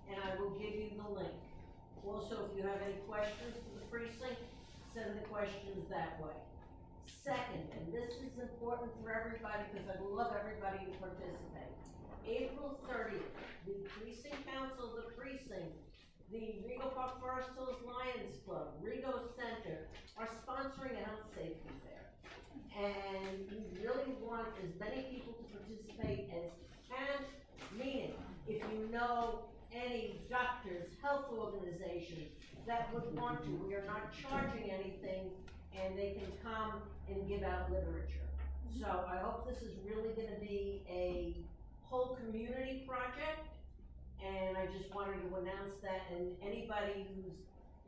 and I will give you the link. Also, if you have any questions for the precinct, send the questions that way. Second, and this is important for everybody because I love everybody to participate. April 30th, the Precinct Council, the precinct, the Rego Park Forest Hills Lions Club, Rego Center are sponsoring a health safety fair. And we really want as many people to participate as can, meaning if you know any doctors, health organizations that would want to, we are not charging anything and they can come and give out literature. So I hope this is really gonna be a whole community project, and I just wanted to announce that, and anybody who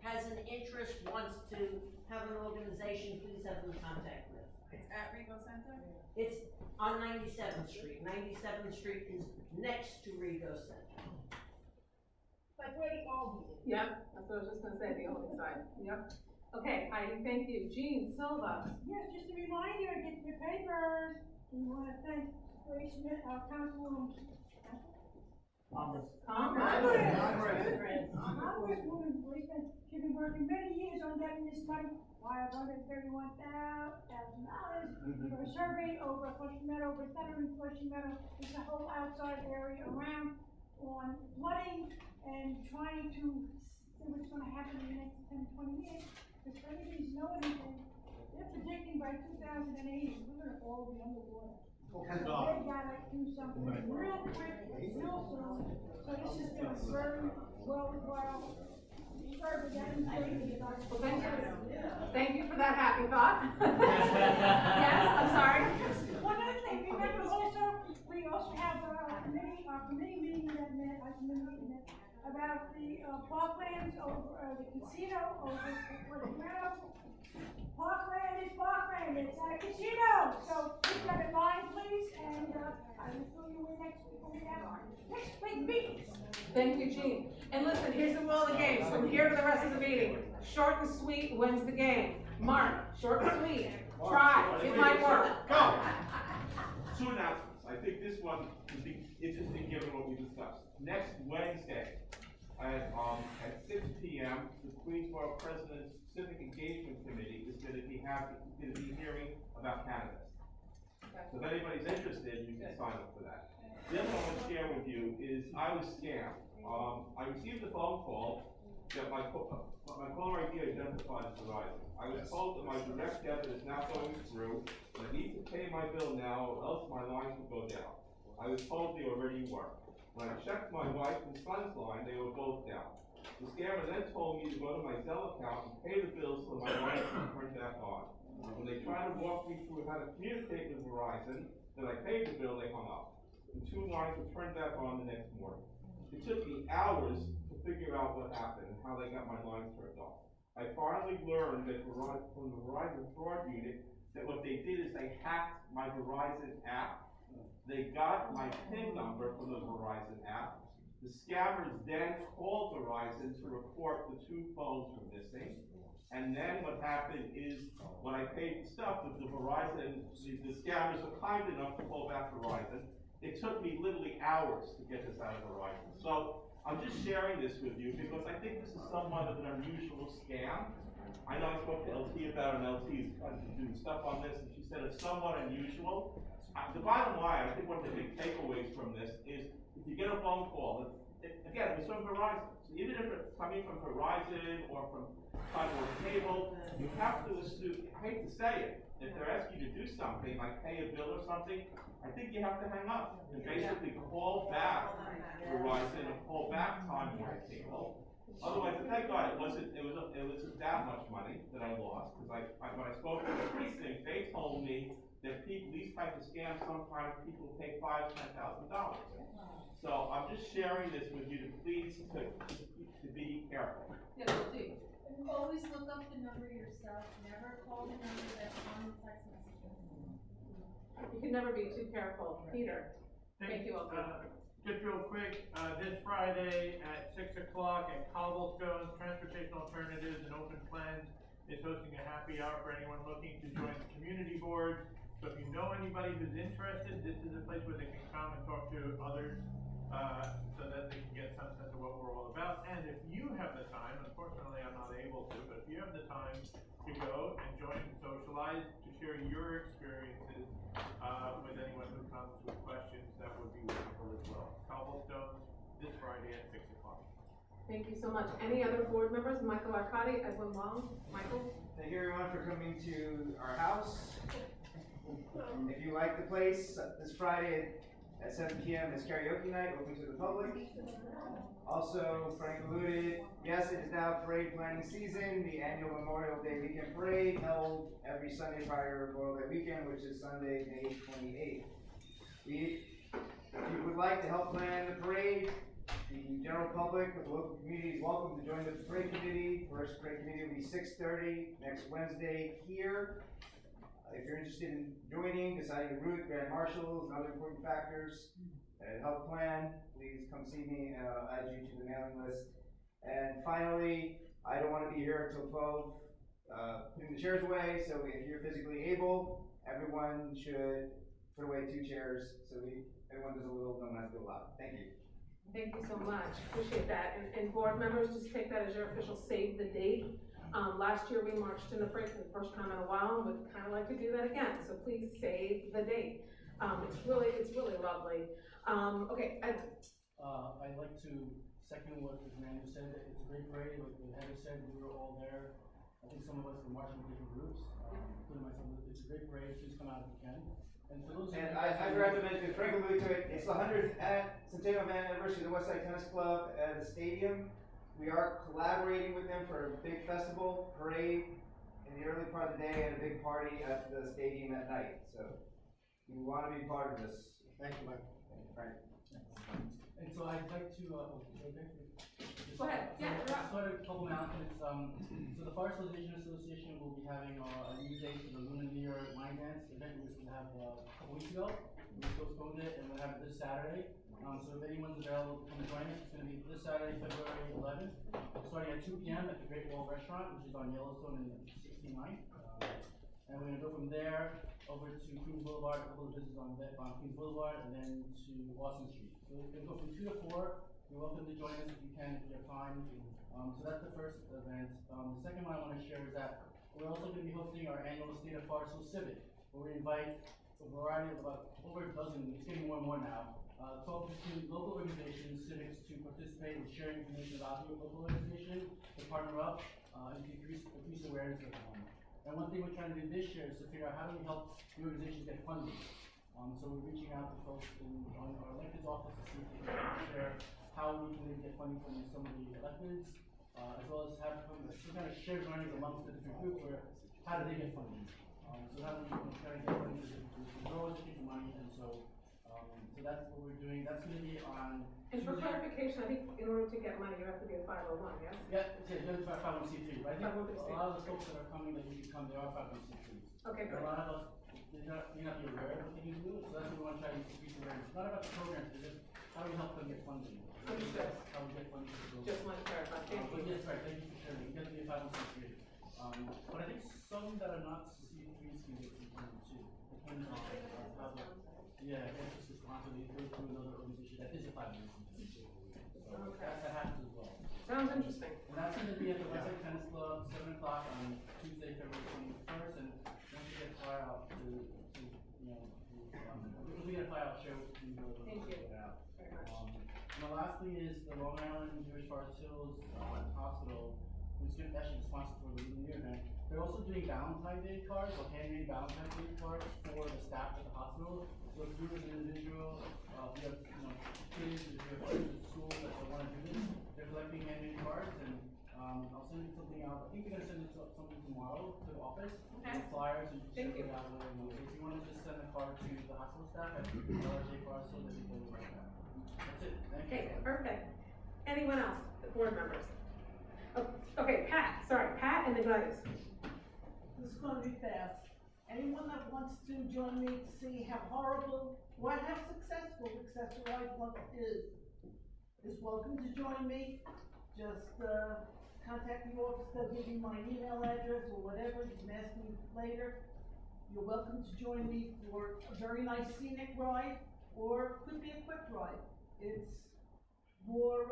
has an interest, wants to have an organization, please have them contact with. It's at Rego Center? It's on 97th Street. 97th Street is next to Rego Center. Like where the Aldi is. Yep, that's what I was just gonna say, the only side, yep. Okay, Heidi, thank you. Jean Silva. Yes, just a reminder, get your papers. We want to thank Grace Smith, our councilwoman. Congresswoman, she's been working many years on getting this money, $531,000 for a survey over Flushing Meadow, we're centering Flushing Meadow, it's a whole outside area around on flooding and trying to see what's gonna happen in the next 10, 20 years. If anybody's know anything, they're predicting by 2080, we're gonna all be underwater. Oh, So God. they gotta do something real quick, real soon, so this has been a very worthwhile service demonstration. Well, thank you for that happy thought. Yes, I'm sorry. One other thing, remember also, we also have our committee meeting that met, about the, parklands over, the casino over, Parkland is parkland, it's a casino, so keep that in mind, please, and, I will fill you in next week when we have our next big meeting. Thank you, Jean. And listen, here's the rule of the game, from here to the rest of the meeting. Short and sweet wins the game. Mark, short and sweet. Try, it might work. Go! Two announcements. I think this one would be interesting given what we discussed. Next Wednesday, at 6 p.m., the Queensborough President's Civic Engagement Committee is going to be hearing about cannabis. So if anybody's interested, you can sign up for that. The other one I want to share with you is I was scammed. I received a phone call that my caller ID identified as Verizon. I was told that my direct debit is now going through, and I need to pay my bill now or else my line will go down. I was told they already were. When I checked my wife and son's line, they were both down. The scammer then told me to go to my Zelle account and pay the bills so my line can turn back on. When they tried to walk me through how to communicate with Verizon, that I paid the bill, they hung up. The two lines were turned back on the next morning. It took me hours to figure out what happened and how they got my lines turned off. I finally learned that from the Verizon fraud unit that what they did is they hacked my Verizon app. They got my PIN number from the Verizon app. The scammers then called Verizon to report the two phones were missing. And then what happened is, when I paid the stuff with the Verizon, the scammers were kind enough to call back Verizon. It took me literally hours to get this out of Verizon. So I'm just sharing this with you because I think this is somewhat of an unusual scam. I know I spoke to LT about it, and LT is kind of doing stuff on this, and she said it's somewhat unusual. The bottom line, I think one of the big takeaways from this is if you get a phone call, again, it's from Verizon. So even if it's coming from Verizon or from Time Warner Cable, you have to assume, I hate to say it, if they're asking you to do something, like pay a bill or something, I think you have to hang up and basically call back Verizon or call back Time Warner Cable. Otherwise, thank God it wasn't that much money that I lost, because when I spoke to the precinct, they told me that people, these types of scams, sometimes people pay $5,000 to $10,000. So I'm just sharing this with you to please to be careful. Yes, LT. Always look up the number yourself, never call the number that's on the text message. You can never be too careful. Peter. Thank you, LT. Just real quick, this Friday at 6 o'clock at Cobblestones, Transportation Alternatives and Open Plans is hosting a happy hour for anyone looking to join the community board. So if you know anybody who's interested, this is a place where they can come and talk to others, so that they can get some sense of what we're all about. And if you have the time, unfortunately I'm not able to, but if you have the time to go and join and socialize, to share your experiences with anyone who comes with questions, that would be wonderful as well. Cobblestones this Friday at 6 o'clock. Thank you so much. Any other board members? Michael Arcadi, Edwin Long, Michael? Thank you everyone for coming to our house. If you like the place, this Friday at 7 p.m. is karaoke night, open to the public. Also, Frank alluded, yes, it is now parade planning season. The annual Memorial Day weekend parade held every Sunday prior to Memorial Day weekend, which is Sunday, May 28th. If you would like to help plan the parade, the general public of the local community is welcome to join the parade committee. First parade committee will be 6:30 next Wednesday here. If you're interested in joining, deciding the route, grand marshals, and other important factors, and help plan, please come see me and I'll add you to the mailing list. And finally, I don't want to be here until 12, putting the chairs away, so if you're physically able, everyone should put away 2 chairs, so everyone does a little, no one has to go loud. Thank you. Thank you so much. Appreciate that. And board members, just take that as your official save the date. Last year we marched in the parade for the first time in a while, and would kind of like to do that again. So please save the date. It's really lovely. Okay. I'd like to second what the commander said. It's a great parade. Like the header said, we were all there. I think some of us were marching with different groups, including myself. It's a great parade, please come out if you can. And for those. And I forgot to mention, Frank alluded to it, it's the 100th Centennial Anniversary of the Westside Tennis Club at the stadium. We are collaborating with them for a big festival, parade in the early part of the day, and a big party at the stadium at night. So you want to be part of this. Thank you, Mike. Thank you, Frank. And so I'd like to, Go ahead, yeah, so I started a couple announcements. So the Fire Association will be having a new date for the Lunar New Year line dance event we were supposed to have a couple weeks ago. We postponed it, and we'll have it this Saturday. So if anyone's available to come join us, it's gonna be this Saturday, February 11th, starting at 2 p.m. at the Great Wall Restaurant, which is on Yellowstone and 69th. And we're gonna go from there over to Queens Boulevard, a couple of visits on Queens Boulevard, and then to Austin Street. So we're gonna go from 2 to 4. You're welcome to join us if you can, if you have time. So that's the first event. The second one I want to share is that we're also going to be hosting our annual State of Farso Civic, where we invite a variety of about over a dozen, it's getting more and more now, 12 to 15 local organizations, civics, to participate in sharing information about your local organization, to partner up, and to increase awareness of them. And one thing we're trying to do this year is to figure out how do we help the organizations get funding. So we're reaching out to folks on our electeds office to see if we can share how we can maybe get funding from some of the electeds, as well as have some kind of shared learning amongst the different groups where how do they get funding. So how do we try to get funding to grow education money, and so that's what we're doing. That's going to be on. And for clarification, I think in order to get money, you have to be a 501, yes? Yeah, you're 501c3, but I think 501c3. a lot of the folks that are coming that usually come, they are 501c3s. Okay, A good. lot of us, may not be aware of what they can do, so that's what we want to try to increase awareness. It's not about the programs, it's just how we help them get funding. Understood. How we get funding to the Just want to clarify, thank But you. yes, right, thank you for sharing. You got to be a 501c3. But I think some that are not C3s can get some funding too. Depends on how the, yeah, emphasis responsibility goes through another organization that is a 501c3. So that happens as well. Sounds interesting. And that's going to be at the Westside Tennis Club, 7 o'clock on Tuesday, February 21st. And once we get a flyer out we're going to fly out, share with you. Thank you. Very much. And the last thing is the Long Island Jewish Forest Hills Hospital, who's going to actually sponsor for the New Year event. They're also doing Valentine's Day cards, or handmade Valentine's Day cards for the staff at the hospital. So if you as an individual, if you have kids, if you have friends at school that want to do this, they're collecting handmade cards, and I'll send you something out. I think we're going to send something tomorrow to the office. Okay. With flyers, and Thank you. it out there. So if you want to just send a card to the hospital staff at LRJ Forest Hills, they can do like that. That's it. Thank you. Okay, perfect. Anyone else, the board members? Oh, okay, Pat, and then Gladys. This is gonna be fast. Anyone that wants to join me to see how horrible or how successful Accessorized Bluff is welcome to join me. Just, contact the office, they'll give you my email address or whatever, you can ask me later. You're welcome to join me for a very nice scenic ride, or could be a quick ride. It's more,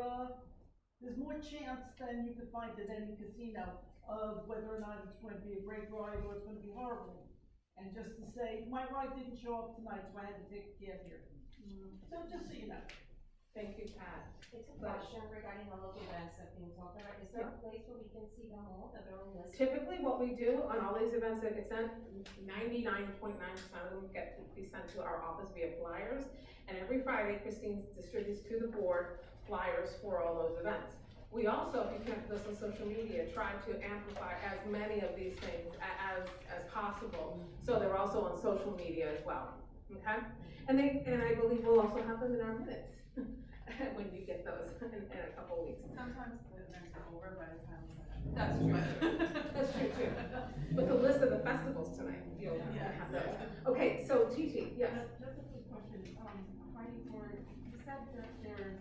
there's more chance than you could find at any casino of whether or not it's going to be a great ride or it's going to be horrible. And just to say, my ride didn't show up tonight, so I had to take a cab here. So just so you know. Thank you, Pat. It's a question regarding the local events that being talked about. Is there a place where we can see them all, that they're all listed? Typically, what we do on all these events that get sent, 99.9% of them get to be sent to our office via flyers. And every Friday, Christine distributes to the board flyers for all those events. We also, if you connect with us on social media, try to amplify as many of these things as possible. So they're also on social media as well, okay? And I believe we'll also have them in our minutes when you get those in a couple of weeks. Sometimes the events are over by the time we That's true. That's true too. With the list of the festivals tonight, you'll have those. Okay, so TT, yes. Just a quick question, Heidi, you said that there's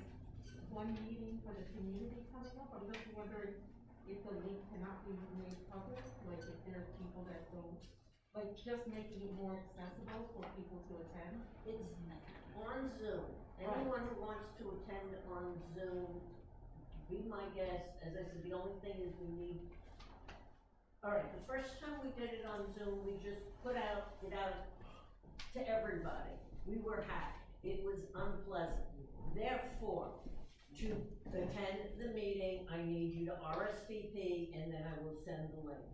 one meeting for the community coming up. I'm just wondering if the link cannot be made public, like if there's people that don't, like just making it more accessible for people to attend. It's on Zoom. Anyone who wants to attend on Zoom, be my guest. As I said, the only thing is we need. All right, the first time we did it on Zoom, we just put it out to everybody. We were hacked. It was unpleasant. Therefore, to attend the meeting, I need you to RSVP, and then I will send the link.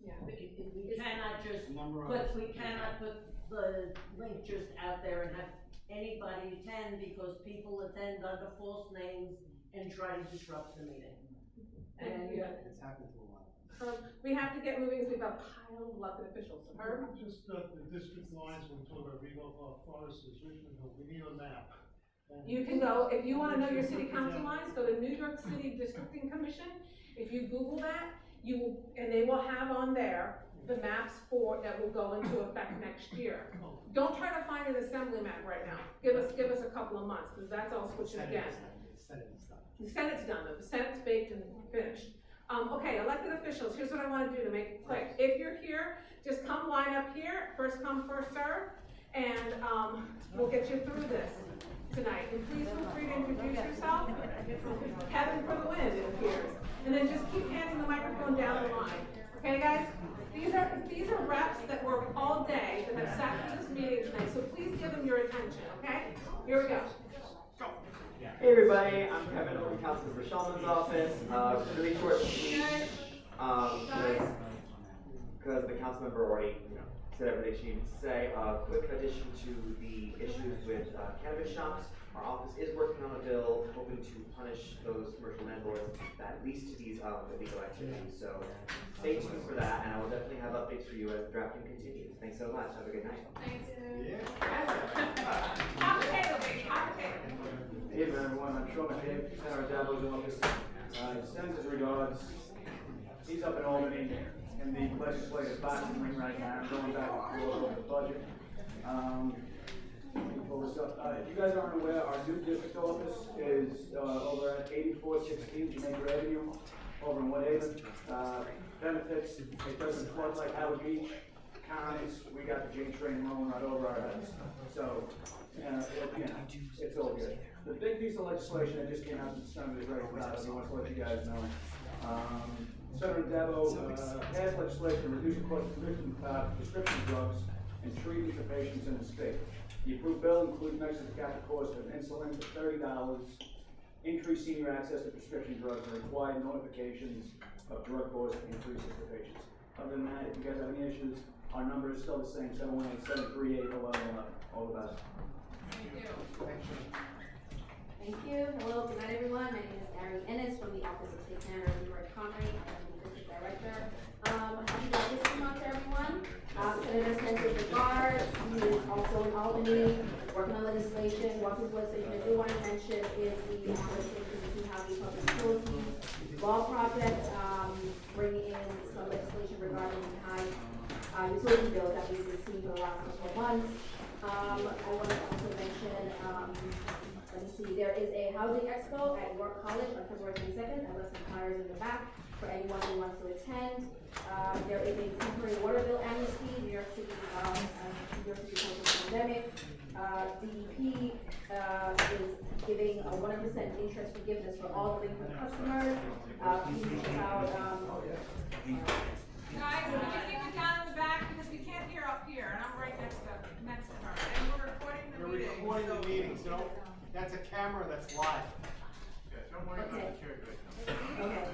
Yeah. We cannot just Memorize. we cannot put the link just out there and have anybody attend, because people attend under false names and try to disrupt the meeting. And It's happened to a lot. We have to get moving, because we've got a pile of elected officials. Herb? Just the district lines, when we talk about Regal, Forest, is Richmond Hill, we need a map. And- You can go, if you wanna know your city council lines, go to New York City Districting Commission. If you Google that, you will, and they will have on there the maps that will go into effect next year. Don't try to find an assembly map right now. Give us a couple of months, because that's all switching again. The Senate's done, though. The Senate's baked and finished. Okay, elected officials, here's what I wanna do to make it quick. If you're here, just come line up here, first come, first serve, and, we'll get you through this tonight. And please feel free to introduce yourself. Heaven for the win, it appears. And then just keep handing the microphone down the line. Okay, guys? These are reps that work all day that have sat through this meeting tonight, so please give them your attention, okay? Here we go. Hey everybody, I'm Kevin from Councilor Shulman's office. Really short and sweet, because the council member already said everything she needed to say. Quick addition to the issues with cannabis shops. Our office is working on a bill hoping to punish those commercial landlords that lease to these illegal activities. So stay tuned for that, and I will definitely have updates for you as the drafting continues. Thanks so much. Have a good night. Thanks. Hey everyone, I'm Sean McCabe, Senator Dabo's office. He sends his regards. He's up in Albany in the legislative boxing ring right now, going back and forth over the budget. Let me pull this up. If you guys aren't aware, our new district office is over at 8416 Jamaica Avenue, over in Woodhaven. Benefits, it doesn't flood like Howard Beach. Counties, we got the J train rolling right over our heads. So, it's all good. The big piece of legislation that just came out, the Senator is very proud of, he wants to let you guys know. Senator Dabo passed legislation to reduce the cost of prescription drugs and treatment for patients in the state. The approved bill includes measures to cap the cost of insulin to $30, increase senior access to prescription drugs, and require notifications of drug cost increases for patients. Other than that, if you guys have any issues, our number is still the same, 718-738-1111. All the best. Thank you. Hello, good night, everyone. My name is Ari Ennis from the Office of State Senator Leroy Connery. I'm the District Director. Happy Diversity Month, everyone. Senator sends his regards. He is also in Albany, working on legislation. One piece of legislation I do want to mention is the legislation to have the public utilities law project, bringing in some legislation regarding the high utility bills that we've been seeing for the last couple of months. I want to also mention, let me see, there is a housing expo at York College on February 22nd. I left some flyers in the back for anyone who wants to attend. There is a temporary water bill amnesty, New York City post-pandemic. DEP is giving a 100% interest forgiveness for all delinquent customers. Please check out, Guys, we can keep it down in the back because we can't hear up here, and I'm right next to her. And we're recording the meeting. We're recording the meeting, so that's a camera that's live. Don't worry about the chair right now. Okay.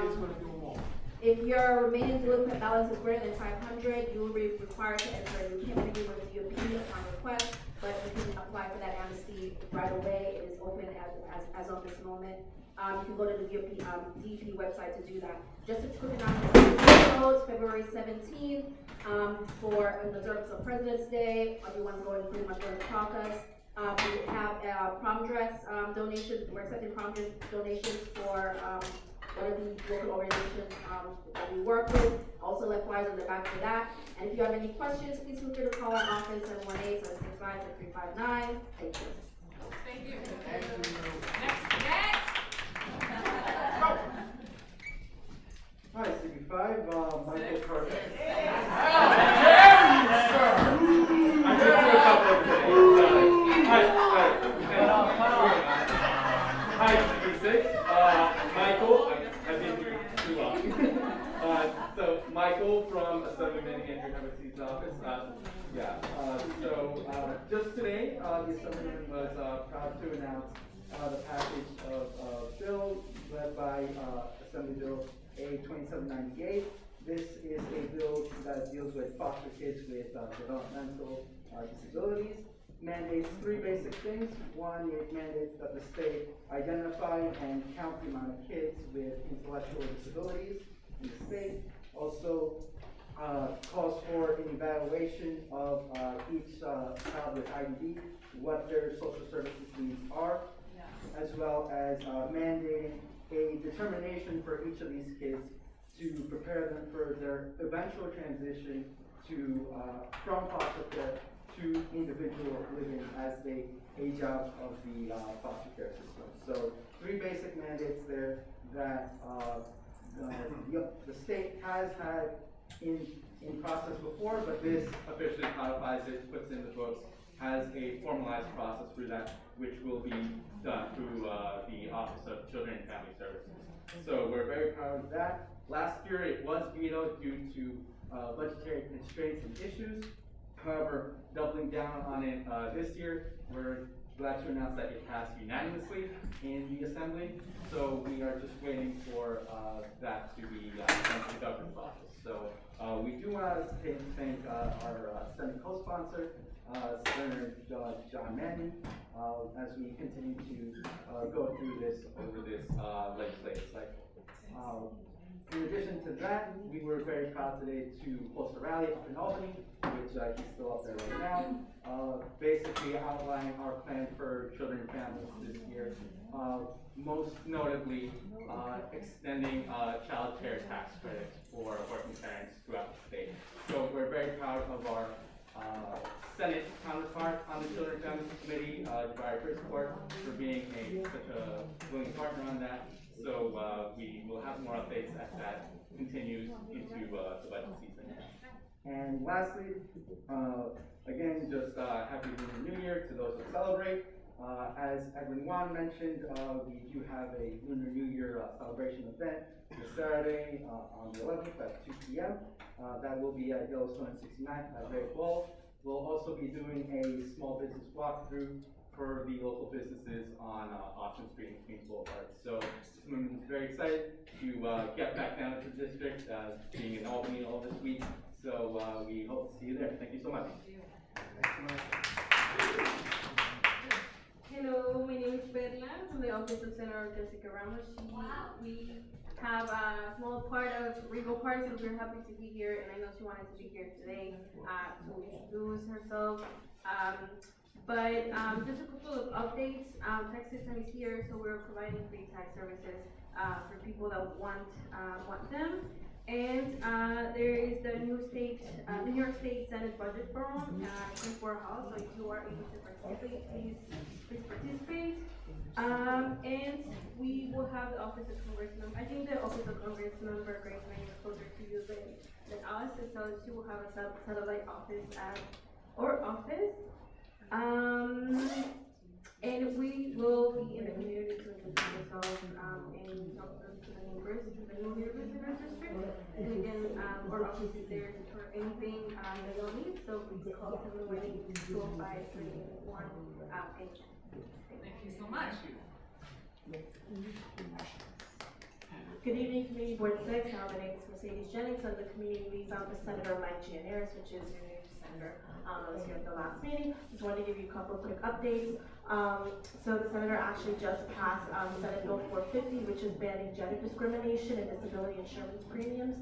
He's gonna do them all. If your remaining delinquent balance is greater than 500, you will be required to enter a new payment agreement with DOP upon request, but you can apply for that amnesty right away. It is open as of this moment. You can go to the DEP website to do that. Just a quick announcement, February 17th, for an observance of President's Day. Everyone's pretty much going to caucus. We have prom dress donations. We're accepting prom dress donations for one of the local organizations that we work with. Also left flyers on the back for that. And if you have any questions, please feel free to call our office at 1-800-765-6359. Thank you. Thank you. Next. Hi, CB5, Michael Carter. I took a couple of things. Hi, CB6. Michael, I've been here too long. So Michael from Assemblyman Andrew Hemmerse's office. Just today, the Assemblyman was proud to announce the package of bill led by Assembly Bill A 2798. This is a bill that deals with foster kids with developmental disabilities. Mandates three basic things. One, it mandates that the state identify and count the amount of kids with intellectual disabilities in the state. Also, calls for an evaluation of each child with IDD, what their social services needs are, as well as mandating a determination for each of these kids to prepare them for their eventual transition to from foster care to individual living as they age out of the foster care system. So three basic mandates there that the state has had in process before, but this officially codifies it, puts in the books, has a formalized process for that, which will be done through the Office of Children and Family Services. So we're very proud of that. Last year it was vetoed due to budgetary constraints and issues. However, doubling down on it this year, we're glad to announce that it passed unanimously in the Assembly. So we are just waiting for that to be sent to the governor's office. So we do want to thank our Senate co-sponsor, Senator John Manning, as we continue to go through this over this legislative cycle. In addition to that, we were very proud today to host a rally up in Albany, which he's still up there right now, basically outlining our plan for children and families this year. Most notably, extending child care tax credits for working parents throughout the state. So we're very proud of our Senate counterpart on the Children and Families Committee, Dwyer Bridgeport, for being such a willing partner on that. So we will have more updates as that continues into the budget season. And lastly, again, just happy Lunar New Year to those who celebrate. As Edwin Wan mentioned, we do have a Lunar New Year celebration event this Saturday on the 11th at 2 p.m. That will be at Yellowstone 69th at Ray Hall. We'll also be doing a small business walkthrough for the local businesses on Austin Street and Queens Boulevard. So I'm very excited to get back down to the district, being in Albany all this week. So we hope to see you there. Thank you so much. Hello, my name is Perla from the Office of Senator Jessica Ramos. We have a small part of Regal Park, so we're happy to be here, and I know she wanted to be here today to introduce herself. But just a couple of updates. Tax system is here, so we're providing free tax services for people that want them. And there is the New York State Senate Budget Forum in Fort Hall, so if you are able to participate, please participate. And we will have the Office of Congressman. I think the Office of Congressmember Grace Manning is closer to you than us, so she will have a satellite office office. And we will be in the community to introduce ourselves and talk to the neighbors, to the new neighbors in our district. And again, our office is there for anything that you'll need, so please call 718-205-3881. Thank you so much. Good evening, Community Board 6. My name is Mercedes Jennings. I'm the community liaison for Senator Mike Gianaris, which is your new senator. I was here at the last meeting. Just wanted to give you a couple of quick updates. So the senator actually just passed Senate Bill 450, which is banning gender discrimination and disability insurance premiums.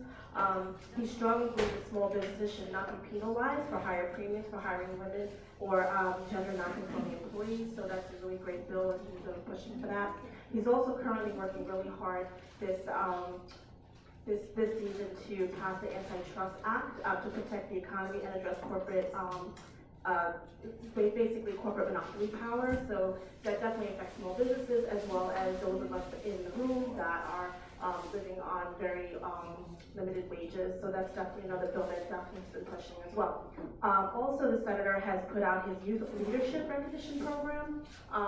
He strongly believes that small businesses should not be penalized for higher premiums for hiring women or gender non-conforming employees. So that's a really great bill, and he's really pushing for that. He's also currently working really hard this season to pass the Antitrust Act to protect the economy and address corporate, basically corporate monopoly power. So that definitely affects small businesses as well as those of us in the room that are living on very limited wages. So that's definitely another bill that definitely has been pushing as well. Also, the senator has put out his Youth Leadership Recognition Program.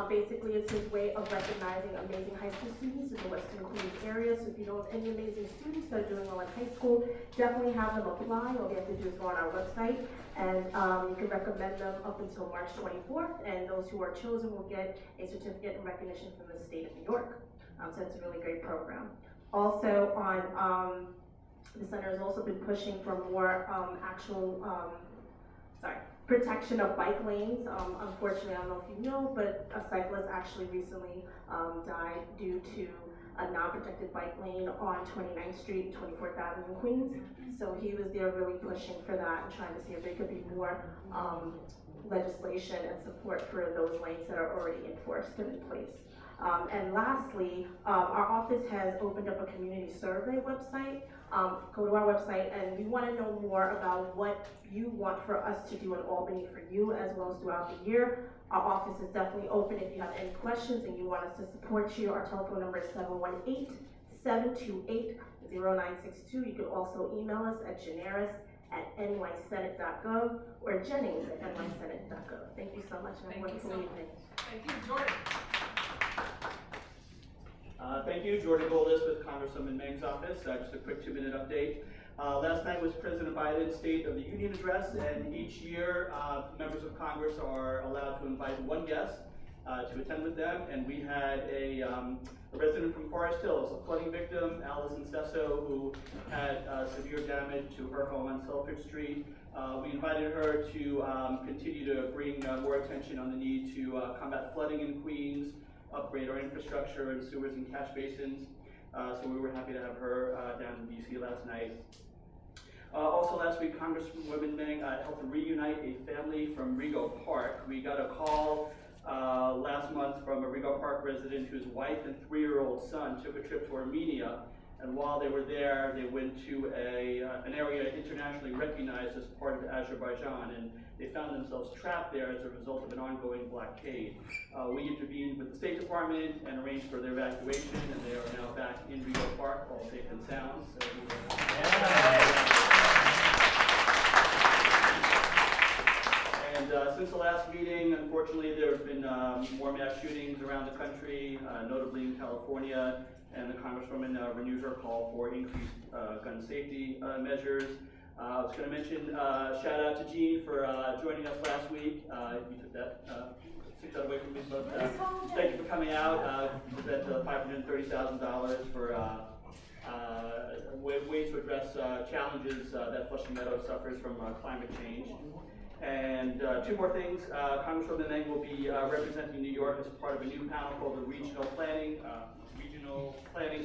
Basically, it's his way of recognizing amazing high school students in the Western Queens area. So if you know of any amazing students that are doing well in high school, definitely have them apply. All you have to do is go on our website, and you can recommend them up until March 24th. And those who are chosen will get a certificate in recognition from the state of New York. So it's a really great program. Also the center has also been pushing for more protection of bike lanes. Unfortunately, I don't know if you know, but a cyclist actually recently died due to a non-protected bike lane on 29th Street, 24th Avenue in Queens. So he was there really pushing for that and trying to see if there could be more legislation and support for those lanes that are already enforced and in place. And lastly, our office has opened up a community survey website. Go to our website, and we want to know more about what you want for us to do in Albany for you, as well as throughout the year. Our office is definitely open if you have any questions and you want us to support you. Our telephone number is 718-728-0962. You can also email us at generis@nysenate.gov or jennings@nysenate.gov. Thank you so much, and have a wonderful evening. Thank you, Jordan. Thank you, Jordan Goldis with Congresswoman Meng's office. Just a quick 2-minute update. Last night was President Biden's State of the Union address, and each year members of Congress are allowed to invite one guest to attend with them. And we had a resident from Forest Hills, a flooding victim, Allison Sesso, who had severe damage to her home on Selfridge Street. We invited her to continue to bring more attention on the need to combat flooding in Queens, upgrade our infrastructure and sewers and catch basins. So we were happy to have her down in DC last night. Also last week, Congresswoman Meng helped reunite a family from Rego Park. We got a call last month from a Rego Park resident whose wife and 3-year-old son took a trip to Armenia, and while they were there, they went to an area internationally recognized as part of Azerbaijan, and they found themselves trapped there as a result of an ongoing blockade. We intervened with the State Department and arranged for their evacuation, and they are now back in Rego Park, all safe and sound. So And since the last meeting, unfortunately, there have been more mass shootings around the country, notably in California, and the Congresswoman renewed her call for increased gun safety measures. I was going to mention, shout out to Jean for joining us last week. You took that away from me, but thank you for coming out. That $530,000 for ways to address challenges that Flushing Meadows suffers from climate change. And 2 more things. Congresswoman Meng will be representing New York as part of a new panel called the Regional Planning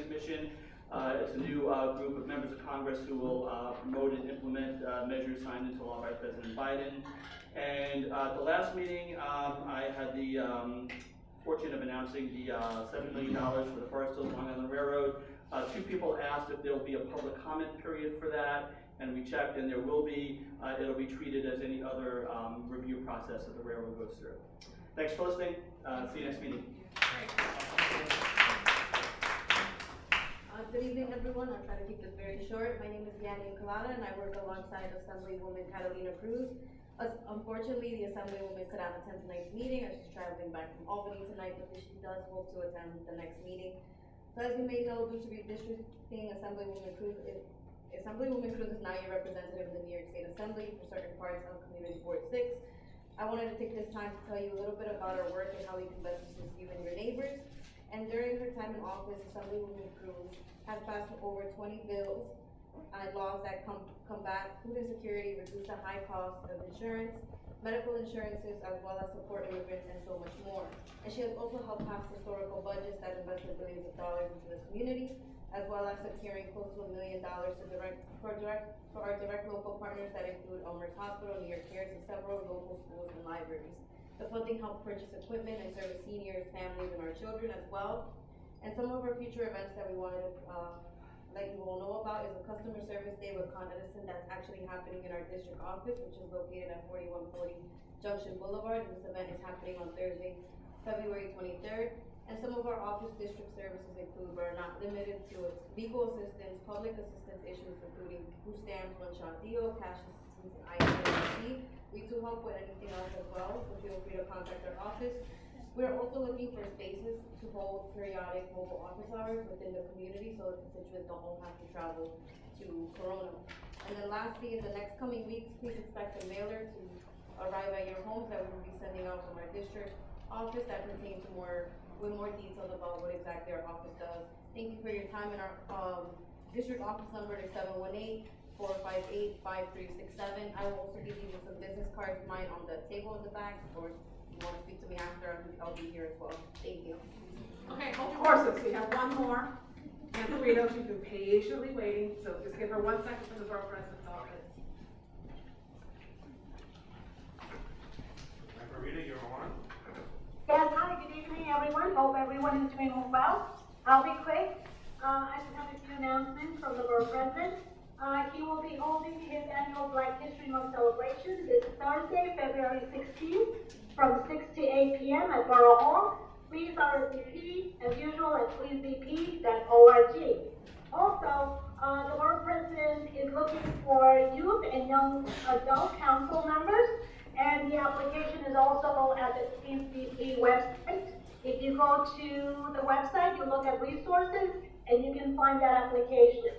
Commission. It's a new group of members of Congress who will promote and implement measures signed into law by President Biden. And at the last meeting, I had the fortune of announcing the $7 million for the Forest Hills Long Island Railroad. 2 people asked if there will be a public comment period for that, and we checked, and there will be. It'll be treated as any other review process that the railroad goes through. Thanks for listening. See you next meeting. Good evening, everyone. I'll try to keep this very short. My name is Yanni Colada, and I work alongside Assemblywoman Catalina Cruz. Unfortunately, the Assemblywoman could not attend tonight's meeting, as she's traveling back from Albany tonight, but she does hope to attend the next meeting. So as you may know, due to redistricting, Assemblywoman Cruz is now your representative in the New York State Assembly for certain parts of Community Board 6. I wanted to take this time to tell you a little bit about our work and how we can best assist you and your neighbors. And during her time in office, Assemblywoman Cruz has passed over 20 bills and laws that combat food insecurity, reduce the high cost of insurance, medical insurances, as well as support immigrants and so much more. And she has also helped pass historical budgets that invested billions of dollars into the community, as well as securing close to $1 million for our direct local partners that include Elmhurst Hospital, New York Cares, and several local schools and libraries. The funding helped purchase equipment and service seniors, families, and our children as well. And some of our future events that we wanted to let you all know about is a customer service day with Con Edison that's actually happening in our district office, which is located at 4140 Junction Boulevard. And this event is happening on Thursday, February 23rd. And some of our office district services include, but are not limited to, legal assistance, public assistance issues, including food stamps, one-shot deal, cash assistance, and IMC. We do help with anything else as well, so feel free to contact our office. We're also looking for spaces to hold periodic mobile office hours within the community so that constituents don't have to travel to Corona. And then lastly, in the next coming weeks, please expect a mailer to arrive at your homes that we will be sending out from our district office that pertain to with more details about what exactly our office does. Thank you for your time, and our, district office number is 718-458-5367. I will also give you some business cards, mine on the table in the back, or if you wanna speak to me after, I'll be here as well. Thank you. Okay, hold your horses, we have one more. Ann Carino, she's been patiently waiting, so just give her 1 second from the borough president's office. Rita, you're on. Yes, hi, good evening, everyone. Hope everyone is doing well. I'll be quick. I just have a few announcements from the borough president. He will be holding his annual Black History Month celebration this Thursday, February 16th, from 6 to 8 p.m. at Borough Hall. Please RSVP as usual at pleasebp.org. Also, the borough president is looking for youth and young adult council members, and the application is also at the Please BP website. If you go to the website, you look at resources, and you can find that application.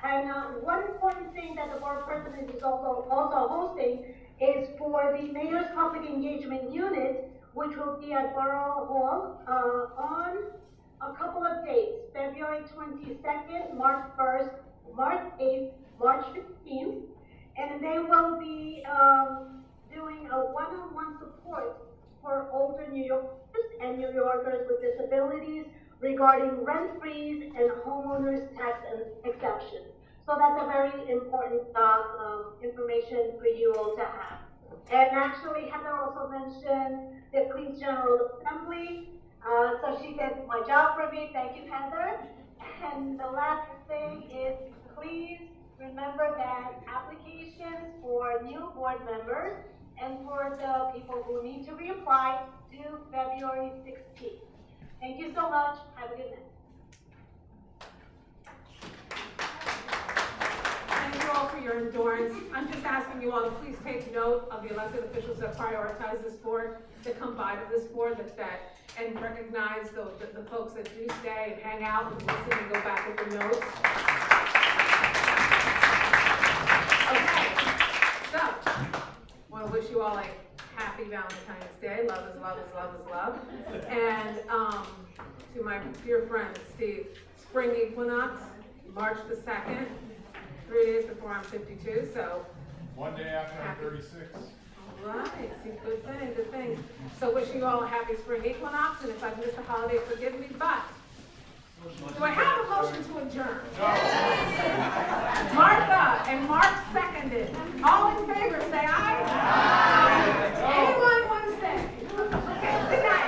And one important thing that the borough president is also hosting is for the mayor's public engagement unit, which will be at Borough Hall on a couple of dates: February 22nd, March 1st, March 8th, March 15th, and they will be doing a one-on-one support for older New Yorkers and New Yorkers with disabilities regarding rent freeze and homeowners tax exception. So that's a very important information for you all to have. And actually, Heather also mentioned the Queens General Assembly, so she did my job for me. Thank you, Heather. And the last thing is, please remember that applications for new board members and for the people who need to reapply due February 16th. Thank you so much. Have a good night. Thank you all for your endurance. I'm just asking you all to please take note of the elected officials that prioritize this board, that come by to this board, and recognize the folks that do stay and hang out and listen and go back with the notes. Okay, so, I want to wish you all a happy Valentine's Day. Love is love is love is love. And to my dear friend Steve, spring equinox, March the 2nd, 3 days before I'm 52, so. One day after I'm 36. All right, good thing, good thing. So wishing you all a happy spring equinox, and if I've missed a holiday, forgive me, but do I have a motion to adjourn? No. Martha, and Mark seconded.